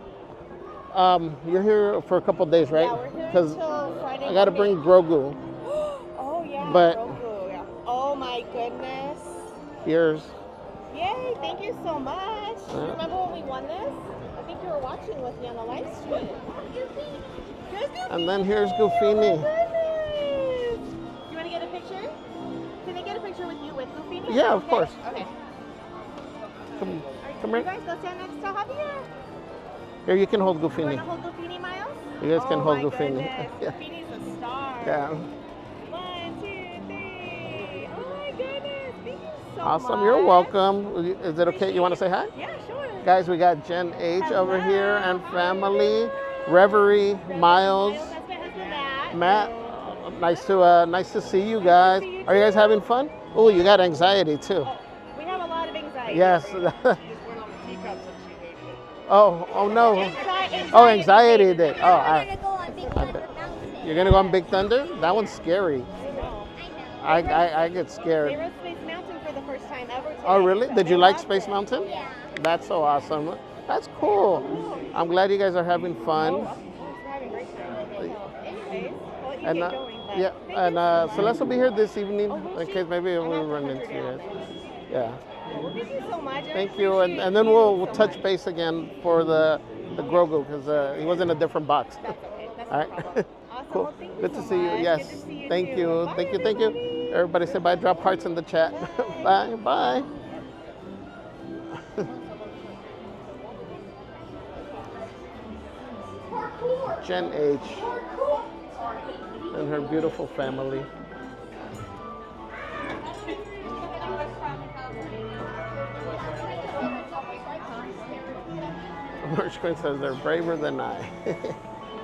S1: you're here for a couple of days, right?
S7: Yeah, we're here
S1: Because
S7: until Friday.
S1: I got to bring Grogu.
S7: Oh yeah.
S1: But-
S7: Grogu, yeah. Oh my goodness.
S1: Here's.
S7: Yay! Thank you so much. Remember when we won this? I think you were watching with me on the live stream.
S1: And then here's
S7: Oh
S1: Goofini.
S7: my goodness. You want to get a picture? Can I get a picture with you with Goofini?
S1: Yeah, of
S7: Okay?
S1: course.
S7: Okay.
S1: Come
S7: You
S1: here.
S7: guys go stand next to Javier.
S1: Here, you can hold
S7: You want
S1: Goofini.
S7: to hold Goofini, Miles?
S1: You guys can
S7: Oh
S1: hold
S7: my
S1: Goofini.
S7: goodness.
S1: Yeah.
S7: Goofini's a star.
S1: Yeah.
S7: 1, 2, 3. Oh my goodness. Thank you so
S1: Awesome.
S7: much.
S1: You're welcome. Is it okay? You want to say hi?
S7: Yeah, sure.
S1: Guys, we got Jen H over
S7: Hello.
S1: here and family. Reverie, Miles,
S7: That's my husband,
S1: Matt. Nice to see you guys.
S7: see you
S1: Are you guys having fun? Oh, you got anxiety too.
S7: We have a lot of anxiety.
S1: Yes.
S2: Just went on the teacups and she hated it.
S1: Oh no.
S7: Anxiety.
S1: Oh, anxiety did. Oh,
S3: I'm gonna go on Big Thunder Mountain.
S1: you're gonna go on Big Thunder? That one's scary.
S7: I know.
S1: I get
S7: We
S1: scared.
S7: rode Space Mountain for the first time ever today.
S1: Oh really?
S7: so
S1: Did you
S7: we
S1: like
S7: loved
S1: Space
S7: it.
S1: Mountain?
S3: Yeah.
S1: That's so awesome. That's cool. I'm glad you guys are having
S7: Oh,
S1: fun.
S7: of course, we're having a great time. Anyways, I'll let you
S1: And
S7: get going. But
S1: yeah,
S7: thank
S1: and
S7: you so
S1: Celeste will be here this evening
S7: Oh, will
S1: in
S7: she?
S1: case maybe
S7: I'll
S1: we
S7: have to
S1: run
S7: hunt her
S1: into you
S7: down.
S1: guys. Yeah.
S7: Well, thank you so much. I
S1: Thank you, and
S7: appreciate
S1: then
S7: you
S1: we'll
S7: so
S1: touch
S7: much.
S1: base again for the Grogu because he was in a different box.
S7: That's okay. That's
S1: All
S7: no
S1: right.
S7: problem. Awesome.
S1: Cool.
S7: Well, thank you
S1: Good
S7: so
S1: to see you.
S7: much.
S1: Yes.
S7: Good to see you
S1: Thank
S7: too.
S1: you.
S7: Bye,
S1: Thank you.
S7: everybody.
S1: Everybody say bye. Drop hearts in the chat. Bye. Bye. Jen H and her beautiful family. Merch Queen says they're braver than I.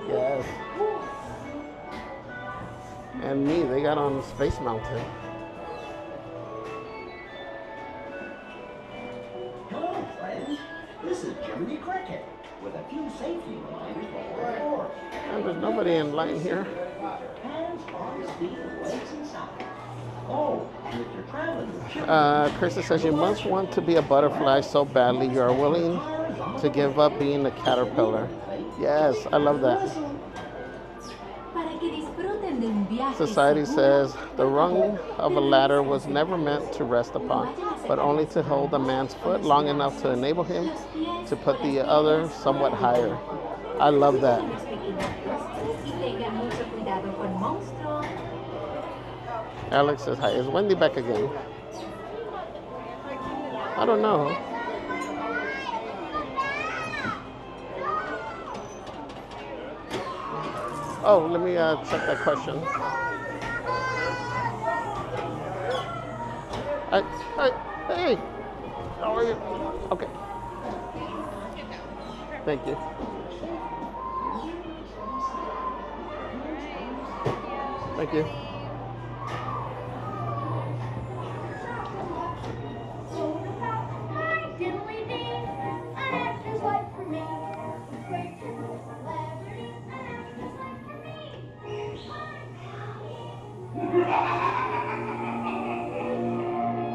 S1: Yes. And me, they got on Space Mountain.
S10: Hello, friends. This is Jiminy Cricket with a few safety reminders before the door.
S1: And there's nobody in line here.
S10: Hands on the feet and legs inside. Oh, and if you're traveling with children,
S1: Krista says you must want to be a butterfly so badly you are willing to give up being a caterpillar. Yes, I love that. Society says the rung of a ladder was never meant to rest upon, but only to hold a man's foot long enough to enable him to put the other somewhat higher. I love that. Alex says hi. Is Wendy back again? I don't know. Oh, let me check that question. Hey, how are you? Okay. Thank you. Thank you.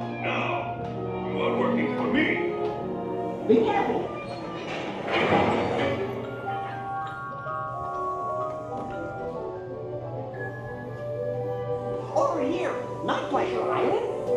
S8: Now, you are working for me.
S10: be careful. Over here, not Pleasure Island.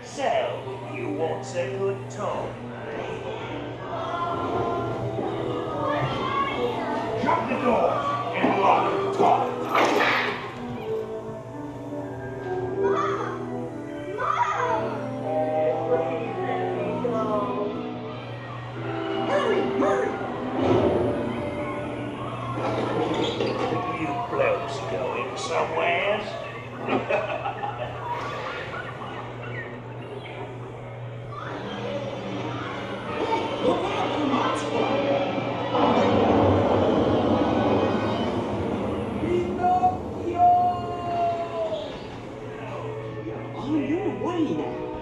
S8: So, you want a good time? Shut the doors and lock them tight. You blokes going somewhere?
S10: On your way now.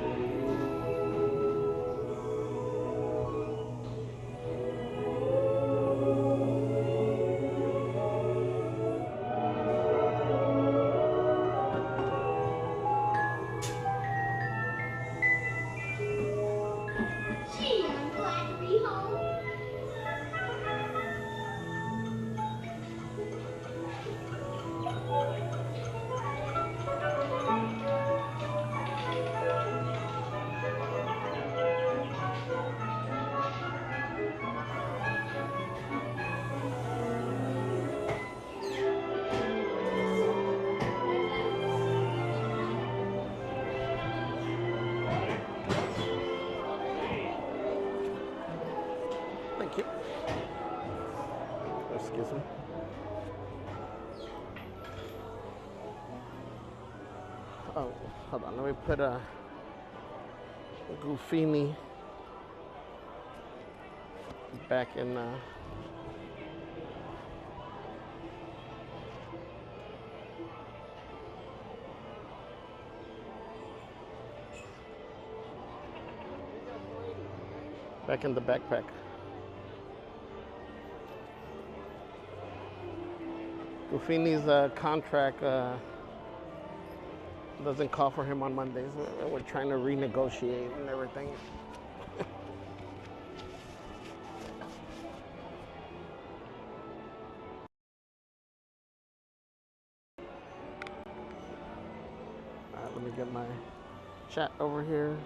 S1: hold on, let me put a Goofini back in. Back in the backpack. Goofini's contract doesn't call for him on Mondays. We're trying to renegotiate and everything. All right, let me get my chat over here.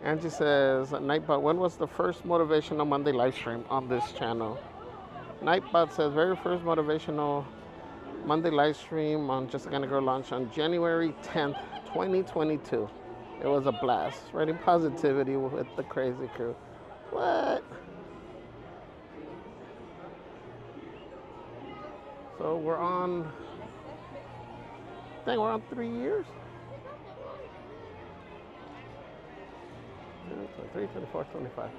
S1: Angie says, Nightbot, when was the first Motivational Monday live stream on this channel? Nightbot says, very first Motivational Monday live stream on Just Gonna Go launched on January 10th, 2022. It was a blast. Spreading positivity with the crazy crew. What? So we're on, I think we're on 3 years. 23, 24, 25.
S7: I'll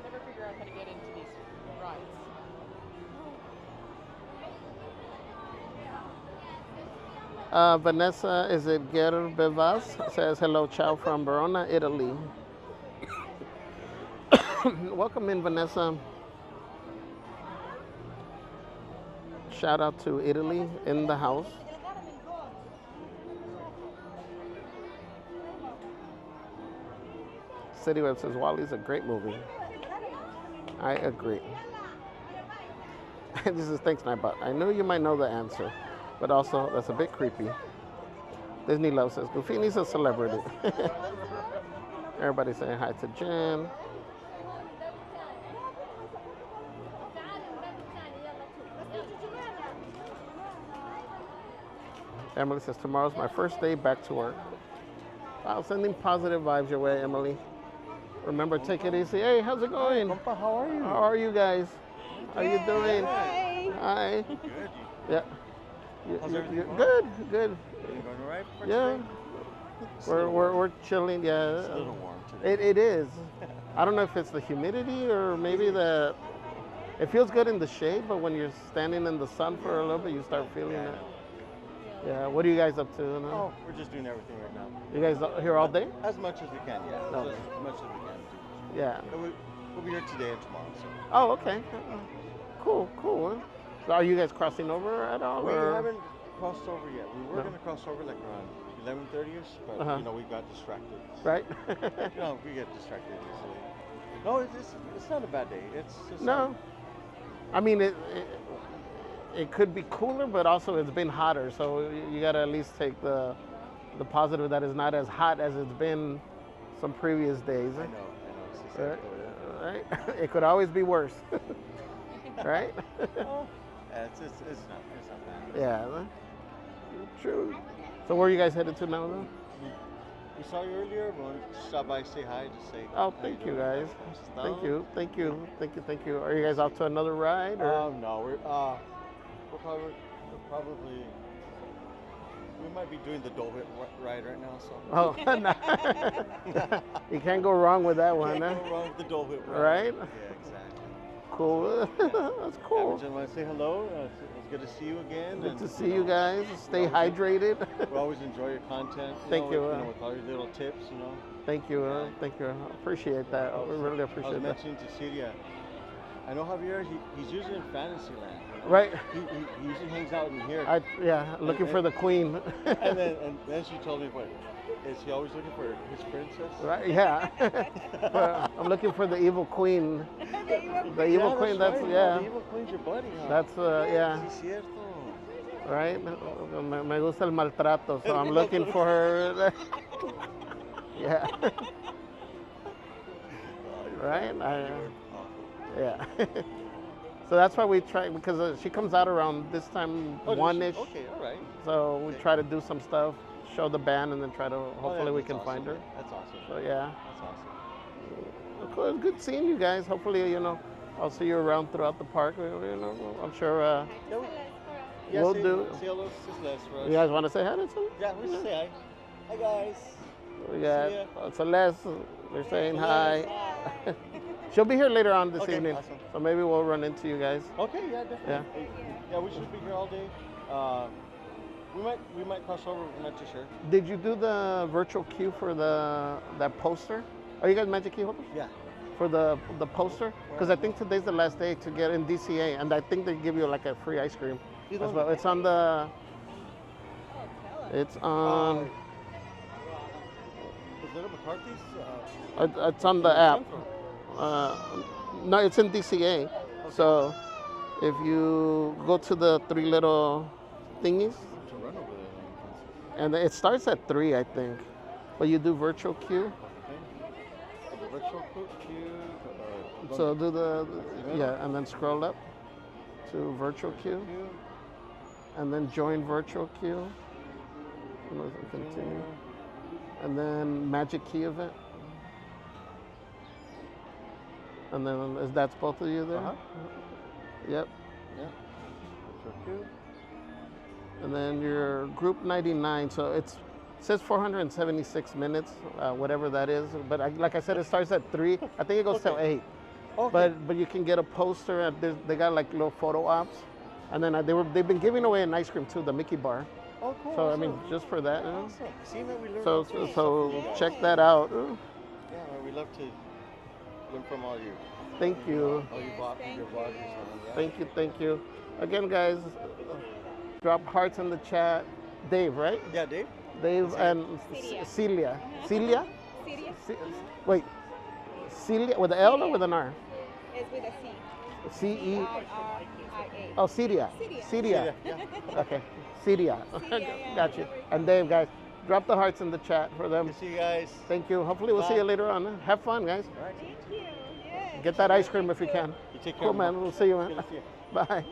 S7: never figure out how to get into these rides.
S1: Vanessa, is it Gerbevas? Says hello, ciao from Verona, Italy. Welcome in, Vanessa. Shout out to Italy in the house. City Web says Wally's a great movie. I agree. This is thanks, Nightbot. I knew you might know the answer, but also that's a bit creepy. Disney Love says Goofini's a celebrity. Everybody saying hi to Jen. Emily says tomorrow's my first day back to work. Wow, sending positive vibes your way, Emily. Remember, take it easy. Hey, how's it going?
S6: Compa, how are you?
S1: How are you guys? How you doing?
S7: Hi.
S1: Hi.
S6: Good.
S1: Yeah.
S6: How's everything going?
S1: Good, good.
S6: Everything going all right for
S1: Yeah.
S6: today?
S1: We're chilling. Yeah.
S6: It's a little warm today.
S1: It is. I don't know if it's the humidity or maybe the. It feels good in the shade, but when you're standing in the sun for a little bit, you start feeling it. Yeah. What are you guys up to?
S6: Oh, we're just doing everything right now.
S1: You guys here all day?
S6: As much as we can, yeah.
S1: No.
S6: Just as much as we can.
S1: Yeah.
S6: But we'll be here today and tomorrow. So.
S1: Oh, okay. Cool, cool. So are you guys crossing over at all?
S6: We
S1: or?
S6: haven't crossed over yet. We were
S1: No.
S6: going to cross over like around 11:30ish, but
S1: Uh-huh.
S6: you know we got distracted.
S1: Right?
S6: No, we get distracted easily. No, it's not a bad day. It's just
S1: No. I mean, it could be cooler, but also it's been hotter. So you got to at least take the positive that it's not as hot as it's been some previous days.
S6: I know. It's just like,
S1: Right? It could always be worse. Right?
S6: oh, yeah, it's not bad.
S1: Yeah. True. So where are you guys headed to now, though?
S6: We saw you earlier. We wanted to stop by, say hi, just say.
S1: Oh,
S6: how
S1: thank you
S6: doing.
S1: guys. Thank you. Thank you. Are you guys off to another ride? Or?
S6: No, we're probably we might be doing the Dole Whip ride right now. So.
S1: Oh, no. You can't go wrong with that one,
S6: Can't
S1: huh?
S6: go wrong with the Dole Whip ride.
S1: Right?
S6: Yeah, exactly.
S1: Cool. That's cool.
S6: I just want to say hello. It's good to see you again.
S1: Good
S6: and,
S1: to see you guys. Stay
S6: we always-
S1: hydrated.
S6: We always enjoy your content.
S1: Thank you,
S6: With all your little tips, you know.
S1: Thank you. Thank you. Appreciate that. We really
S6: I was
S1: appreciate that.
S6: mentioning to Syria. I know Javier. He's usually in Fantasyland.
S1: Right.
S6: He usually hangs out in here.
S1: Looking for the queen.
S6: and then she told me, what, is he always looking for his princess?
S1: Right, yeah. But I'm looking for the evil queen. The evil queen, that's,
S6: right.
S1: yeah.
S6: The evil queen's your buddy, huh?
S1: That's, yeah.
S6: Sí, cierto.
S1: Right? Me gusta el maltrato, so I'm looking for her. Yeah.
S6: Oh,
S1: right? Yeah. So that's why we try, because she comes out around this time,
S6: Oh, does she?
S1: one-ish.
S6: Okay, all right.
S1: So we
S6: Okay.
S1: try to do some stuff, show the band, and then try to, hopefully we
S6: that's
S1: can
S6: awesome,
S1: find her.
S6: man. That's awesome.
S1: So yeah.
S6: That's awesome.
S1: Cool. It's good seeing you guys. Hopefully, I'll see you around throughout the park. I'm sure
S6: Yeah,
S1: we'll
S6: say,
S1: do.
S6: Say hello to Celeste for us.
S1: You guys want to say hi to some?
S6: Yeah, we should say hi. Hi, guys.
S1: We got
S6: See ya.
S1: Celeste. They're saying hi. She'll be here later on this
S6: Okay,
S1: evening.
S6: awesome.
S1: So maybe we'll run into you guys.
S6: Okay, yeah, definitely. Yeah, we should be here all day. We might cross over. We're not too sure.
S1: Did you do the virtual queue for that poster? Are you guys Magic Key holders?
S6: Yeah.
S1: For the poster? Because I think today's the last day to get in DCA, and I think they give you like a free ice cream as well. It's on the. It's on.
S6: Is it a McCarthy's?
S1: It's on the app. No, it's in DCA. Okay. So if you go to the three little thingies, and it starts at 3, I think. But you do virtual queue.
S6: Okay. Virtual queue.
S1: So do and then scroll up to virtual queue, and then join virtual queue. And continue. And then Magic Key event. And then that's both of you there? Yep.
S6: Yeah. Virtual queue.
S1: And then your group 99, so it says 476 minutes, whatever that is. But like I said, it starts at 3. I think it goes till 8.
S6: Okay.
S1: But you can get a poster. And they got like little photo ops, and then they've been giving away an ice cream too, the Mickey bar.
S6: Oh, cool.
S1: So I mean, just for that.
S6: Awesome. See, man, we learned
S1: So check that out.
S6: Yeah, man, we love to learn from all you.
S1: Thank you.
S6: All you vloggers.
S1: Yeah. Thank you. Again, guys, drop hearts in the chat. Dave, right?
S6: Yeah, Dave.
S1: Dave and Celia. Celia? Wait. Celia with an L or with an R?
S7: It's with a C.
S1: C-E?
S7: I-R-I-A.
S1: Oh, Celia. Celia. Okay. Celia. Got you. And Dave, guys, drop the hearts in the chat for them.
S6: See you guys.
S1: Thank you. Hopefully we'll see you later on. Have fun, guys.
S6: All right.
S7: Thank you. Yeah.
S1: Get that ice cream if you can.
S6: You take care.
S1: Cool, man. We'll see you, man.
S6: Good to see you.
S1: Bye.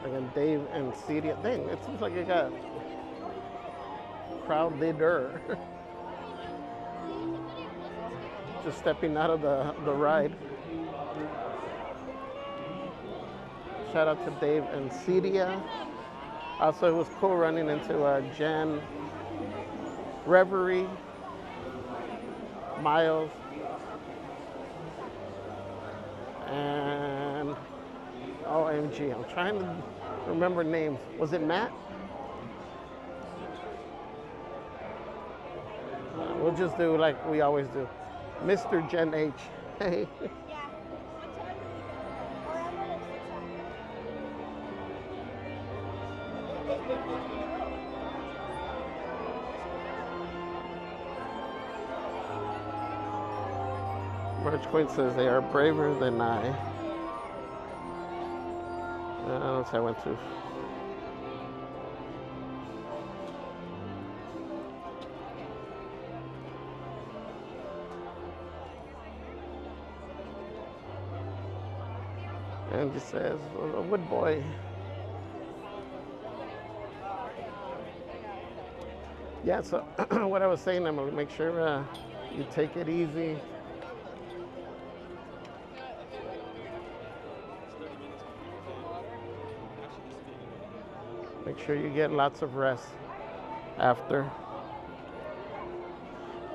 S1: Again, Dave and Celia. Dang, it seems like it got crowded-er. Just stepping out of the ride. Shout out to Dave and Celia. Also, it was cool running into Jen, Reverie, Miles, and OMG, I'm trying to remember names. Was it Matt? We'll just do like we always do. Mr. Jen H. Hey. March Queen says they are braver than I. Let's see, I went to. And it says, a wood boy. Yeah, so what I was saying, Emily, make sure you take it easy. Make sure you get lots of rest after.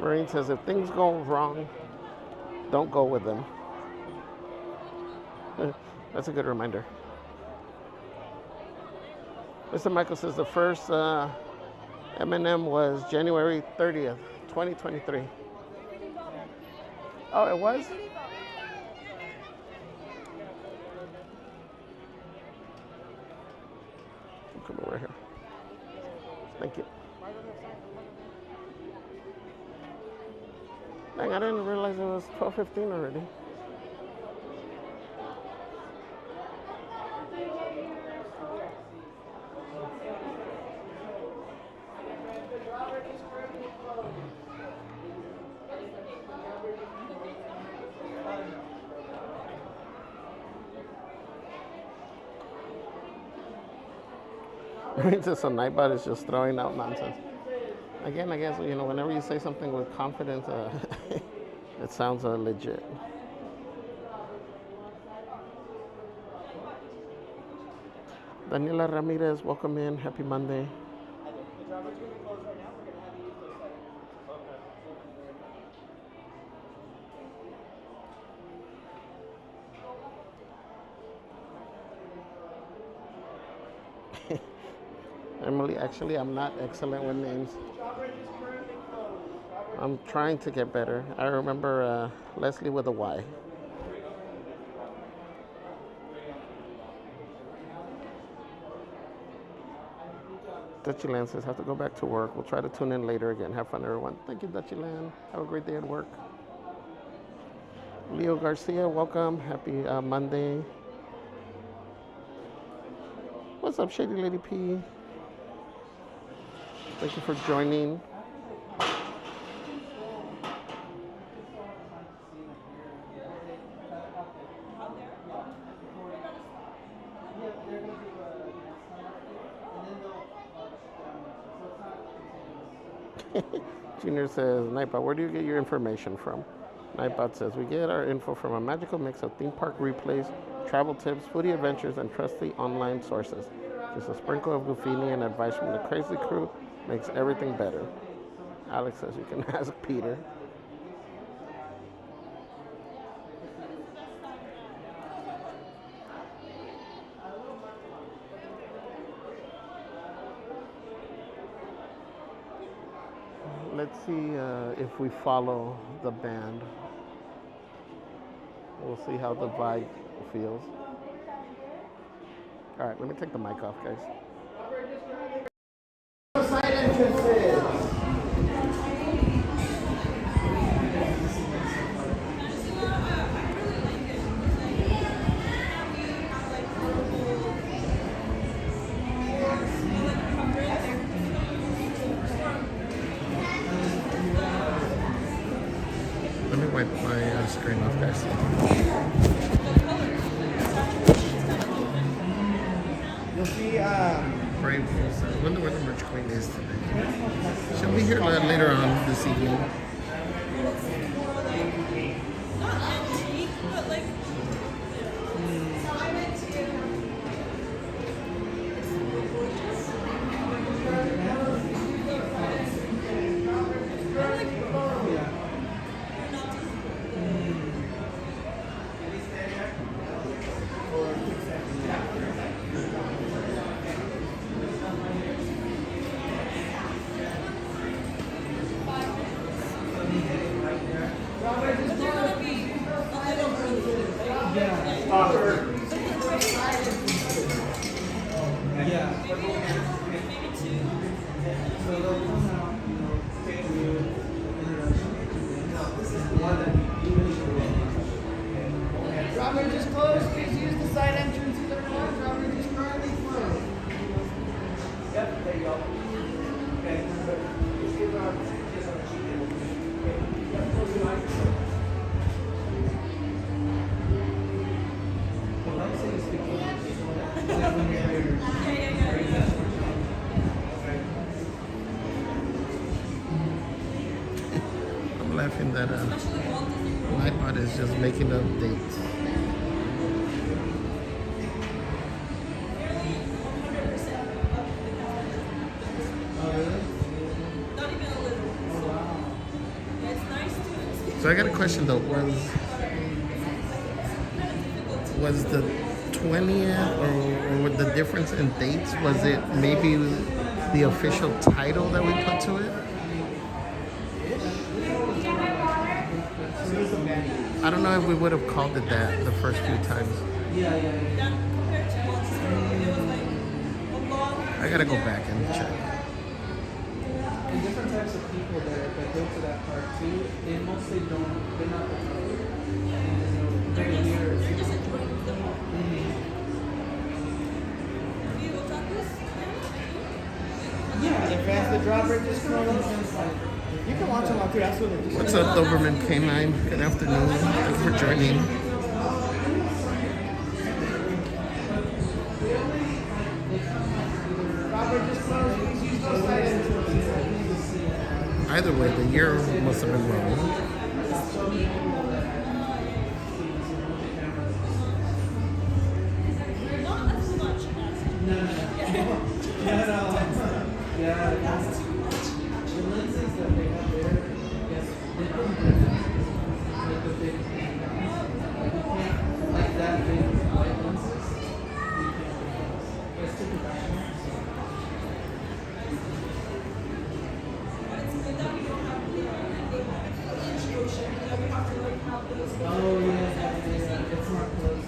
S1: Maureen says, if things go wrong, don't go with them. That's a good reminder. Mr. Michael says the first M&M was January 30th, 2023. Oh, it was? Come over here. Thank you. Dang, I didn't realize it was 12:15 already. So Nightbot is just throwing out nonsense. Again, I guess, whenever you say something with confidence, it sounds legit. Daniela Ramirez, welcome in. Happy Monday.
S2: The driver's going to be closed right now. We're going to have you use those steps. Okay.
S1: Emily, actually, I'm not excellent with names. I'm trying to get better. I remember Leslie with a Y. Dutchyland says, have to go back to work. We'll try to tune in later again. Have fun, everyone. Thank you, Dutchyland. Have a great day at work. Leo Garcia, welcome. Happy Monday. What's up, Shady Lady P? Thank you for joining. Junior says, Nightbot, where do you get your information from? Nightbot says, we get our info from a magical mix of theme park replays, travel tips, foodie adventures, and trusty online sources. Just a sprinkle of Goofini and advice from the crazy crew makes everything better. Alex says, you can ask Peter. Let's see if we follow the band. We'll see how the vibe feels. All right, let me take the mic off, guys.
S11: Side entrances.
S1: Let me wipe my screen off, guys.
S11: You'll see,
S1: Brave. I wonder where the merch queen is today. She'll be here later on this evening.
S4: Not antique, but like.
S11: Drawbridge is closed. Please use the side entrances, everyone. Drawbridge is currently closed. Yep, there you go. Okay.
S1: I'm laughing that Nightbot is just making up dates. So I got a question though. Was the 20th or with the difference in dates, was it maybe the official title that we put to it? I don't know if we would have called it that the first few times. I gotta go back and check.
S11: And different types of people that go to that park too, they mostly don't, they're not very near.
S4: They're just enjoying the park.
S11: Yeah, they're fast. The drawbridge is closed. You can watch them all too, absolutely.
S1: What's up, Doberman K9? Good afternoon. Thank you for joining.
S11: Robert, just close. Please use those side entrances.
S1: Either way, the year must have been wrong.
S4: Not as much as.
S11: No. Yeah, that's too much. The lenses that they have there, yes, they don't have like the big, like that big white lenses. You can't do those. It's too professional.
S4: It's good that we don't have the instruction, that we have to like have those.
S11: Oh yeah, it's more close.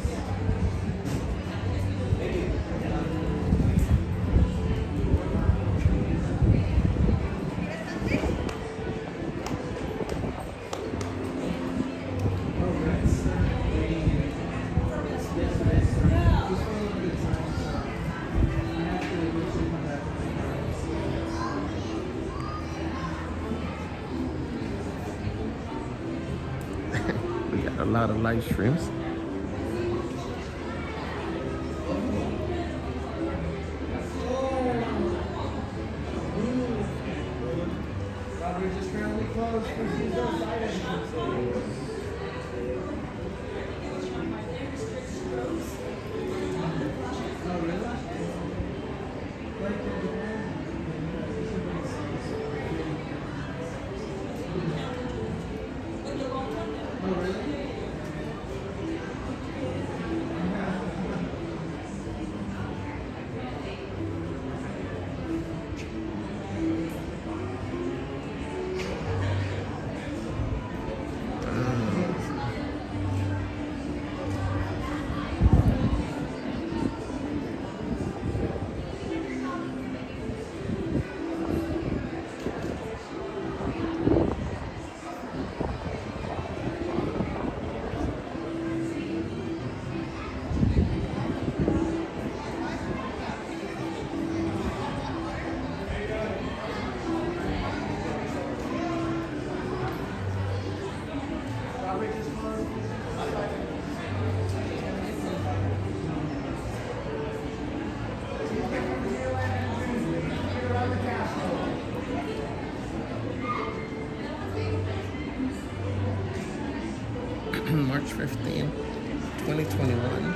S1: We got a lot of live streams.
S11: Robert, just currently closed. Please use those side entrances. Oh, really? Oh, really? Robert, just closed. Around the castle.
S1: March 15, 2021.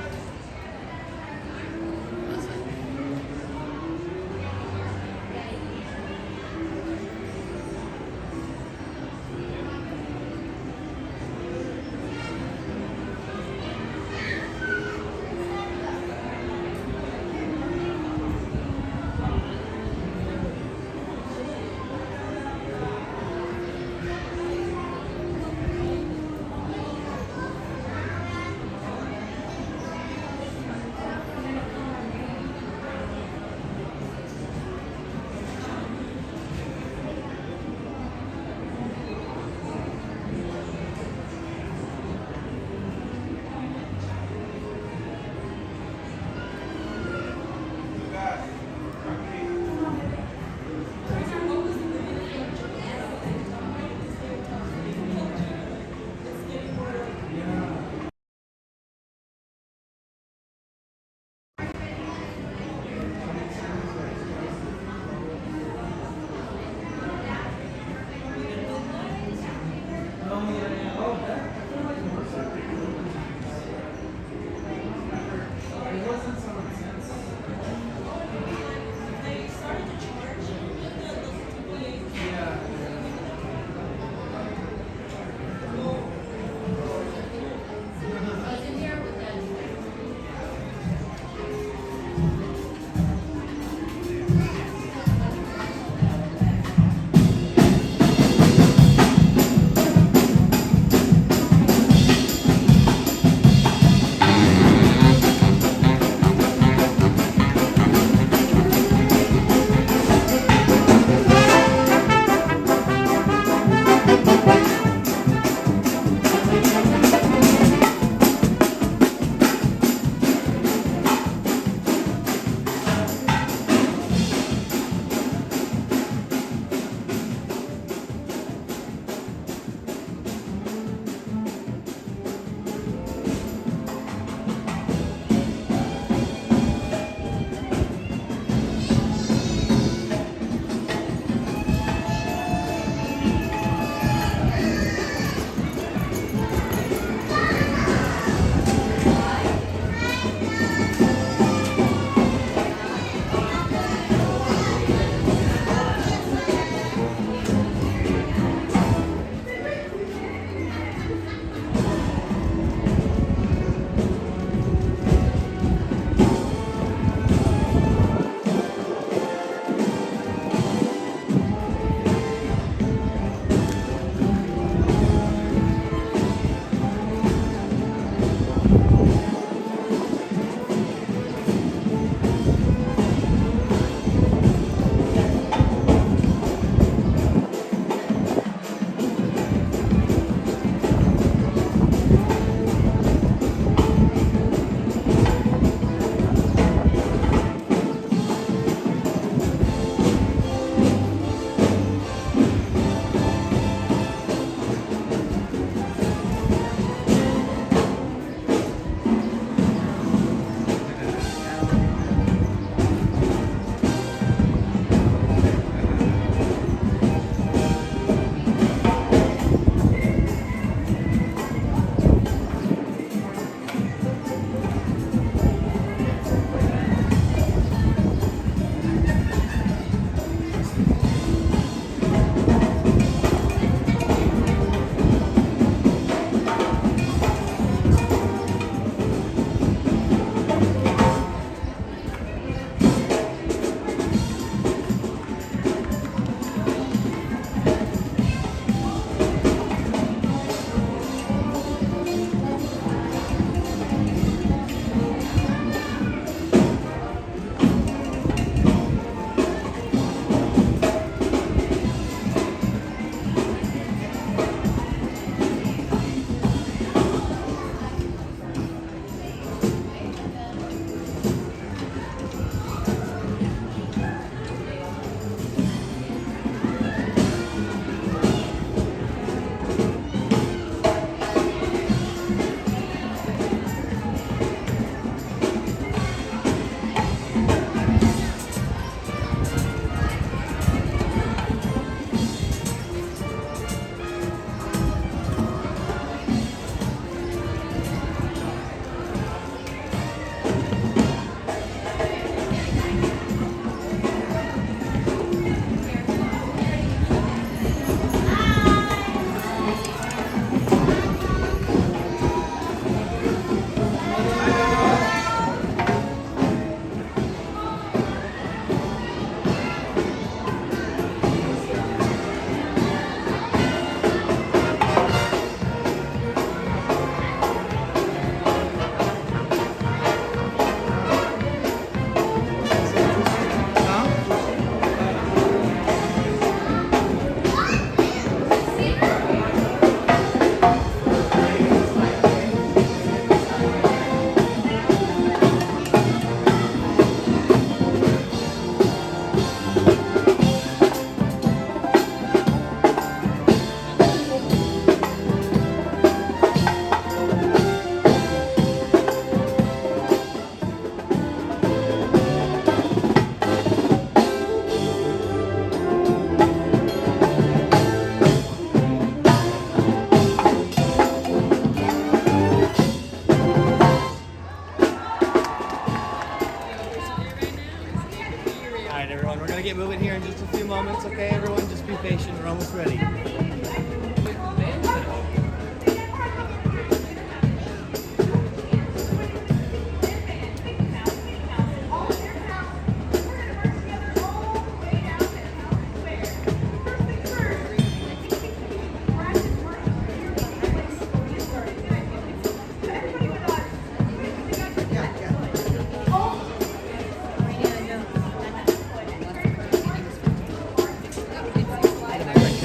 S11: going. We're gonna get moving here in just a few moments, okay, everyone? Just be patient. We're almost ready.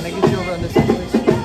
S11: Can I get you over on this side, please?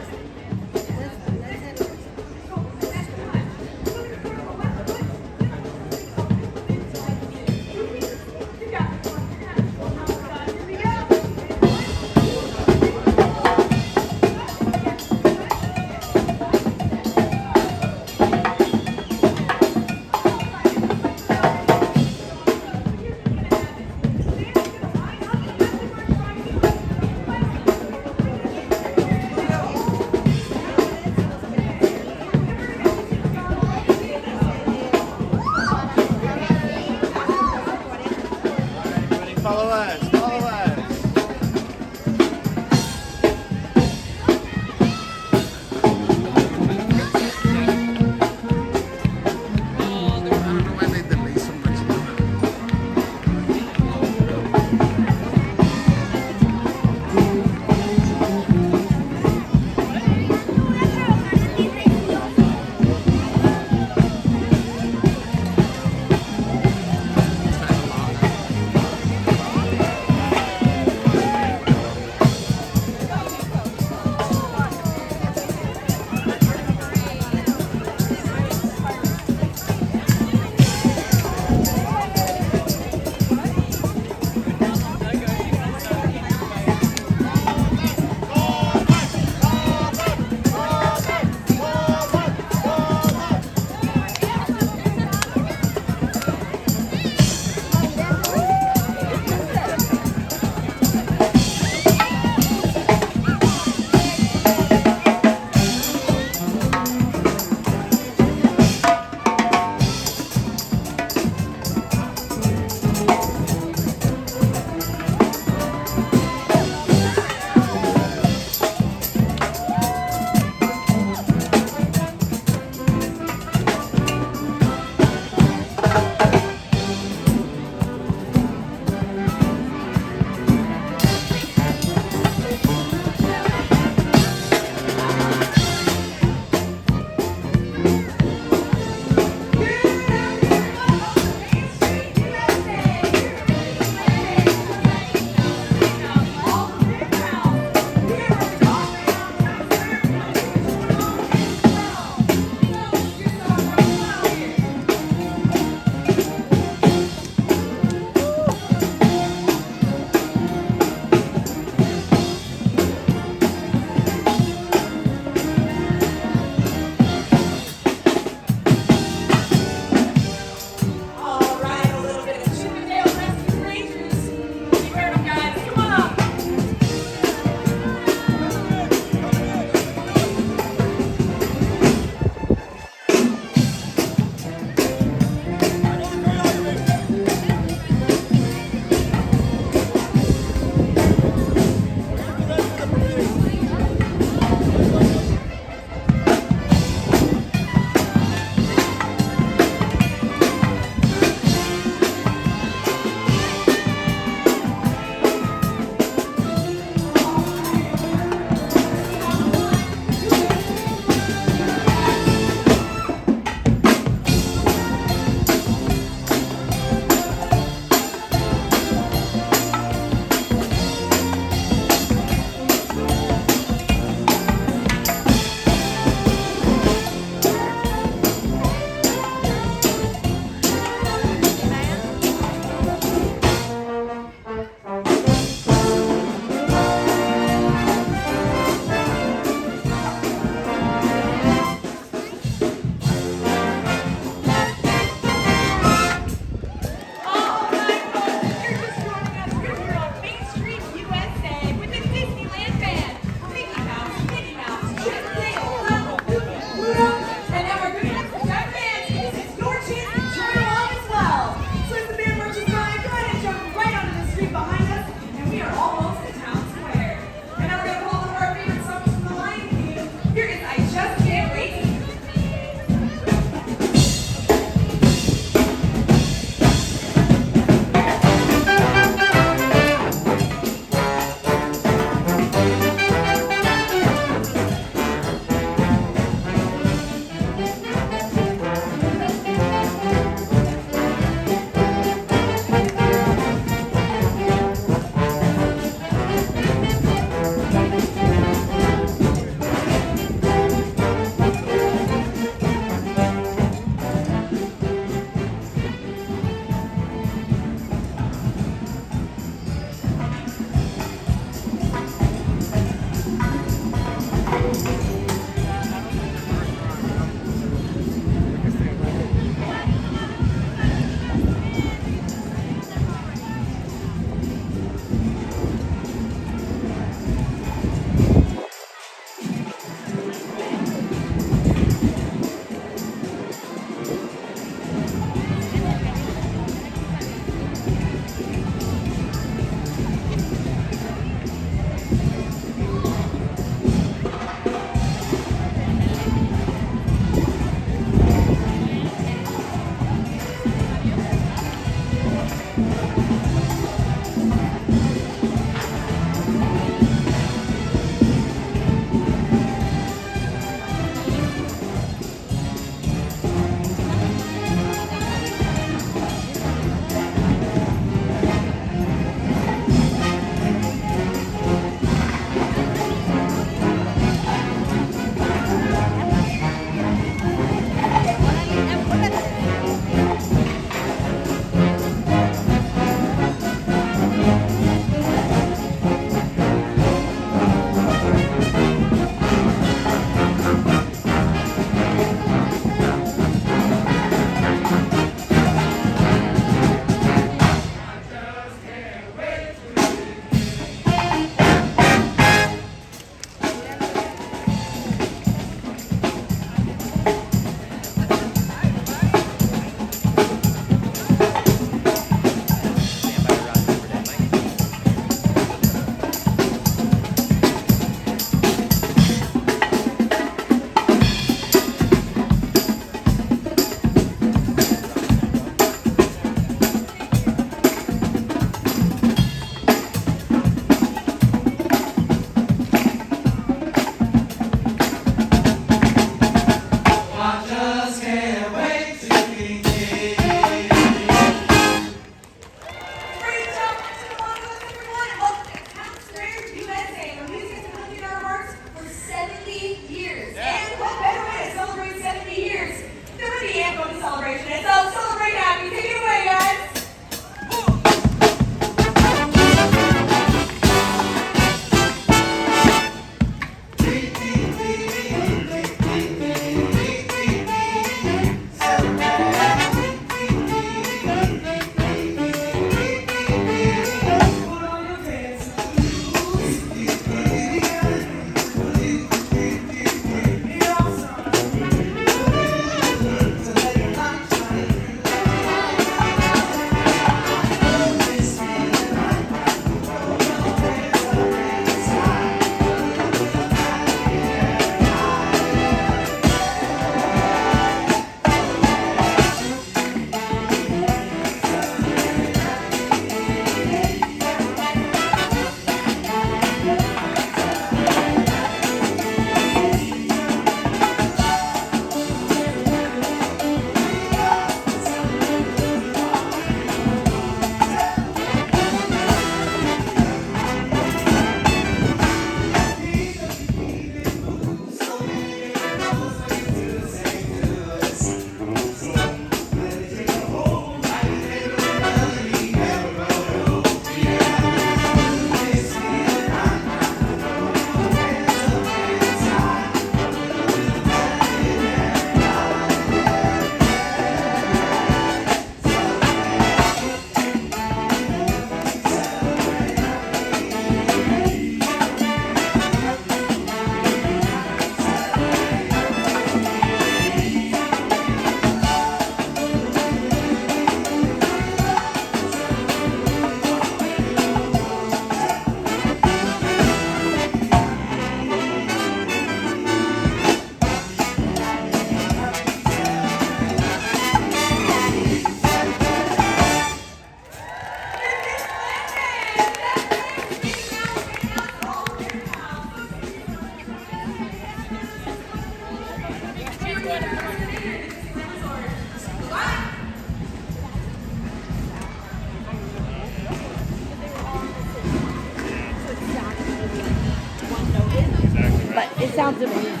S7: But it sounds amazing.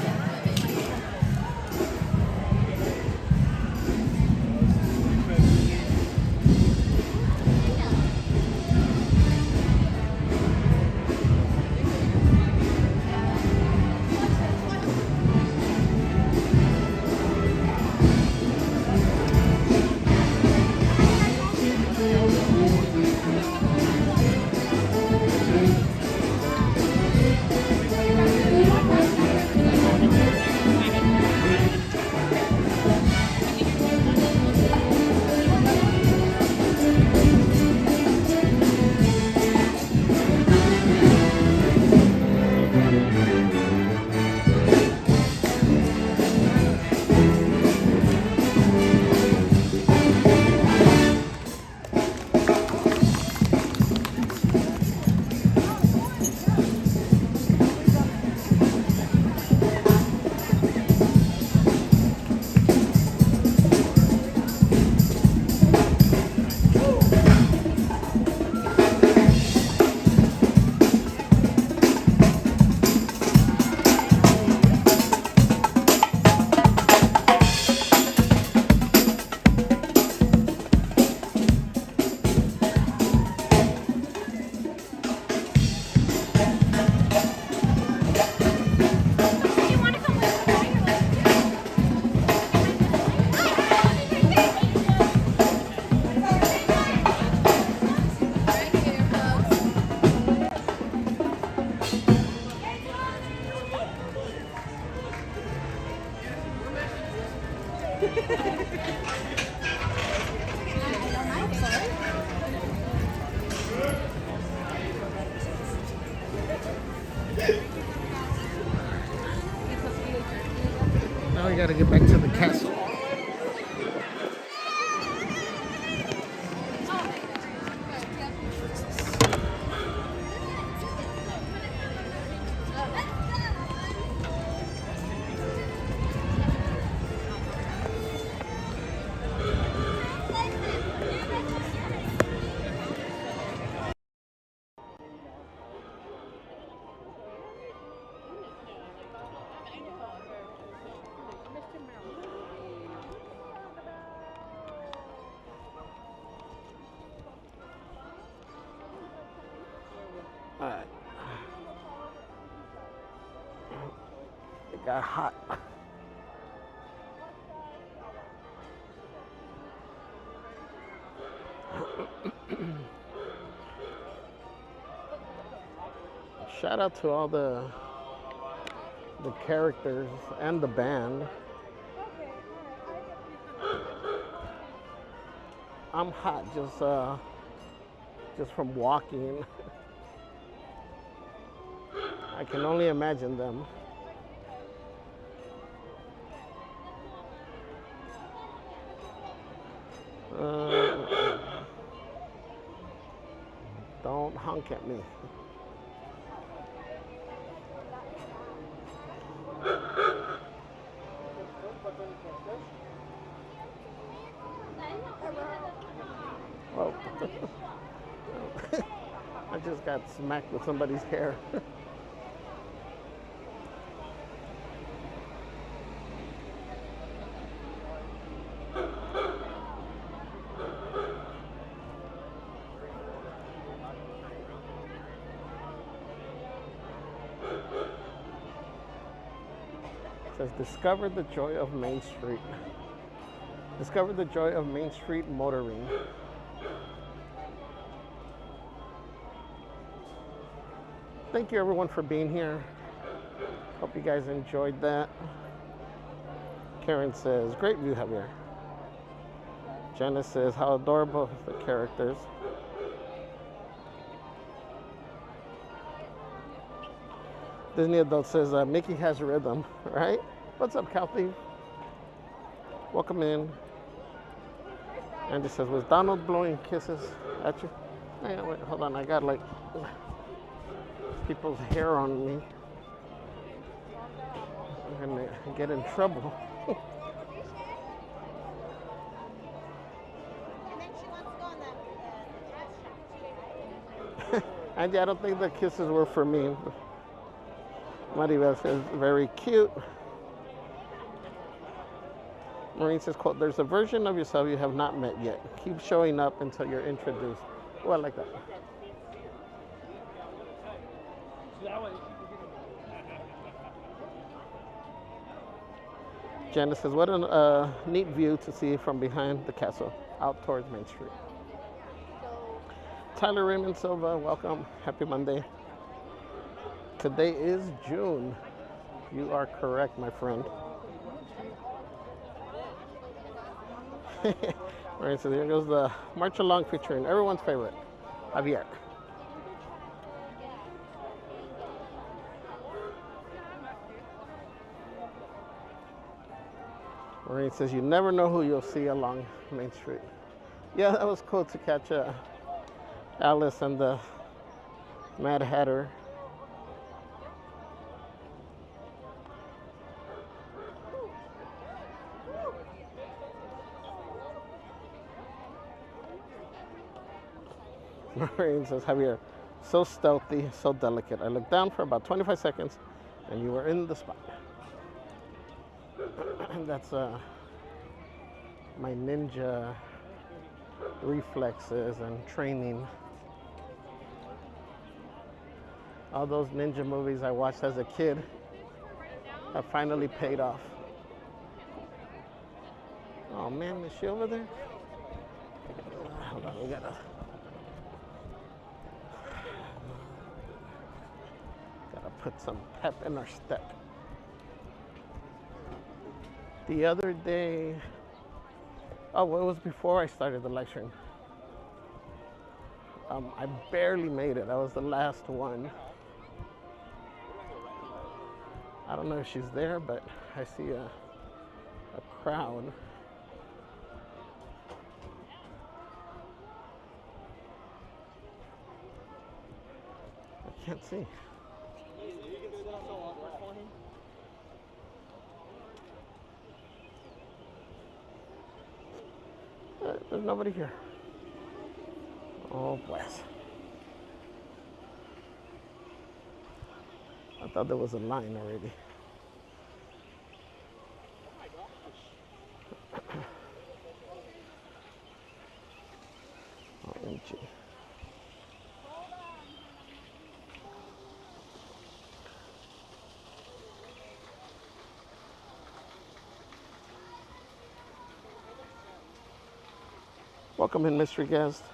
S1: Now we gotta get back to the castle. Alright. It got hot. Shout out to all the characters and the band. I'm hot just from walking. I can only imagine them. Don't honk at me. Whoa. I just got smacked with somebody's hair. Says, discover the joy of Main Street. Discover the joy of Main Street motoring. Thank you everyone for being here. Hope you guys enjoyed that. Karen says, great view, Javier. Jenna says, how adorable the characters. Disney Adult says, Mickey has rhythm, right? What's up, Kathy? Welcome in. Andy says, was Donald blowing kisses at you? Hey, wait, hold on, I got like people's hair on me. I'm gonna get in trouble. And yeah, I don't think the kisses were for me. Maribel says, very cute. Maureen says, quote, there's a version of yourself you have not met yet. Keep showing up until you're introduced. Oh, I like that. Janice says, what a neat view to see from behind the castle, out towards Main Street. Tyler Raymond Silva, welcome. Happy Monday. Today is June. You are correct, my friend. All right, so there goes the March Along featuring everyone's favorite, Javier. Maureen says, you never know who you'll see along Main Street. Yeah, that was cool to catch Alice and the Mad Hatter. Maureen says, Javier, so stealthy, so delicate. I looked down for about 25 seconds and you were in the spot. And that's my ninja reflexes and training. All those ninja movies I watched as a kid have finally paid off. Oh man, is she over there? Hold on, we gotta put some pep in our step. The other day, oh, well, it was before I started the live stream. I barely made it. I was the last one. I don't know if she's there, but I see a crowd. I can't see. There's nobody here. Oh, bless. I thought there was a line already. OMG. Welcome in, mystery guest.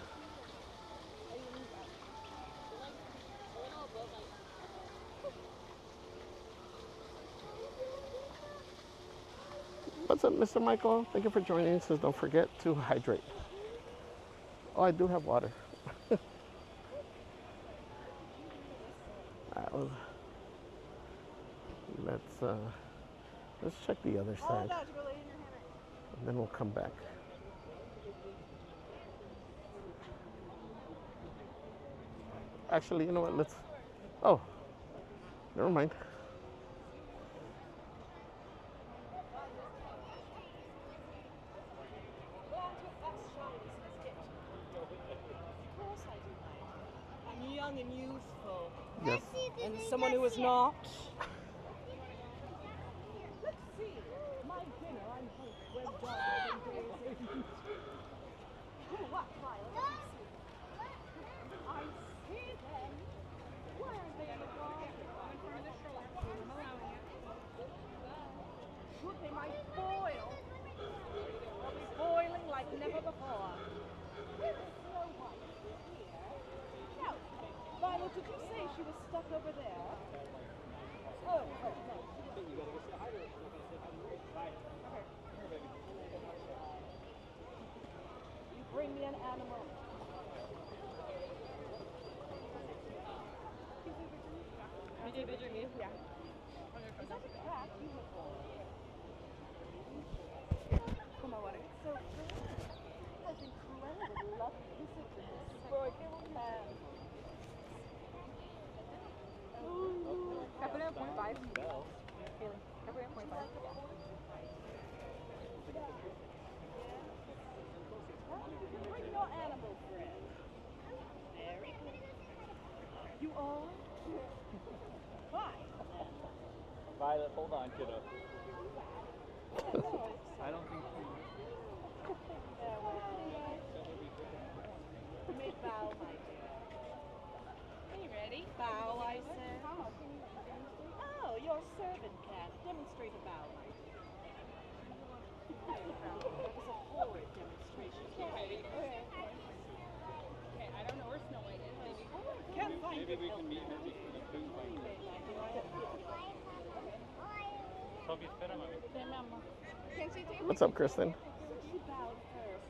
S1: What's up, Mr. Michael? Thank you for joining. He says, don't forget to hydrate. Oh, I do have water. Let's check the other side. And then we'll come back. Actually, you know what? Let's. Oh, never mind.
S7: I'm young and youthful.
S1: Yes.
S7: And someone who is not. Let's see. My dinner, I'm well done. What? I see them. Where are they gone? Shoot, they might boil. They'll be boiling like never before. Where's Snow White? Here? No. Violet, did you say she was stuck over there? Oh, no. You bring me an animal. DJ Bidger, yeah. Is that a cat? Come on, it's so good. That's incredible. Love this. For a little man. Can I put it at 0.5? Can I put it at 0.5? Yeah. Bring your animal. Oh. Fine.
S2: Violet, hold on, kiddo. I don't think she.
S7: You may bow, my dear. Are you ready? Bow, I said. Oh, your servant can. Demonstrate a bow, my dear. That was a horrid demonstration.
S12: Okay, I don't know where Snow White is. Maybe.
S7: Can't find
S2: Maybe
S7: it.
S2: we can meet her just for the food fight. Sophie, espera, mami.
S12: Can she take
S1: What's up, Kristen?
S7: She bowed first.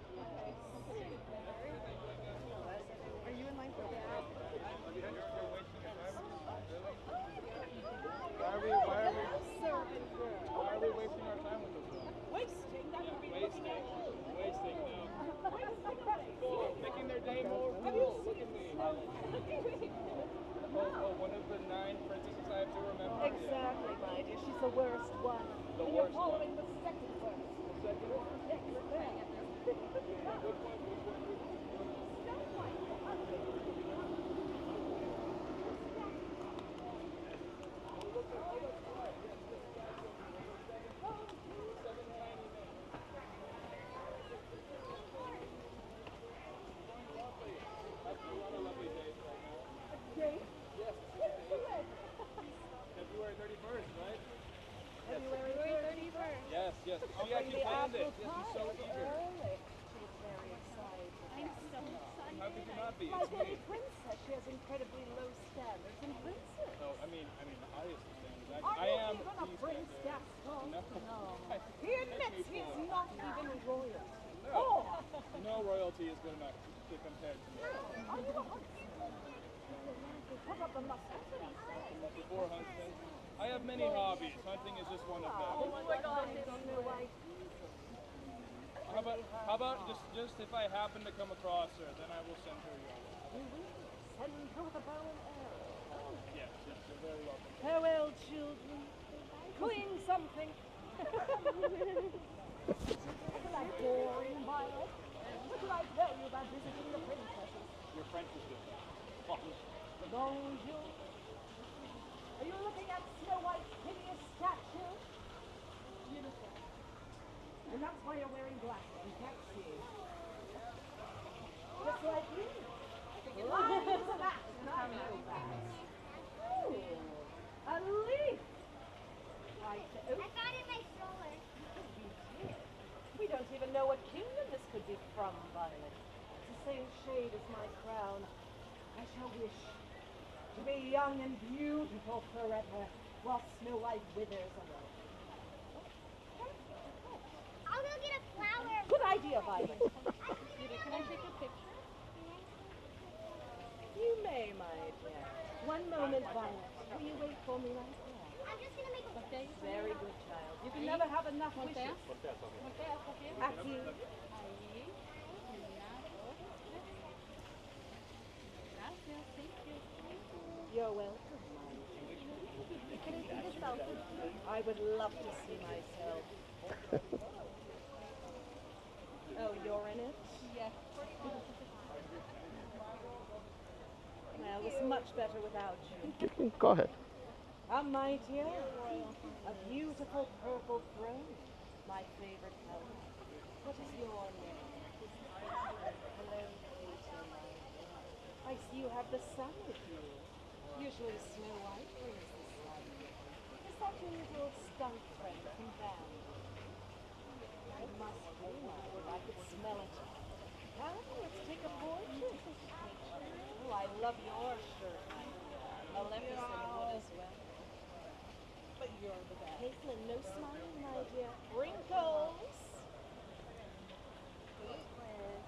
S7: Are you in line for that?
S2: Why are we wasting our time with this one?
S7: Wasting? That would be looking at you.
S2: Wasting now. Cool, making their day more cool. Look at me. Oh, one of the 9 princesses I have to remember.
S7: Exactly, my dear. She's the worst one.
S2: The
S7: And
S2: worst
S7: you're following
S2: one.
S7: the second worst.
S2: The second one?
S7: Yes, you're there.
S2: Good point. February 31st, right?
S7: February 31st.
S2: Yes. She actually planned it. Yes, she's so eager.
S7: Early. She was very excited.
S12: I'm so excited.
S2: How could you not be?
S7: Like
S2: It's
S7: any
S2: me.
S7: princess, she has incredibly low standards in princess.
S2: Oh, I mean the highest standards.
S7: Are
S2: I
S7: you
S2: am
S7: even a
S2: the
S7: prince,
S2: standard.
S7: Gaston?
S2: No.
S7: He admits he is not even royal.
S2: No. No royalty is good enough to compare to me.
S7: Are you a huntsman? Put up the mustache.
S2: Before hunting, I have many hobbies. Hunting is just one of them.
S7: Oh my God, Snow White.
S2: How about just if I happen to come across her, then I will send her your way.
S7: You will send her with a bow and arrow.
S2: Yes, you're very welcome.
S7: Farewell, children. Clean something. Isn't that boring, Violet? What did I tell you about visiting the princesses?
S2: Your French is good.
S7: Bonjour. Are you looking at Snow White's hideous statue? Beautiful. And that's why you're wearing glasses. You can't see. Just like you. Lies of that, and I know that. Ooh, a leaf. Right.
S3: I got it in my stroller.
S7: We don't even know what kingdom this could be from, Violet. It's the same shade as my crown. I shall wish to be young and beautiful forever, while Snow White withers away.
S3: I'll go get a flower.
S7: Good idea, Violet.
S12: Can I take a picture?
S7: You may, my dear. One moment, Violet. Will you wait for me right there?
S3: I'm just gonna make a
S7: Very good, child. You can never have enough wishes. Aquí.
S12: Gracias, thank you.
S7: You're welcome, my dear.
S12: Can I take a selfie?
S7: I would love to see myself. Oh, you're in it?
S12: Yes.
S7: Well, it's much better without you.
S1: You can go ahead.
S7: Come, my dear. A beautiful purple throne. My favorite color. What is your name? Hello, Katie. I see you have the sun with you. Usually Snow White brings the sun. Is that your little skunk friend from Van? It must be, I could smell it. Now, let's take a portrait. Oh, I love your shirt. Maleficent would as well. But you're the best. Caitlin, no smiling, my dear. Wrinkles. Caitlin.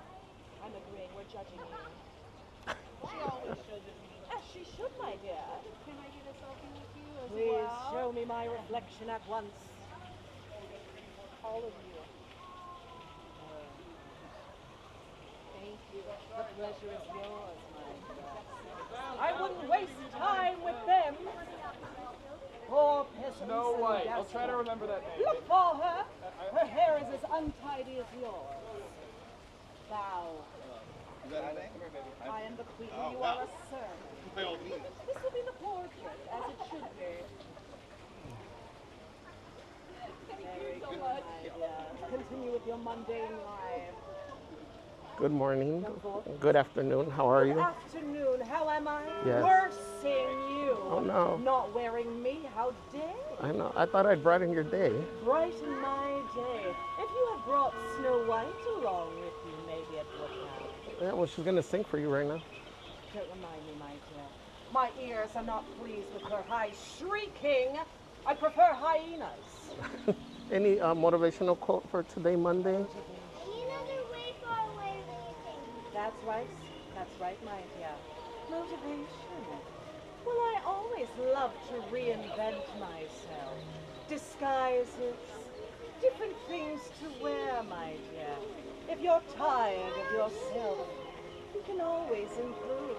S7: I'm agreeing, we're judging you. She always judges me. As she should, my dear.
S12: Can I get a selfie with you as
S7: Please
S12: well?
S7: show me my reflection at once. All of you. Thank you. The pleasure is yours, my dear. I wouldn't waste time with them. Poor peasants.
S2: Snow
S7: and
S2: White. I'll try to
S7: desperate.
S2: remember that name.
S7: Look for her. Her hair is as untidy as yours. Bow. I am the queen. You are a servant.
S2: By all means.
S7: This will be the portrait, as it should be. Very good, my dear. Continue with your mundane life.
S1: Good morning. Good afternoon. How are
S7: Good
S1: you?
S7: afternoon. How am I?
S1: Yes.
S7: Cursing you.
S1: Oh, no.
S7: Not wearing me. How dare you?
S1: I know. I thought I'd brighten your day.
S7: Brighten my day. If you had brought Snow White along with you, maybe it would have.
S1: Yeah, well, she's going to sing for you right now.
S7: Don't remind me, my dear. My ears are not pleased with her high shrieking. I prefer hyenas.
S1: Any motivational quote for today, Monday?
S3: You know they're way far away than you think.
S7: That's right. That's right, my dear. Motivation. Well, I always love to reinvent myself. Disguises, different things to wear, my dear. If you're tired of yourself, you can always improve.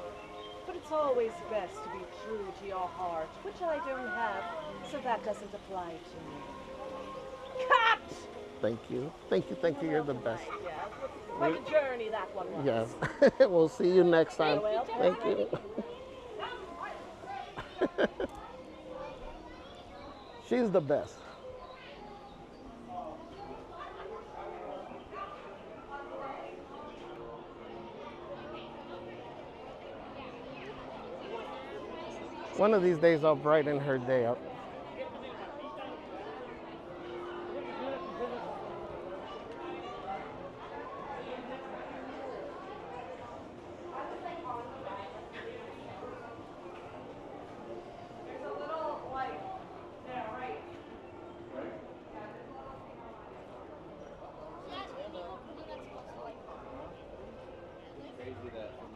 S7: But it's always best to be true to your heart, which I don't have, so that doesn't apply to me. Cut!
S1: Thank you. Thank you. Thank you. You're the best.
S7: Yeah, quite a journey that one was.
S1: Yes. We'll see you next time.
S7: Farewell.
S1: Thank you. She's the best. One of these days I'll brighten her day up.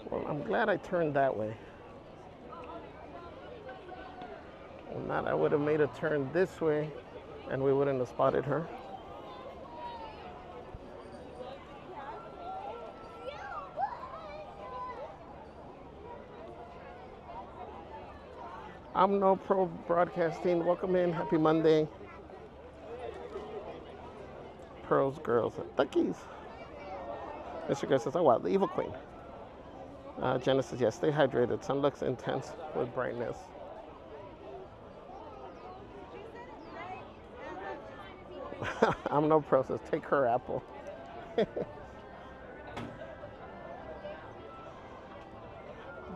S1: Well, I'm glad I turned that way. If not, I would have made a turn this way and we wouldn't have spotted her. I'm No Pro Broadcasting. Welcome in. Happy Monday. Pearls, girls, and duckies. Mr. Guy says, oh wow, the evil queen. Genesis, yes, stay hydrated. Sun looks intense with brightness. I'm No Pro says, take her apple.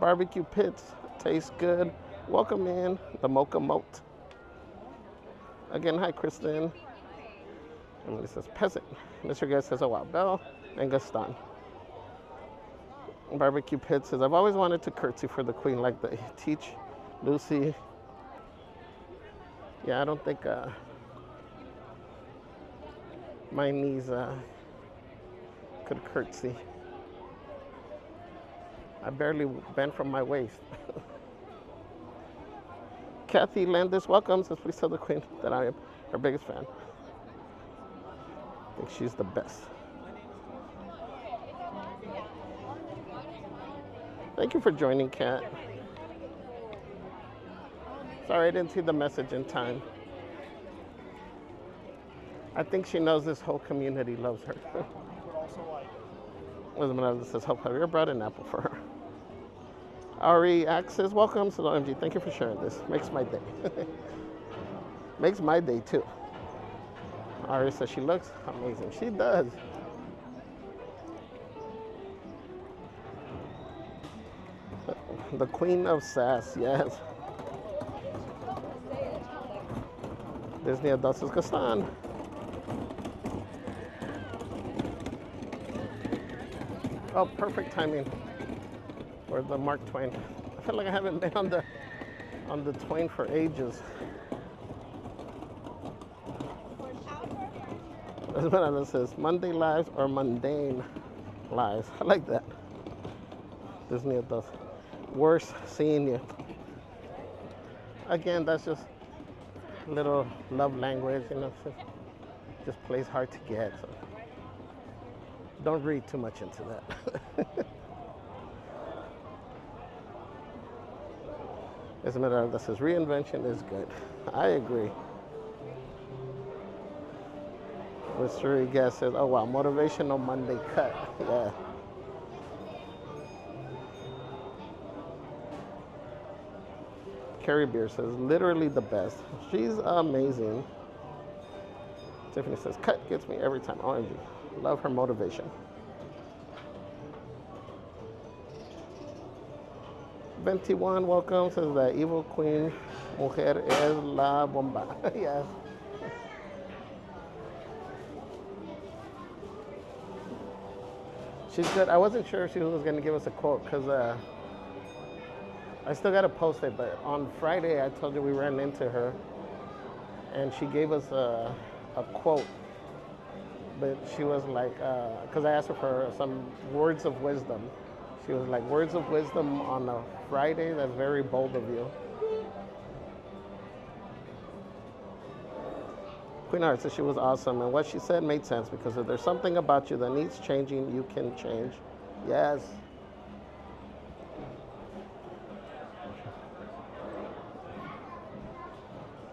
S1: Barbecue pits, tastes good. Welcome in, the Mocha Moat. Again, hi, Kristen. And it says, peasant. Mr. Guy says, oh wow, Belle and Gaston. Barbecue Pit says, I've always wanted to curtsy for the queen like they teach Lucy. Yeah, I don't think my knees could curtsy. I barely bend from my waist. Kathy Landis, welcome. Says, please tell the queen that I am her biggest fan. I think she's the best. Thank you for joining, Kat. Sorry, I didn't see the message in time. I think she knows this whole community loves her. Elizabeth says, hope Javier brought an apple for her. Ari Axis, welcome. So OMG, thank you for sharing this. Makes my day. Makes my day too. Ari says she looks amazing. She does. The queen of sass, yes. Disney Adults Gaston. Oh, perfect timing for the Mark Twain. I feel like I haven't been on the Twain for ages. Esmeralda says, Monday lives or mundane lives. I like that. Disney Adults. Worse seeing you. Again, that's just little love language, you know, just plays hard to get. So don't read too much into that. Esmeralda says reinvention is good. I agree. Mystery Guest says, oh wow, Motivational Monday cut. Yeah. Carrie Beer says, literally the best. She's amazing. Tiffany says, cut gets me every time. OMG. Love her motivation. Venti1, welcome. Says that evil queen, mujer es la bomba. Yes. She's good. I wasn't sure if she was going to give us a quote because I still got to post it. But on Friday, I told you we ran into her and she gave us a quote. But she was like, because I asked her for some words of wisdom. She was like, words of wisdom on a Friday? That's very bold of you. Queen Art said she was awesome, and what she said made sense because if there's something about you that needs changing, you can change. Yes.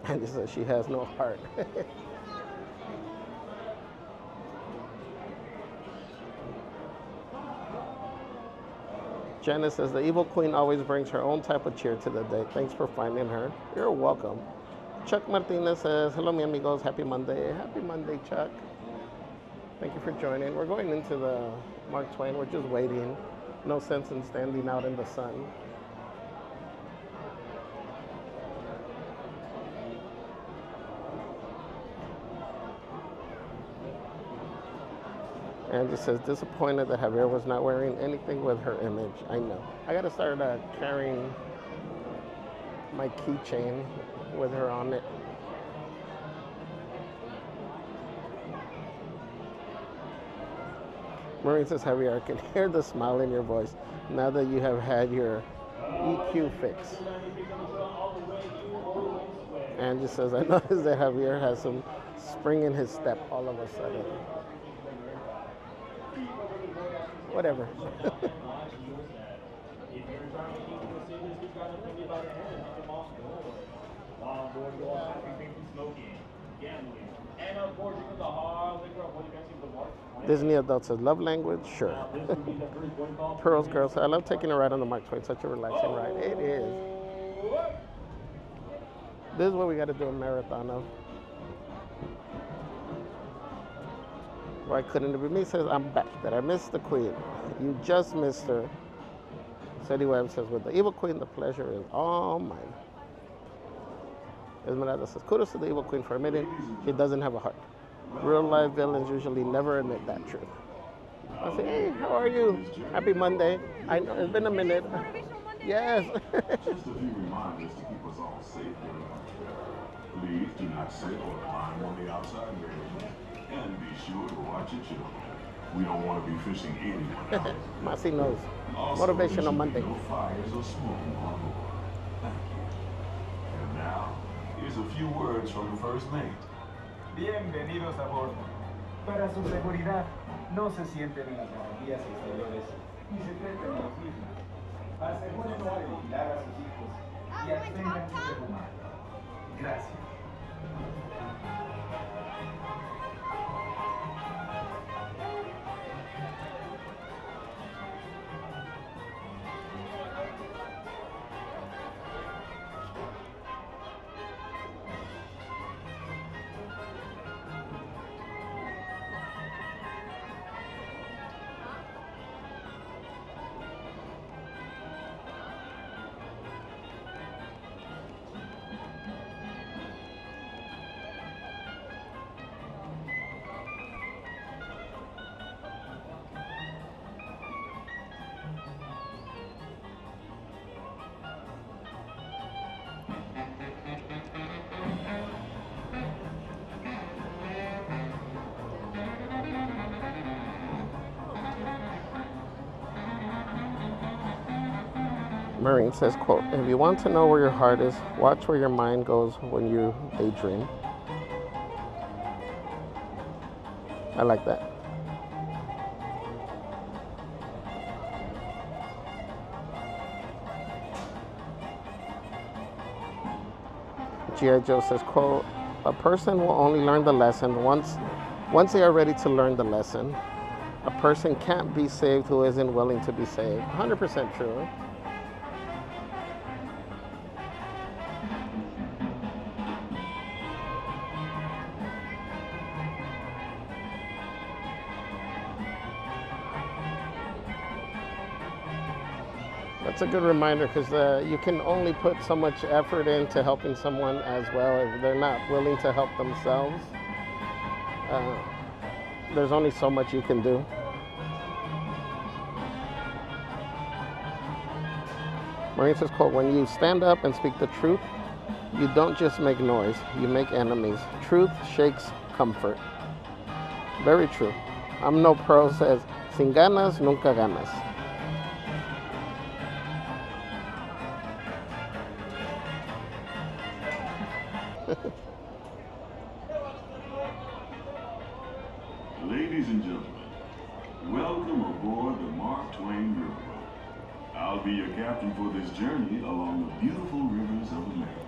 S1: And she said she has no heart. Janice says the evil queen always brings her own type of cheer to the day. Thanks for finding her. You're welcome. Chuck Martinez says, hello, mi amigos. Happy Monday. Happy Monday, Chuck. Thank you for joining. We're going into the Mark Twain. We're just waiting. No sense in standing out in the sun. Angie says, disappointed that Javier was not wearing anything with her image. I know. I got to start carrying my keychain with her on it. Maureen says, Javier, I can hear the smile in your voice now that you have had your EQ fix. Angie says, I noticed that Javier has some spring in his step all of a sudden. Whatever. Disney Adult says, love language? Sure. Pearls Girl says, I love taking a ride on the Mark Twain. Such a relaxing ride. It is. This is what we got to do a marathon of. Why couldn't it be me? Says, I'm back. That I missed the queen. You just missed her. Sadie Webb says, with the evil queen, the pleasure is all mine. Esmeralda says, kudos to the evil queen for admitting she doesn't have a heart. Real life villains usually never admit that truth. I say, hey, how are you? Happy Monday. I know it's been a minute. Yes.
S8: Just a few reminders to keep us all safe during our trip. Please do not sit or climb on the outside railing. And be sure to watch your children. We don't want to be fishing anyone out.
S1: Masi knows.
S8: Also,
S1: Motivational Monday.
S8: No fires or smoking on board. Thank you. And now, here's a few words from the first mate.
S13: Bienvenidos a bordo. Para su seguridad, no se sienten en las galerías exteriores y se trepen en las mismas. Asegúrense de vigilar a sus hijos y absténganse de fumar. Gracias.
S1: Marine says, quote, if you want to know where your heart is, watch where your mind goes when you daydream. I like that. G.I. Joe says, quote, a person will only learn the lesson once they are ready to learn the lesson. A person can't be saved who isn't willing to be saved. 100% true. That's a good reminder because you can only put so much effort into helping someone as well. If they're not willing to help themselves, there's only so much you can do. Maurice's quote, when you stand up and speak the truth, you don't just make noise, you make enemies. Truth shakes comfort. Very true. I'm No Pro says, sin ganas, nunca ganas.
S8: Ladies and gentlemen, welcome aboard the Mark Twain Riverboat. I'll be your captain for this journey along the beautiful rivers of America.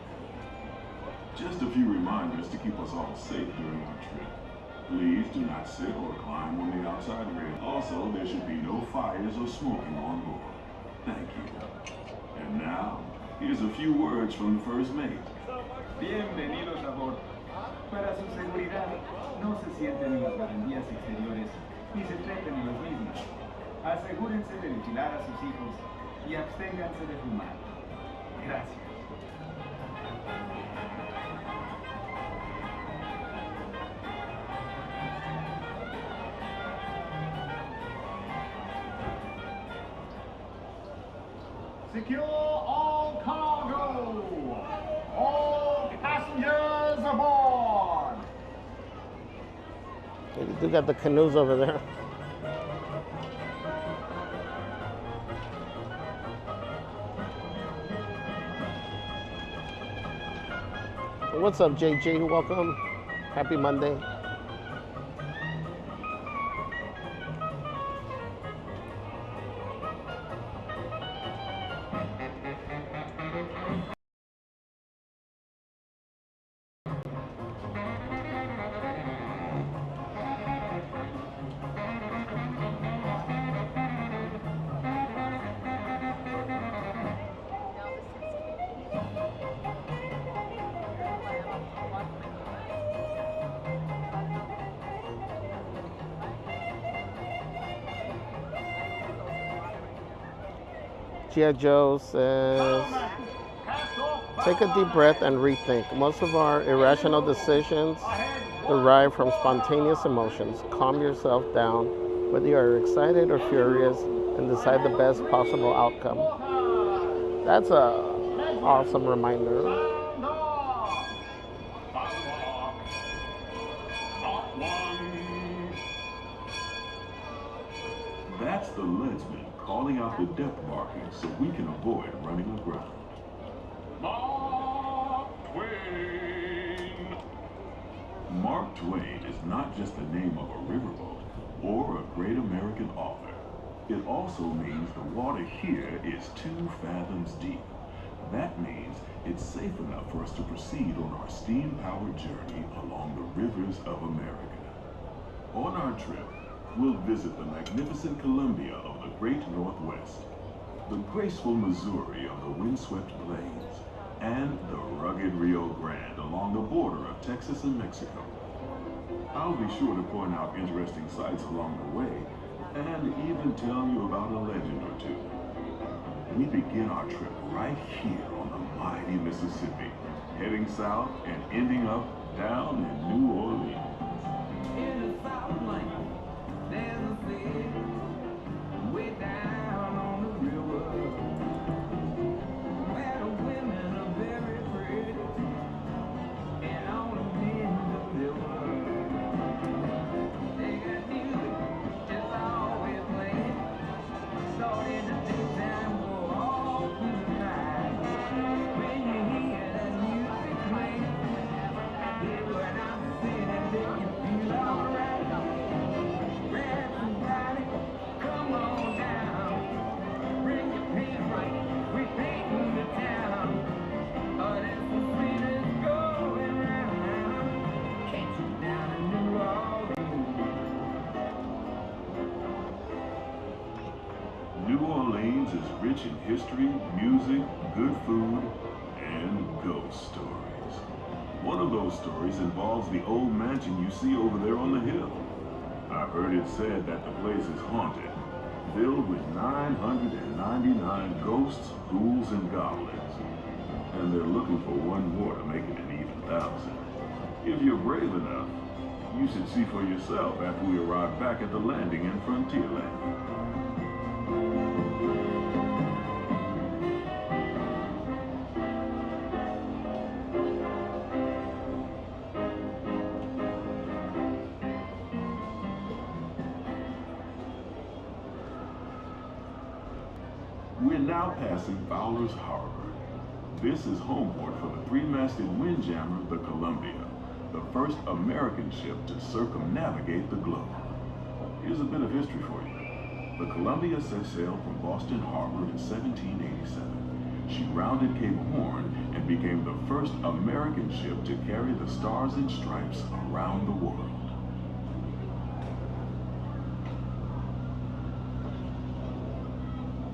S8: Just a few reminders to keep us all safe during our trip. Please do not sit or climb on the outside rail. Also, there should be no fires or smoking on board. Thank you. And now, here's a few words from the first mate.
S13: Bienvenidos a bordo. Para su seguridad, no se sienten en las barandillas exteriores ni se trepen en las mismas. Asegúrense de vigilar a sus hijos y absténganse de fumar. Gracias. Secure all cargo! All passengers aboard!
S1: You do got the canoes over there. What's up, JJ? Welcome. Happy Monday. G.I. Joe says, take a deep breath and rethink. Most of our irrational decisions derive from spontaneous emotions. Calm yourself down, whether you are excited or furious, and decide the best possible outcome. That's a awesome reminder.
S8: That's the leadsman calling out the depth markings so we can avoid running aground. Mark Twain! Mark Twain is not just the name of a riverboat or a great American author. It also means the water here is 2 fathoms deep. That means it's safe enough for us to proceed on our steam-powered journey along the rivers of America. On our trip, we'll visit the magnificent Columbia of the Great Northwest, the graceful Missouri of the windswept plains, and the rugged Rio Grande along the border of Texas and Mexico. I'll be sure to point out interesting sights along the way and even tell you about a legend or two. We begin our trip right here on the mighty Mississippi, heading south and ending up down in New Orleans.
S11: In the Southland, there's a city way down on the river where the women are very pretty and all the men deliver. They got music just always playing, starting the daytime go all through the night. When you hear that music playing, it went out the city and make you feel alright. Come on down, bring your paint right, we painting the town. Oh, that's the sweetest going round. Catch you down in New Orleans.
S8: New Orleans is rich in history, music, good food, and ghost stories. One of those stories involves the old mansion you see over there on the hill. I've heard it said that the place is haunted.
S14: filled with 999 ghosts, ghouls, and goblins. And they're looking for one more to make it an even thousand. If you're brave enough, you should see for yourself after we arrive back at the landing in Frontierland. We're now passing Fowler's Harbor. This is homeport for the three-masted windjammer, the Columbia, the first American ship to circumnavigate the globe. Here's a bit of history for you. The Columbia set sail from Boston Harbor in 1787. She rounded Cape Horn and became the first American ship to carry the Stars and Stripes around the world.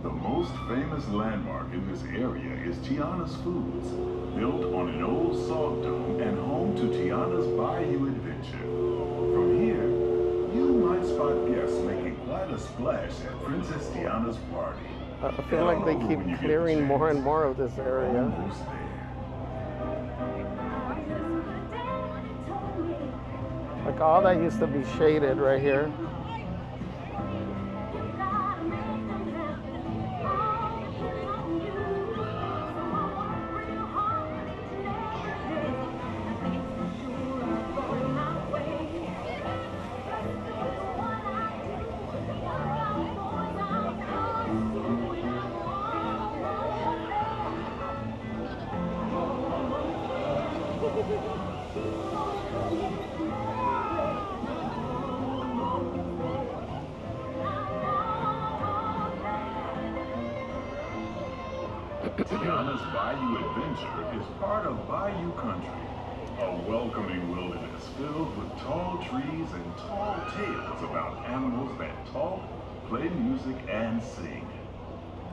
S14: The most famous landmark in this area is Tiana's Foods, built on an old salt dome and home to Tiana's Bayou Adventure. From here, you might spot guests making quite a splash at Princess Tiana's party.
S1: I feel like they keep clearing more and more of this area.
S14: Almost there.
S1: Like all that used to be shaded right here.
S14: Tiana's Bayou Adventure is part of Bayou Country, a welcoming wilderness filled with tall trees and tall tales about animals that talk, play music, and sing.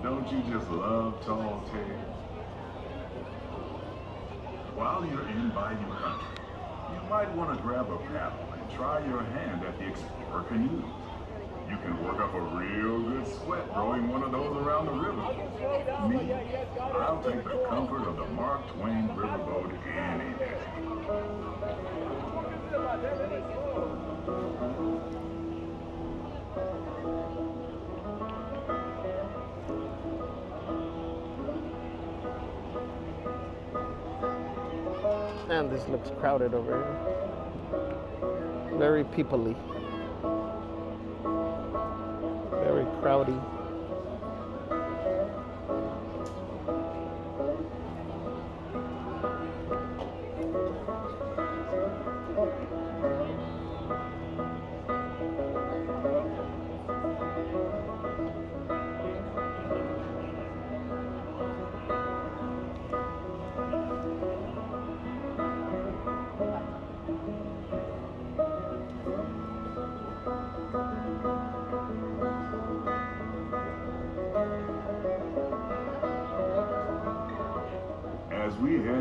S14: Don't you just love tall tales? While you're in Bayou Country, you might want to grab a paddle and try your hand at the Explorer canoes. You can work up a real good sweat rowing one of those around the river. Me, I'll take the comfort of the Twain Riverboat any day.
S1: And this looks crowded over here. Very people-y. Very crowdy.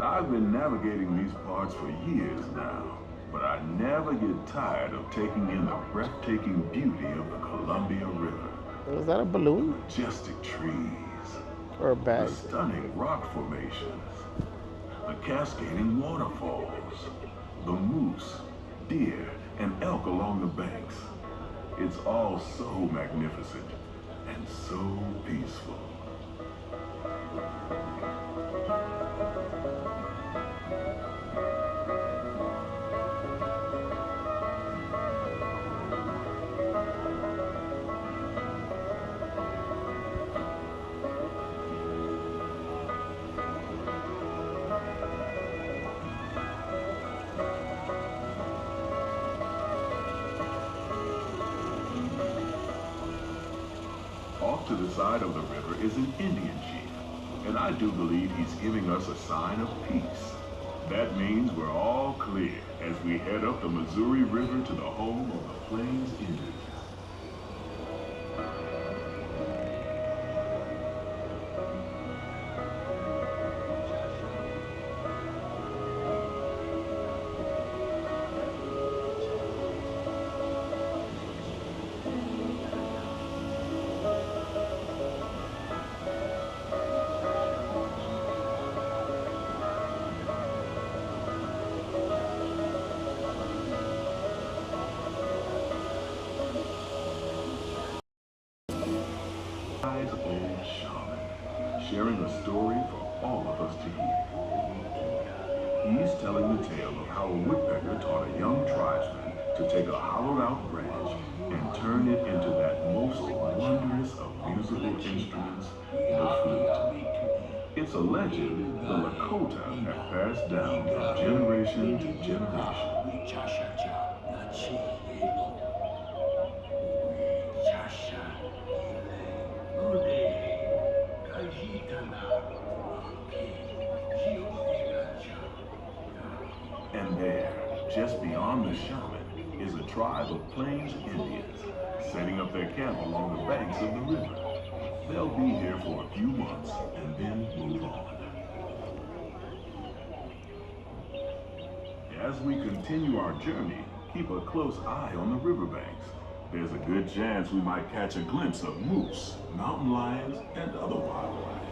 S14: I've been navigating these parts for years now, but I never get tired of taking in the breathtaking beauty of the Columbia River.
S1: Is that a balloon?
S14: Majestic trees.
S1: Or a bag?
S14: The stunning rock formations. The cascading waterfalls. The moose, deer, and elk along the banks. It's all so magnificent and so peaceful. Off to the side of the river is an Indian chief, and I do believe he's giving us a sign of peace. That means we're all clear as we head up the Missouri River to the home of the Plains Indians. wise old shaman, sharing a story for all of us to hear. He's telling the tale of how a woodpecker taught a young tribesman to take a hollowed-out branch and turn it into that most wondrous of musical instruments, the flute. It's a legend the Lakota have passed down from generation to generation. And there, just beyond the shaman, is a tribe of Plains Indians setting up their camp along the banks of the river. They'll be here for a few months and then move on. As we continue our journey, keep a close eye on the riverbanks. There's a good chance we might catch a glimpse of moose, mountain lions, and other wildlife.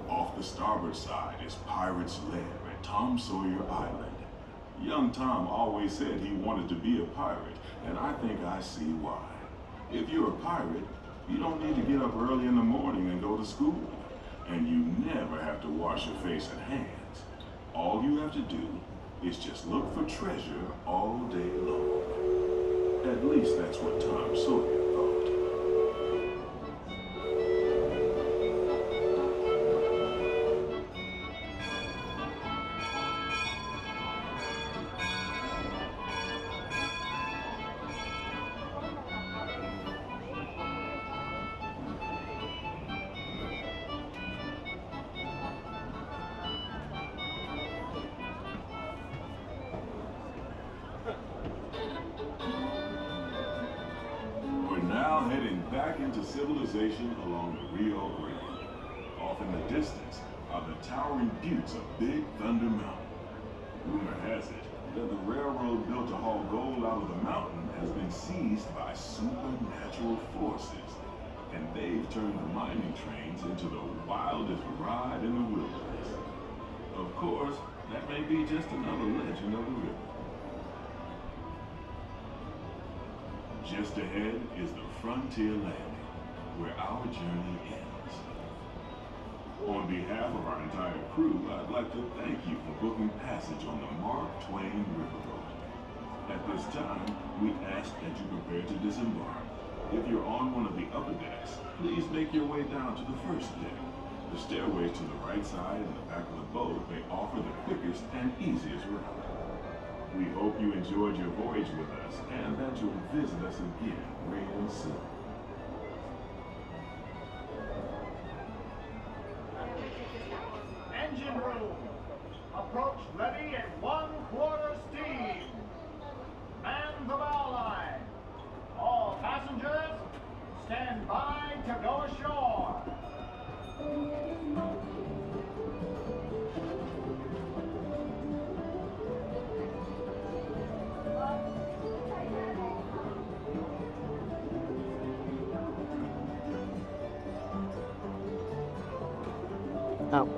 S14: Off the starboard side is Pirate's Lair at Tom Sawyer Island. Young Tom always said he wanted to be a pirate, and I think I see why. If you're a pirate, you don't need to get up early in the morning and go to school. And you never have to wash your face and hands. All you have to do is just look for treasure all day long. At least that's what Tom Sawyer thought. Now heading back into civilization along the Rio Grande. Off in the distance are the towering buttes of Big Thunder Mountain. Rumor has it that the railroad built to haul gold out of the mountain has been seized by supernatural forces, and they've turned the mining trains into the wildest ride in the wilderness. Of course, that may be just another legend of the river. Just ahead is the Frontier Landing, where our journey ends. On behalf of our entire crew, I'd like to thank you for booking passage on the Twain Riverboat. At this time, we ask that you prepare to disembark. If you're on one of the upper decks, please make your way down to the first deck. The stairways to the right side and the back of the boat may offer the quickest and easiest route. We hope you enjoyed your voyage with us and that you'll visit us again real soon.
S15: Engine room. Approach ready at 1/4 steam. Man the bow line. All passengers, stand by to go ashore.
S1: Out.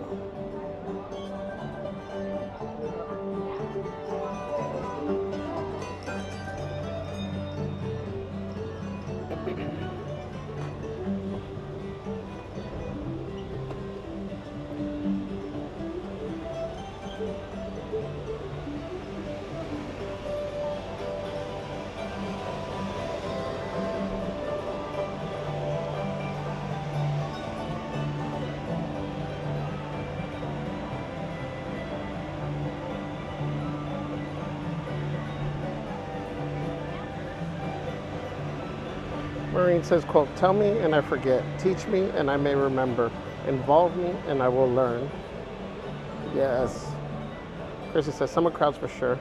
S1: Maureen says, quote, tell me and I forget. Teach me and I may remember. Involve me and I will learn. Yes. Chrissy says, summer crowds for sure.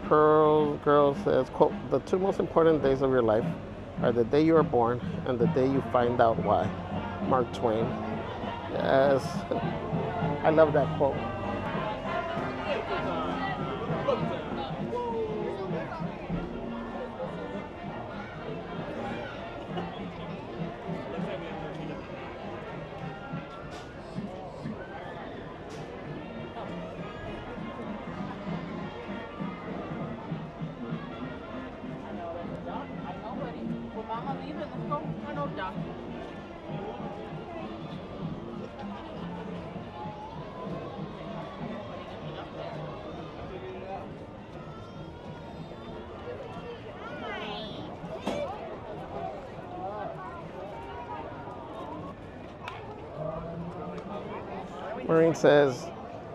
S1: Pearl Girl says, quote, the two most important days of your life are the day you are born and the day you find out why. Mark Twain. Yes. I love that quote. Maureen says,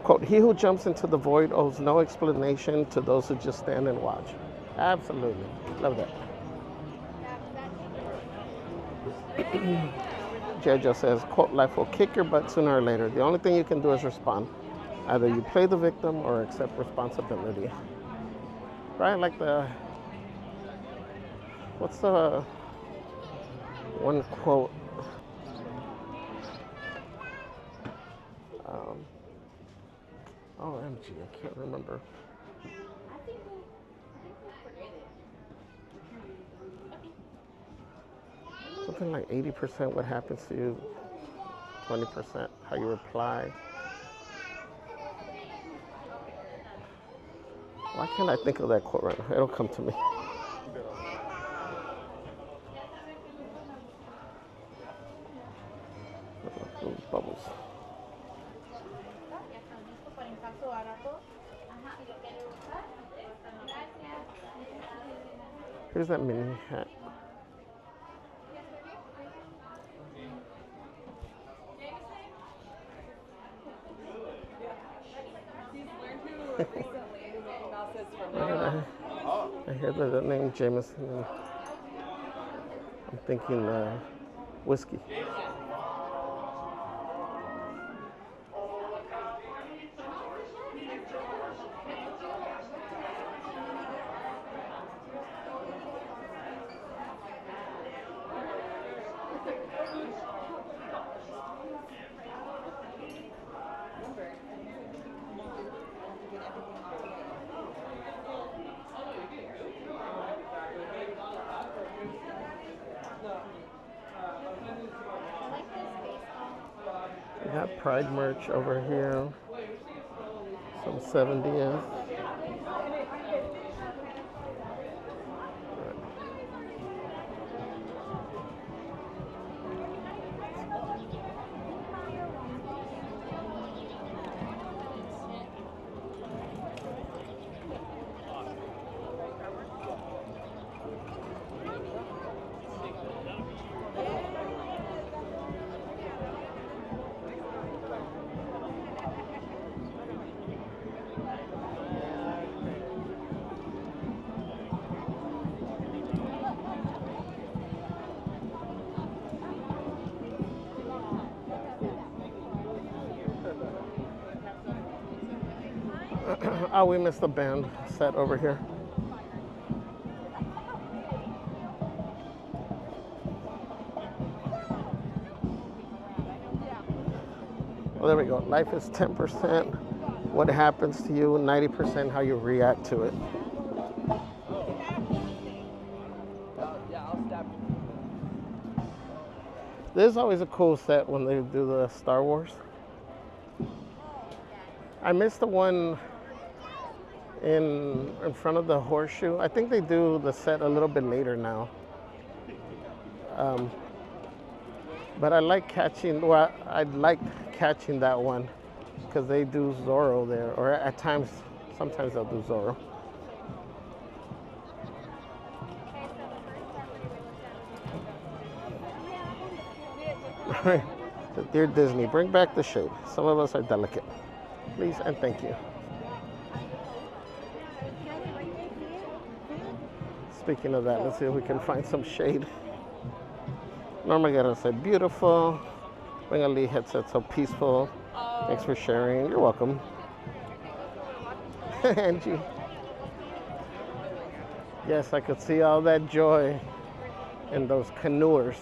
S1: quote, he who jumps into the void owes no explanation to those who just stand and watch. Absolutely. Love that. Jojo says, quote, life will kick your butt sooner or later. The only thing you can do is respond. Either you play the victim or accept responsibility. Right? Like what's the one quote? OMG, I can't remember. Something like 80% what happens to you, 20% how you reply. Why can't I think of that quote right now? It'll come to me. Those bubbles. Here's that mini hat. I hear the name Jameson and I'm thinking whiskey. We got Pride merch over here. Some 70s. Oh, we missed the band set over here. Well, there we go. Life is 10% what happens to you, 90% how you react to it. This is always a cool set when they do the Star Wars. I missed the one in front of the horseshoe. I think they do the set a little bit later now. But I like catching, well, I liked catching that one because they do Zorro there, or at times, sometimes they'll do Zorro. Dear Disney, bring back the shade. Some of us are delicate. Please and thank you. Speaking of that, let's see if we can find some shade. Norma Guerra said, beautiful. Benga Lee had said, so peaceful. Thanks for sharing. You're welcome. Angie. Yes, I could see all that joy in those canoers.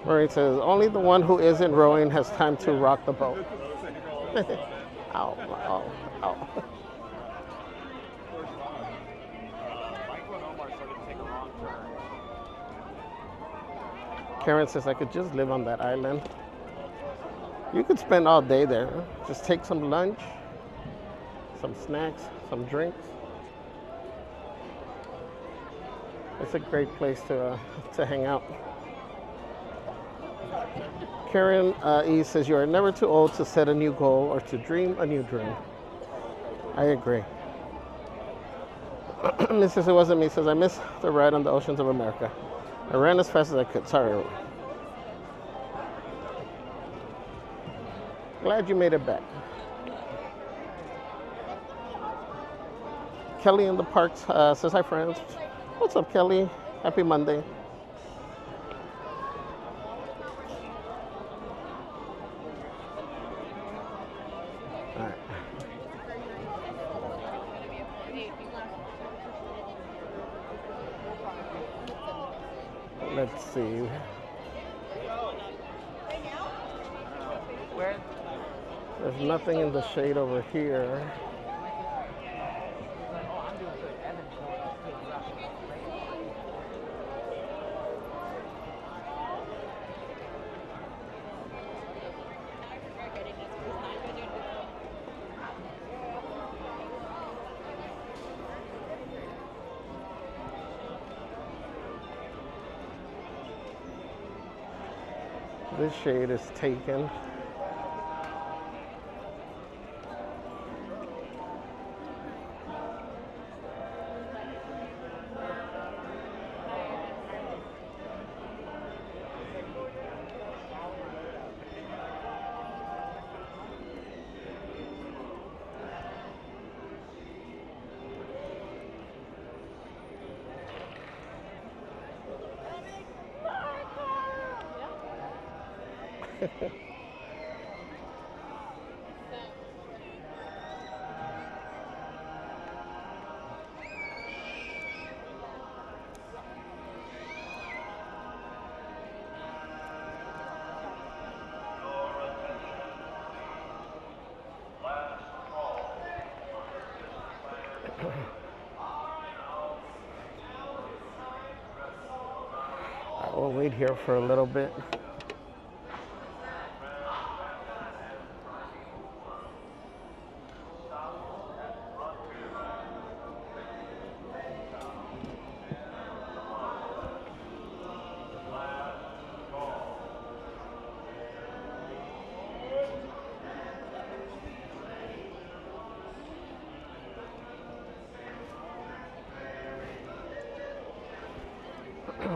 S1: Maureen says, only the one who isn't rowing has time to rock the boat. Ow, ow, ow. Karen says, I could just live on that island. You could spend all day there. Just take some lunch, some snacks, some drinks. It's a great place to hang out. Karen E says, you are never too old to set a new goal or to dream a new dream. I agree. Mrs. It Wasn't Me says, I miss the ride on the Oceans of America. I ran as fast as I could. Sorry. Glad you made it back. Kelly in the parks says, hi friends. What's up, Kelly? Happy Monday. All right. Let's see. There's nothing in the shade over here. This shade is taken. We'll wait here for a little bit.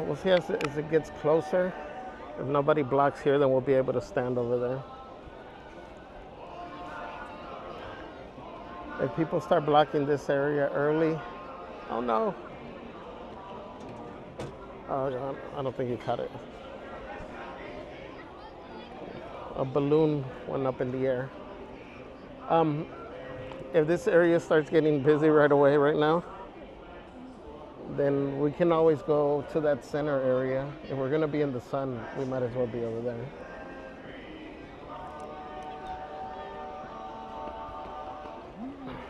S1: We'll see as it gets closer. If nobody blocks here, then we'll be able to stand over there. If people start blocking this area early, oh no. Oh, I don't think you caught it. A balloon went up in the air. If this area starts getting busy right away, right now, then we can always go to that center area. If we're gonna be in the sun, we might as well be over there.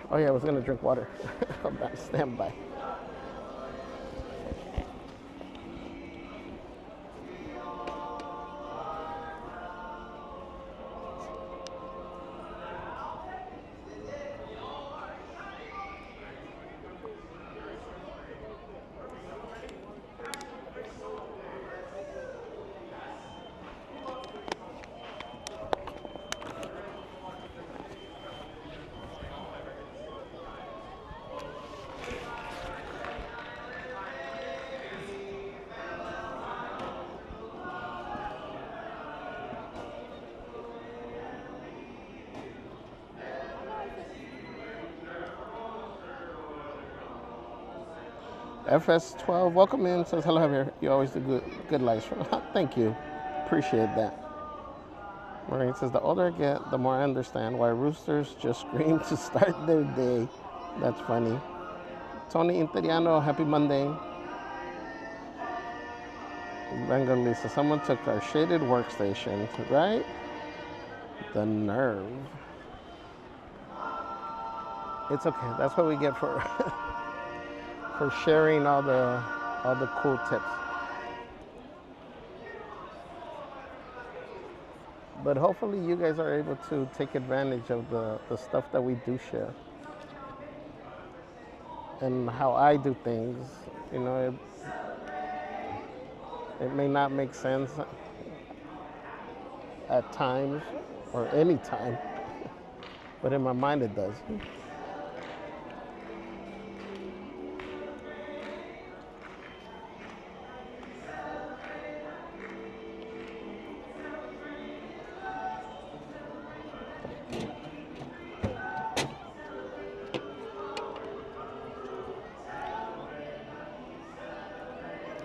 S1: Oh yeah, I was gonna drink water. Stand by. FS12, welcome in. Says hello, Javier. You always do good lives. Thank you. Appreciate that. Maureen says the older I get, the more I understand why roosters just scream to start their day. That's funny. Tony Interiano, happy Monday. Venga Lisa, someone took our shaded workstation, right? The nerve. It's okay. That's what we get for for sharing all the cool tips. But hopefully you guys are able to take advantage of the stuff that we do share. And how I do things. You know, it may not make sense at times or any time, but in my mind it does.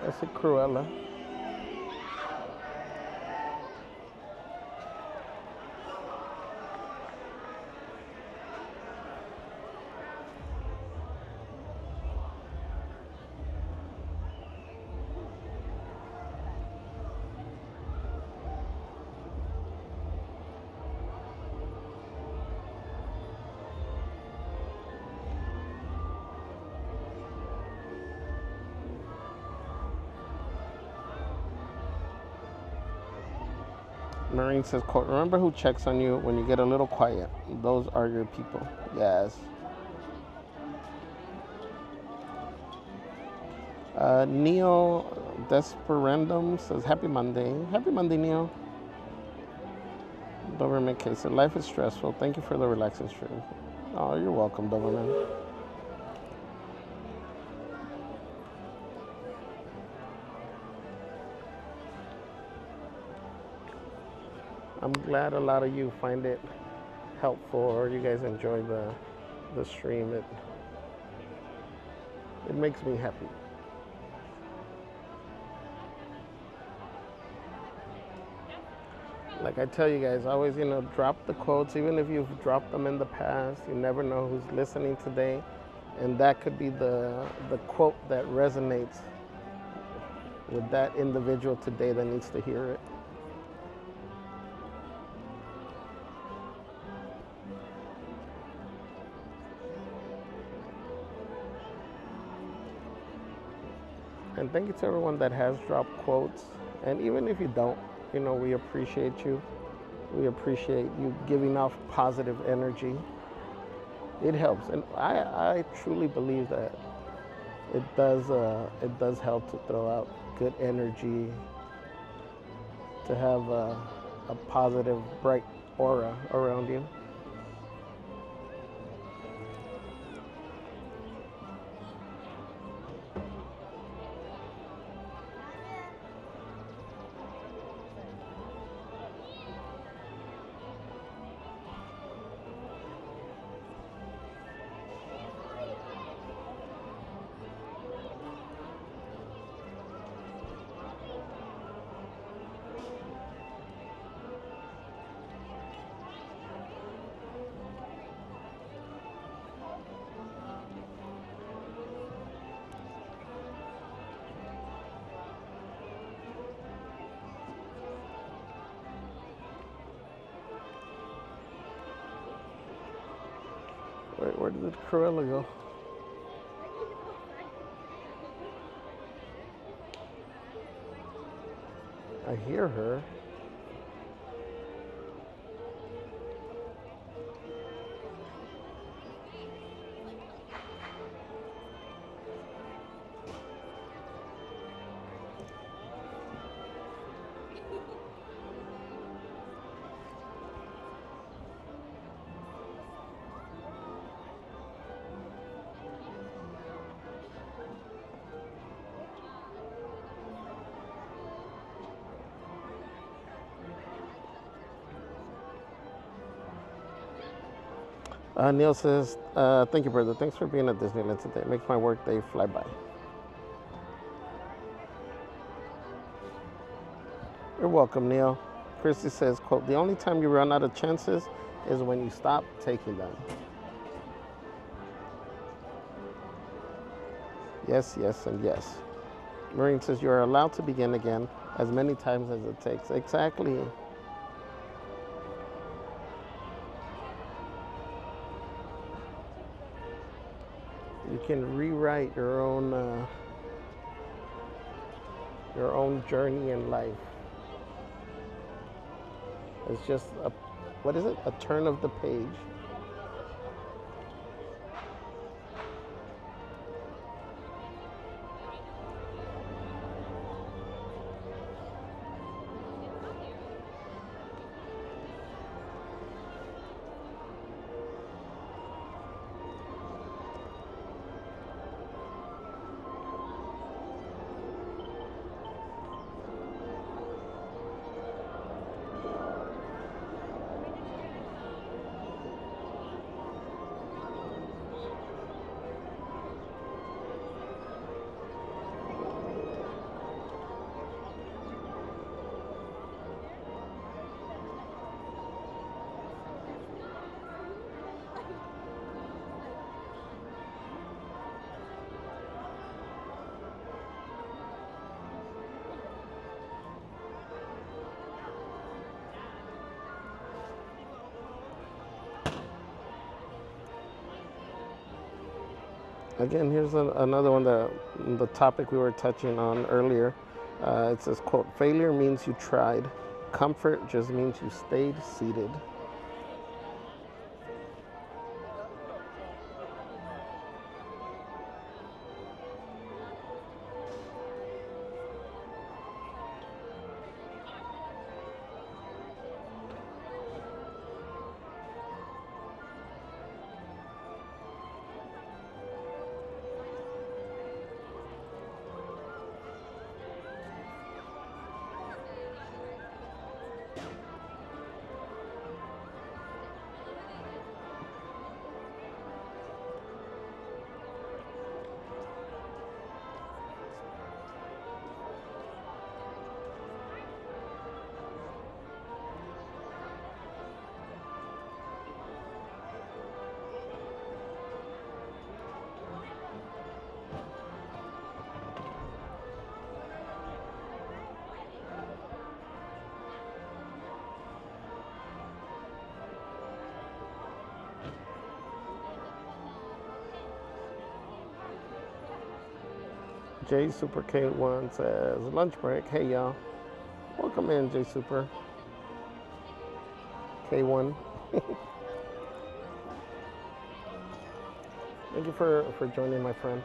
S1: That's a Cruella. Marine says, quote, remember who checks on you when you get a little quiet. Those are your people. Yes. Neo Desperandum says, happy Monday. Happy Monday, Neo. Doberman K said, life is stressful. Thank you for the relaxing stream. Oh, you're welcome, Doberman. I'm glad a lot of you find it helpful or you guys enjoy the stream. It makes me happy. Like I tell you guys, always, drop the quotes. Even if you've dropped them in the past, you never know who's listening today. And that could be the quote that resonates with that individual today that needs to hear it. And thank you to everyone that has dropped quotes. And even if you don't, we appreciate you. We appreciate you giving off positive energy. It helps. And I truly believe that it does help to throw out good energy, to have a positive, bright aura around you. Where did Cruella go? I hear her. Neil says, thank you, brother. Thanks for being at Disneyland today. It makes my work day fly by. You're welcome, Neil. Christy says, quote, the only time you run out of chances is when you stop taking them. Yes, yes, and yes. Marine says, you're allowed to begin again as many times as it takes. Exactly. You can rewrite your own journey in life. It's just what is it? A turn of the page. Again, here's another one, the topic we were touching on earlier. It says, quote, failure means you tried. Comfort just means you stayed seated. J Super K1 says, lunch break. Hey, y'all. Welcome in, J Super. K1. Thank you for joining, my friend.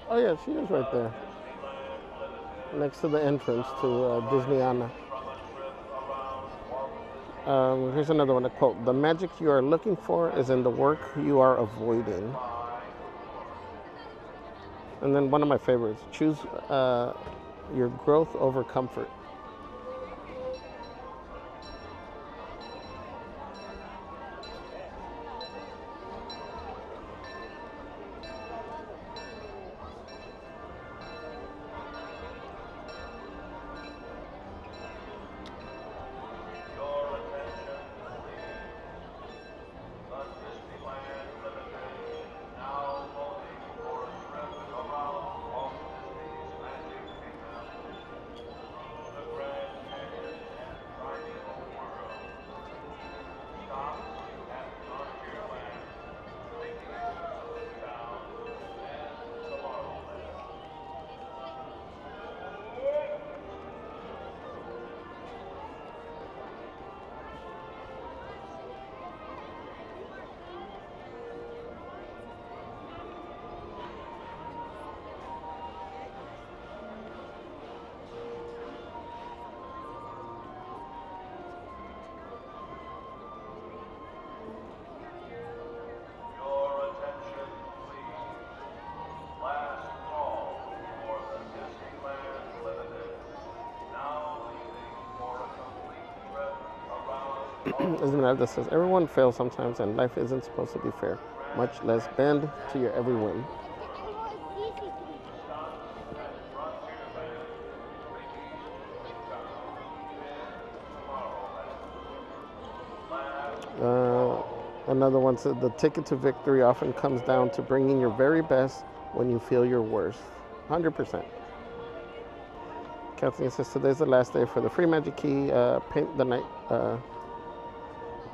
S1: Oh yeah, she is right there, next to the entrance to Disneyland. Here's another one, a quote. The magic you are looking for is in the work you are avoiding. And then one of my favorites, choose your growth over comfort. Esmeralda says, everyone fails sometimes and life isn't supposed to be fair, much less bend to your every whim. Another one said, the ticket to victory often comes down to bringing your very best when you feel your worst. 100%. Kathleen says, today's the last day for the free Magic Key Paint the Night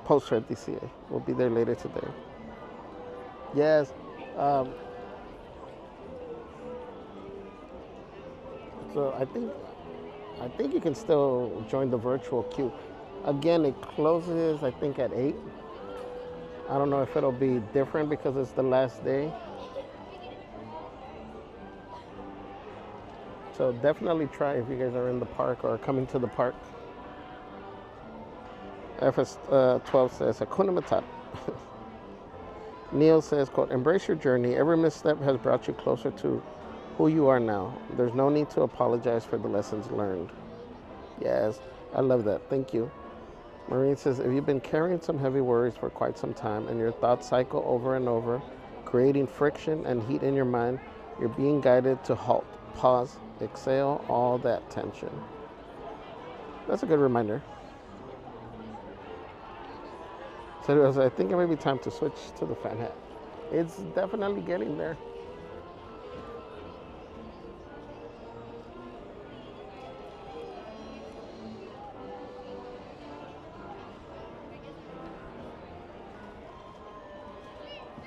S1: poster at DCA. We'll be there later today. Yes. So I think you can still join the virtual queue. Again, it closes I think at 8. I don't know if it'll be different because it's the last day. So definitely try if you guys are in the park or coming to the park. FS12 says, Hakuna Matata. Neil says, quote, embrace your journey. Every misstep has brought you closer to who you are now. There's no need to apologize for the lessons learned. Yes, I love that. Thank you. Maureen says, if you've been carrying some heavy worries for quite some time and your thoughts cycle over and over, creating friction and heat in your mind, you're being guided to halt, pause, exhale all that tension. That's a good reminder. So I think it may be time to switch to the fan hat. It's definitely getting there.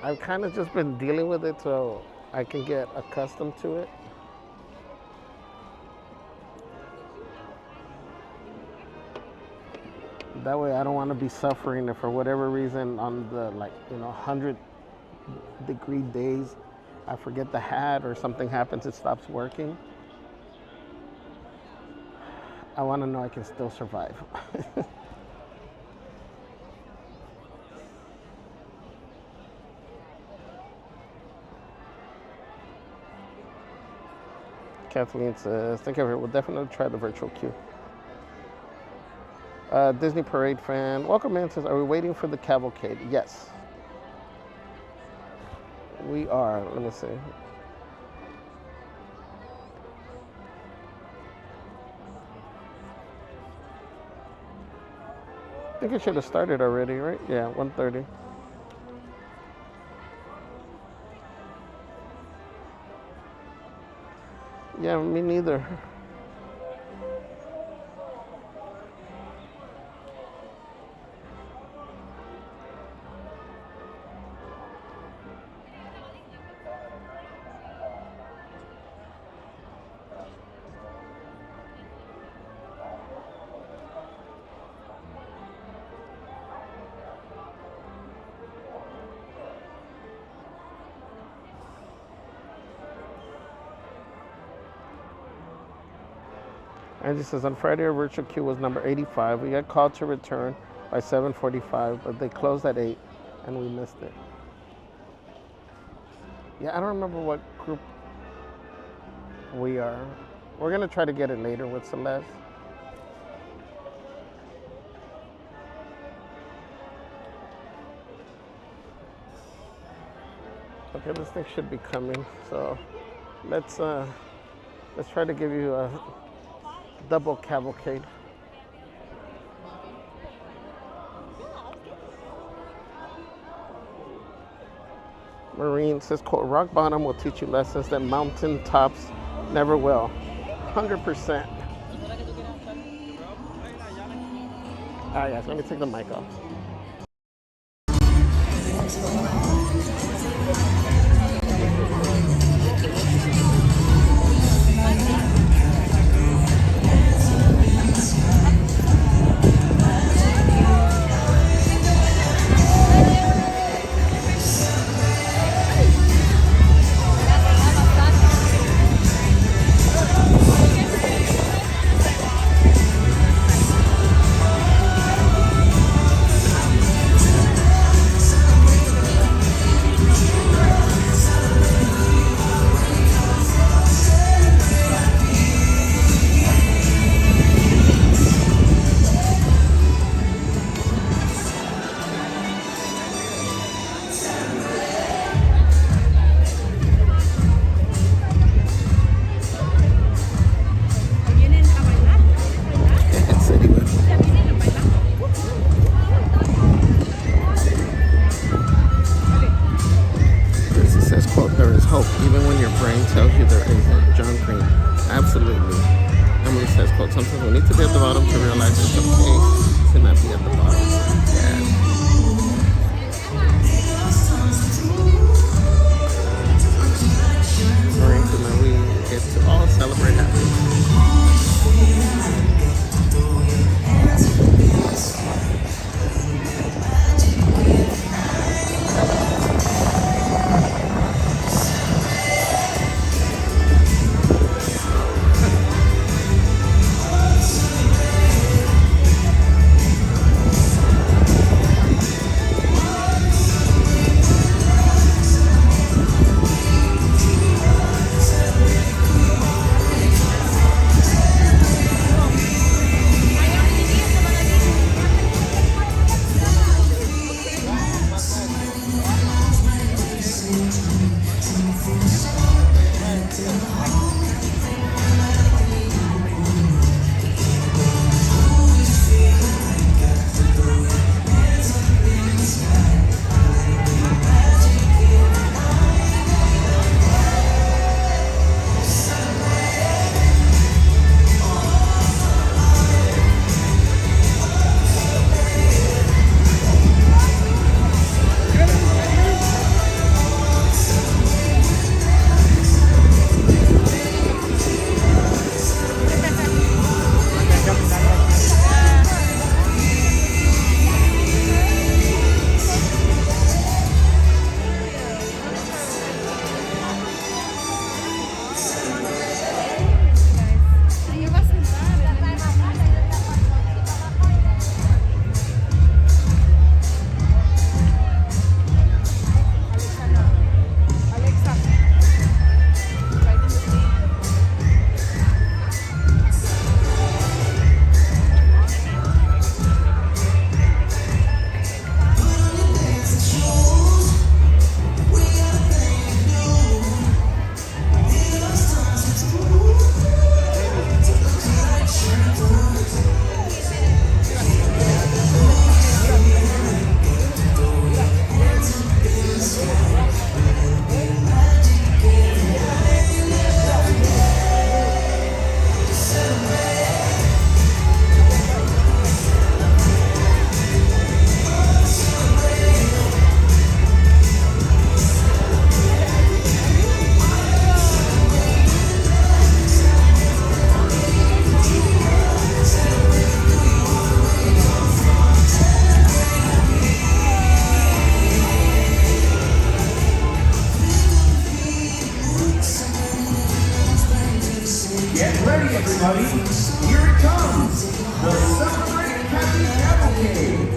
S1: I've kind of just been dealing with it so I can get accustomed to it. That way I don't want to be suffering if for whatever reason on the 100-degree days I forget the hat or something happens, it stops working. I want to know I can still survive. Kathleen says, thank you. We'll definitely try the virtual queue. Disney Parade fan, welcome in, says, are we waiting for the cavalcade? Yes. We are. Let me see. I think it should have started already, right? Yeah, 1:30. Yeah, me neither. Angie says, on Friday, our virtual queue was number 85. We got called to return by 7:45, but they closed at 8, and we missed it. Yeah, I don't remember what group we are. We're going to try to get it later with Celeste. Okay, this thing should be coming, so let's try to give you a double cavalcade. Marine says, quote, rock bottom will teach you lessons that mountain tops never will. 100%. All right, guys, let me take the mic off. realize, quote, sometimes we need to be at the bottom to realize it's okay to not be at the bottom. Yeah. Drink and then we get to all celebrate happy.
S8: Get ready, everybody. Here it comes. The Celebrate Happy Cavalcade.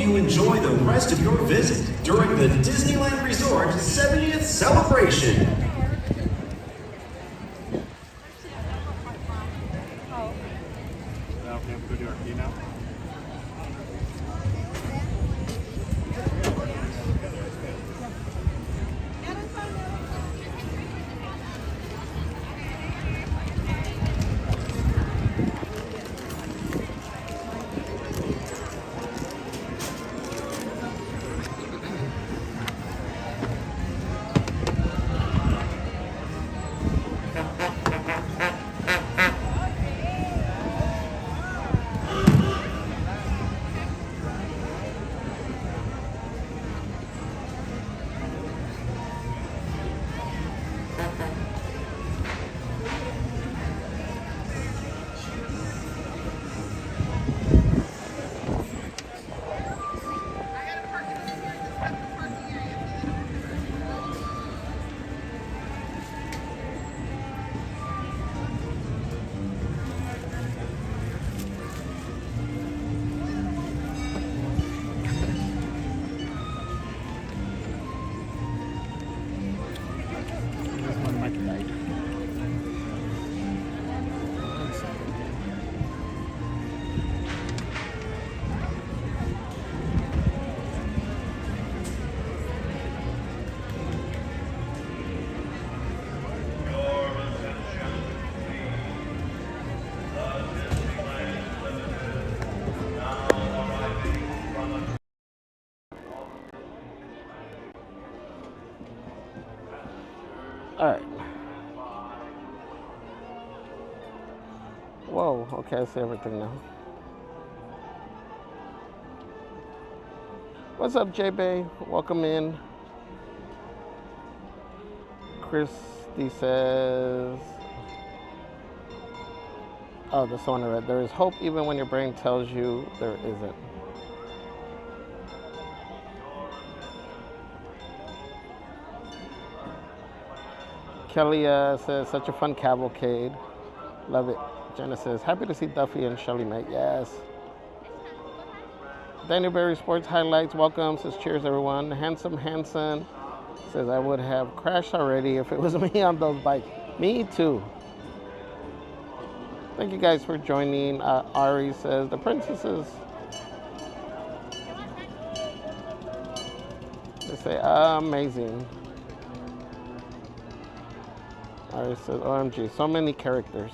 S16: you enjoy the rest of your visit during the Disneyland Resort 70th celebration.
S6: Okay, we're doing our key now.
S1: All right. Whoa, okay, I see everything now. What's up, J-Bay? Welcome in. Christy says, oh, that's the one I read. There is hope even when your brain tells you there isn't. Kelly says, such a fun cavalcade. Love it. Jenna says, happy to see Duffy and Shelly Mae. Yes. Daniel Berry Sports Highlights, welcome. Says, cheers, everyone. Handsome Hanson says, I would have crashed already if it was me on those bikes. Me too. Thank you guys for joining. Ari says, the princesses. They say, amazing. Ari says, OMG, so many characters.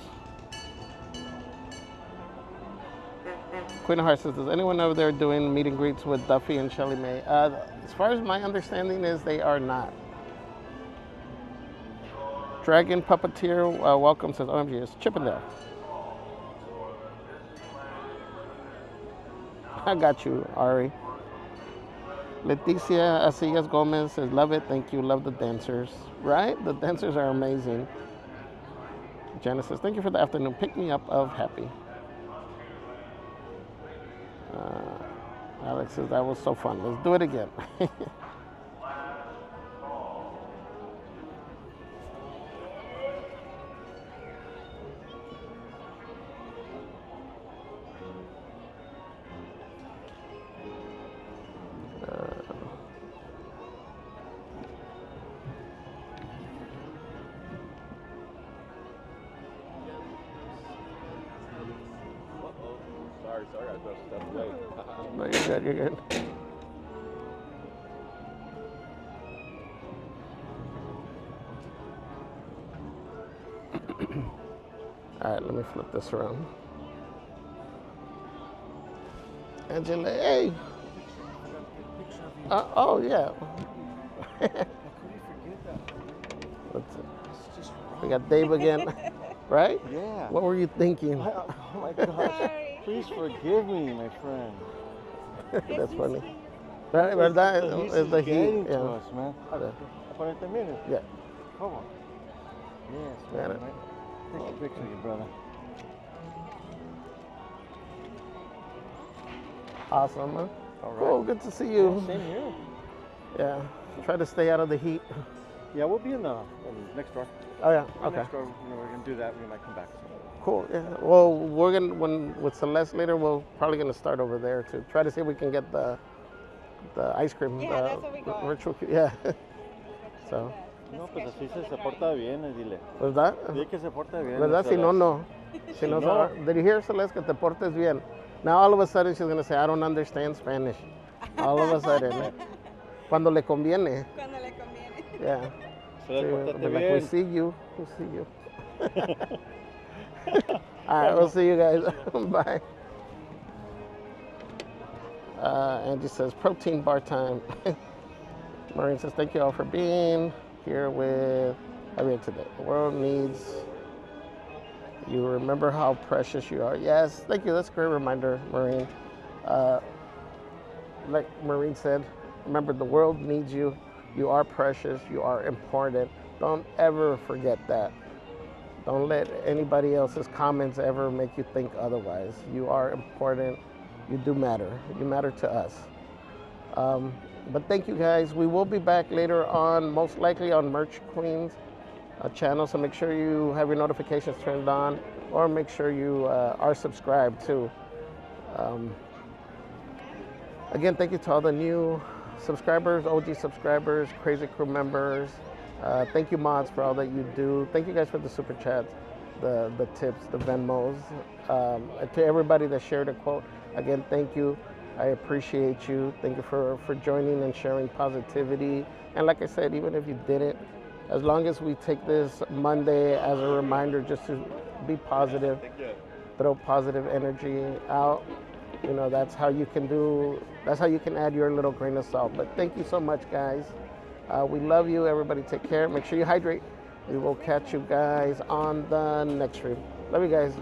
S1: Queen of Hearts says, does anyone over there doing meet and greets with Duffy and Shelly Mae? As far as my understanding is, they are not. Dragon Puppeteer, welcome, says, OMG, it's Chippendale. I got you, Ari. Leticia Asillas Gomez says, love it, thank you, love the dancers. Right? The dancers are amazing. Genesis, thank you for the afternoon pick-me-up of Happy. Alex says, that was so fun. Let's do it again.
S6: Sorry, I got stuff away.
S1: No, you're good, you're good. All right, let me flip this around. Angela, hey. Oh, yeah. Let's see. We got Dave again, right?
S6: Yeah.
S1: What were you thinking?
S6: Oh my gosh. Please forgive me, my friend.
S1: That's funny. Right, ¿verdad? Es the heat.
S6: Getting to
S1: Yeah.
S6: us, man. Ponete minutes.
S1: Yeah.
S6: Come on. Yes,
S1: Got
S6: man.
S1: it.
S6: Take a picture of you, brother.
S1: Awesome, huh?
S6: All right.
S1: Cool, good to see you.
S6: Yeah, same here.
S1: Yeah, try to stay out of the heat.
S6: Yeah, we'll be in the next door.
S1: Oh yeah, okay.
S6: Next door, we're gonna do that. We might come back.
S1: Cool. Yeah. Well, we're gonna with Celeste later. We're probably gonna start over there to try to see if we can get the the ice cream.
S4: Yeah,
S1: the
S4: that's what we got.
S1: virtual. Yeah. So.
S6: No, pues así se porta bien, dile.
S1: ¿Verdad?
S6: Dile que se porta bien.
S1: ¿Verdad? Si no, no. Si no,
S6: no.
S1: did you hear, Celeste, que te portes bien? Now all of a sudden she's going to say, I don't understand Spanish. All of a sudden. Cuando le conviene.
S4: Cuando le conviene.
S1: Yeah.
S6: Celeste,
S1: They're
S6: pórtate
S1: like, we
S6: bien.
S1: see you. We see you. All right, we'll see you guys. Bye. Angie says, protein bar time. Maureen says, thank you all for being here with Javier today. The world needs you. Remember how precious you are. Yes, thank you. That's a great reminder, Maureen. Like Maureen said, remember the world needs you. You are precious. You are important. Don't ever forget that. Don't let anybody else's comments ever make you think otherwise. You are important. You do matter. You matter to us. But thank you guys. We will be back later on, most likely on Merch Queen's channel. So make sure you have your notifications turned on, or make sure you are subscribed too. Again, thank you to all the new subscribers, OG subscribers, Crazy Crew members. Thank you, mods, for all that you do. Thank you guys for the super chats, the tips, the Venmos. And to everybody that shared a quote, again, thank you. I appreciate you. Thank you for joining and sharing positivity. And like I said, even if you didn't, as long as we take this Monday as a reminder just to be positive, throw positive energy out, you know, that's how you can add your little grain of salt. But thank you so much, guys. We love you. Everybody take care. Make sure you hydrate. We will catch you guys on the next stream. Love you guys.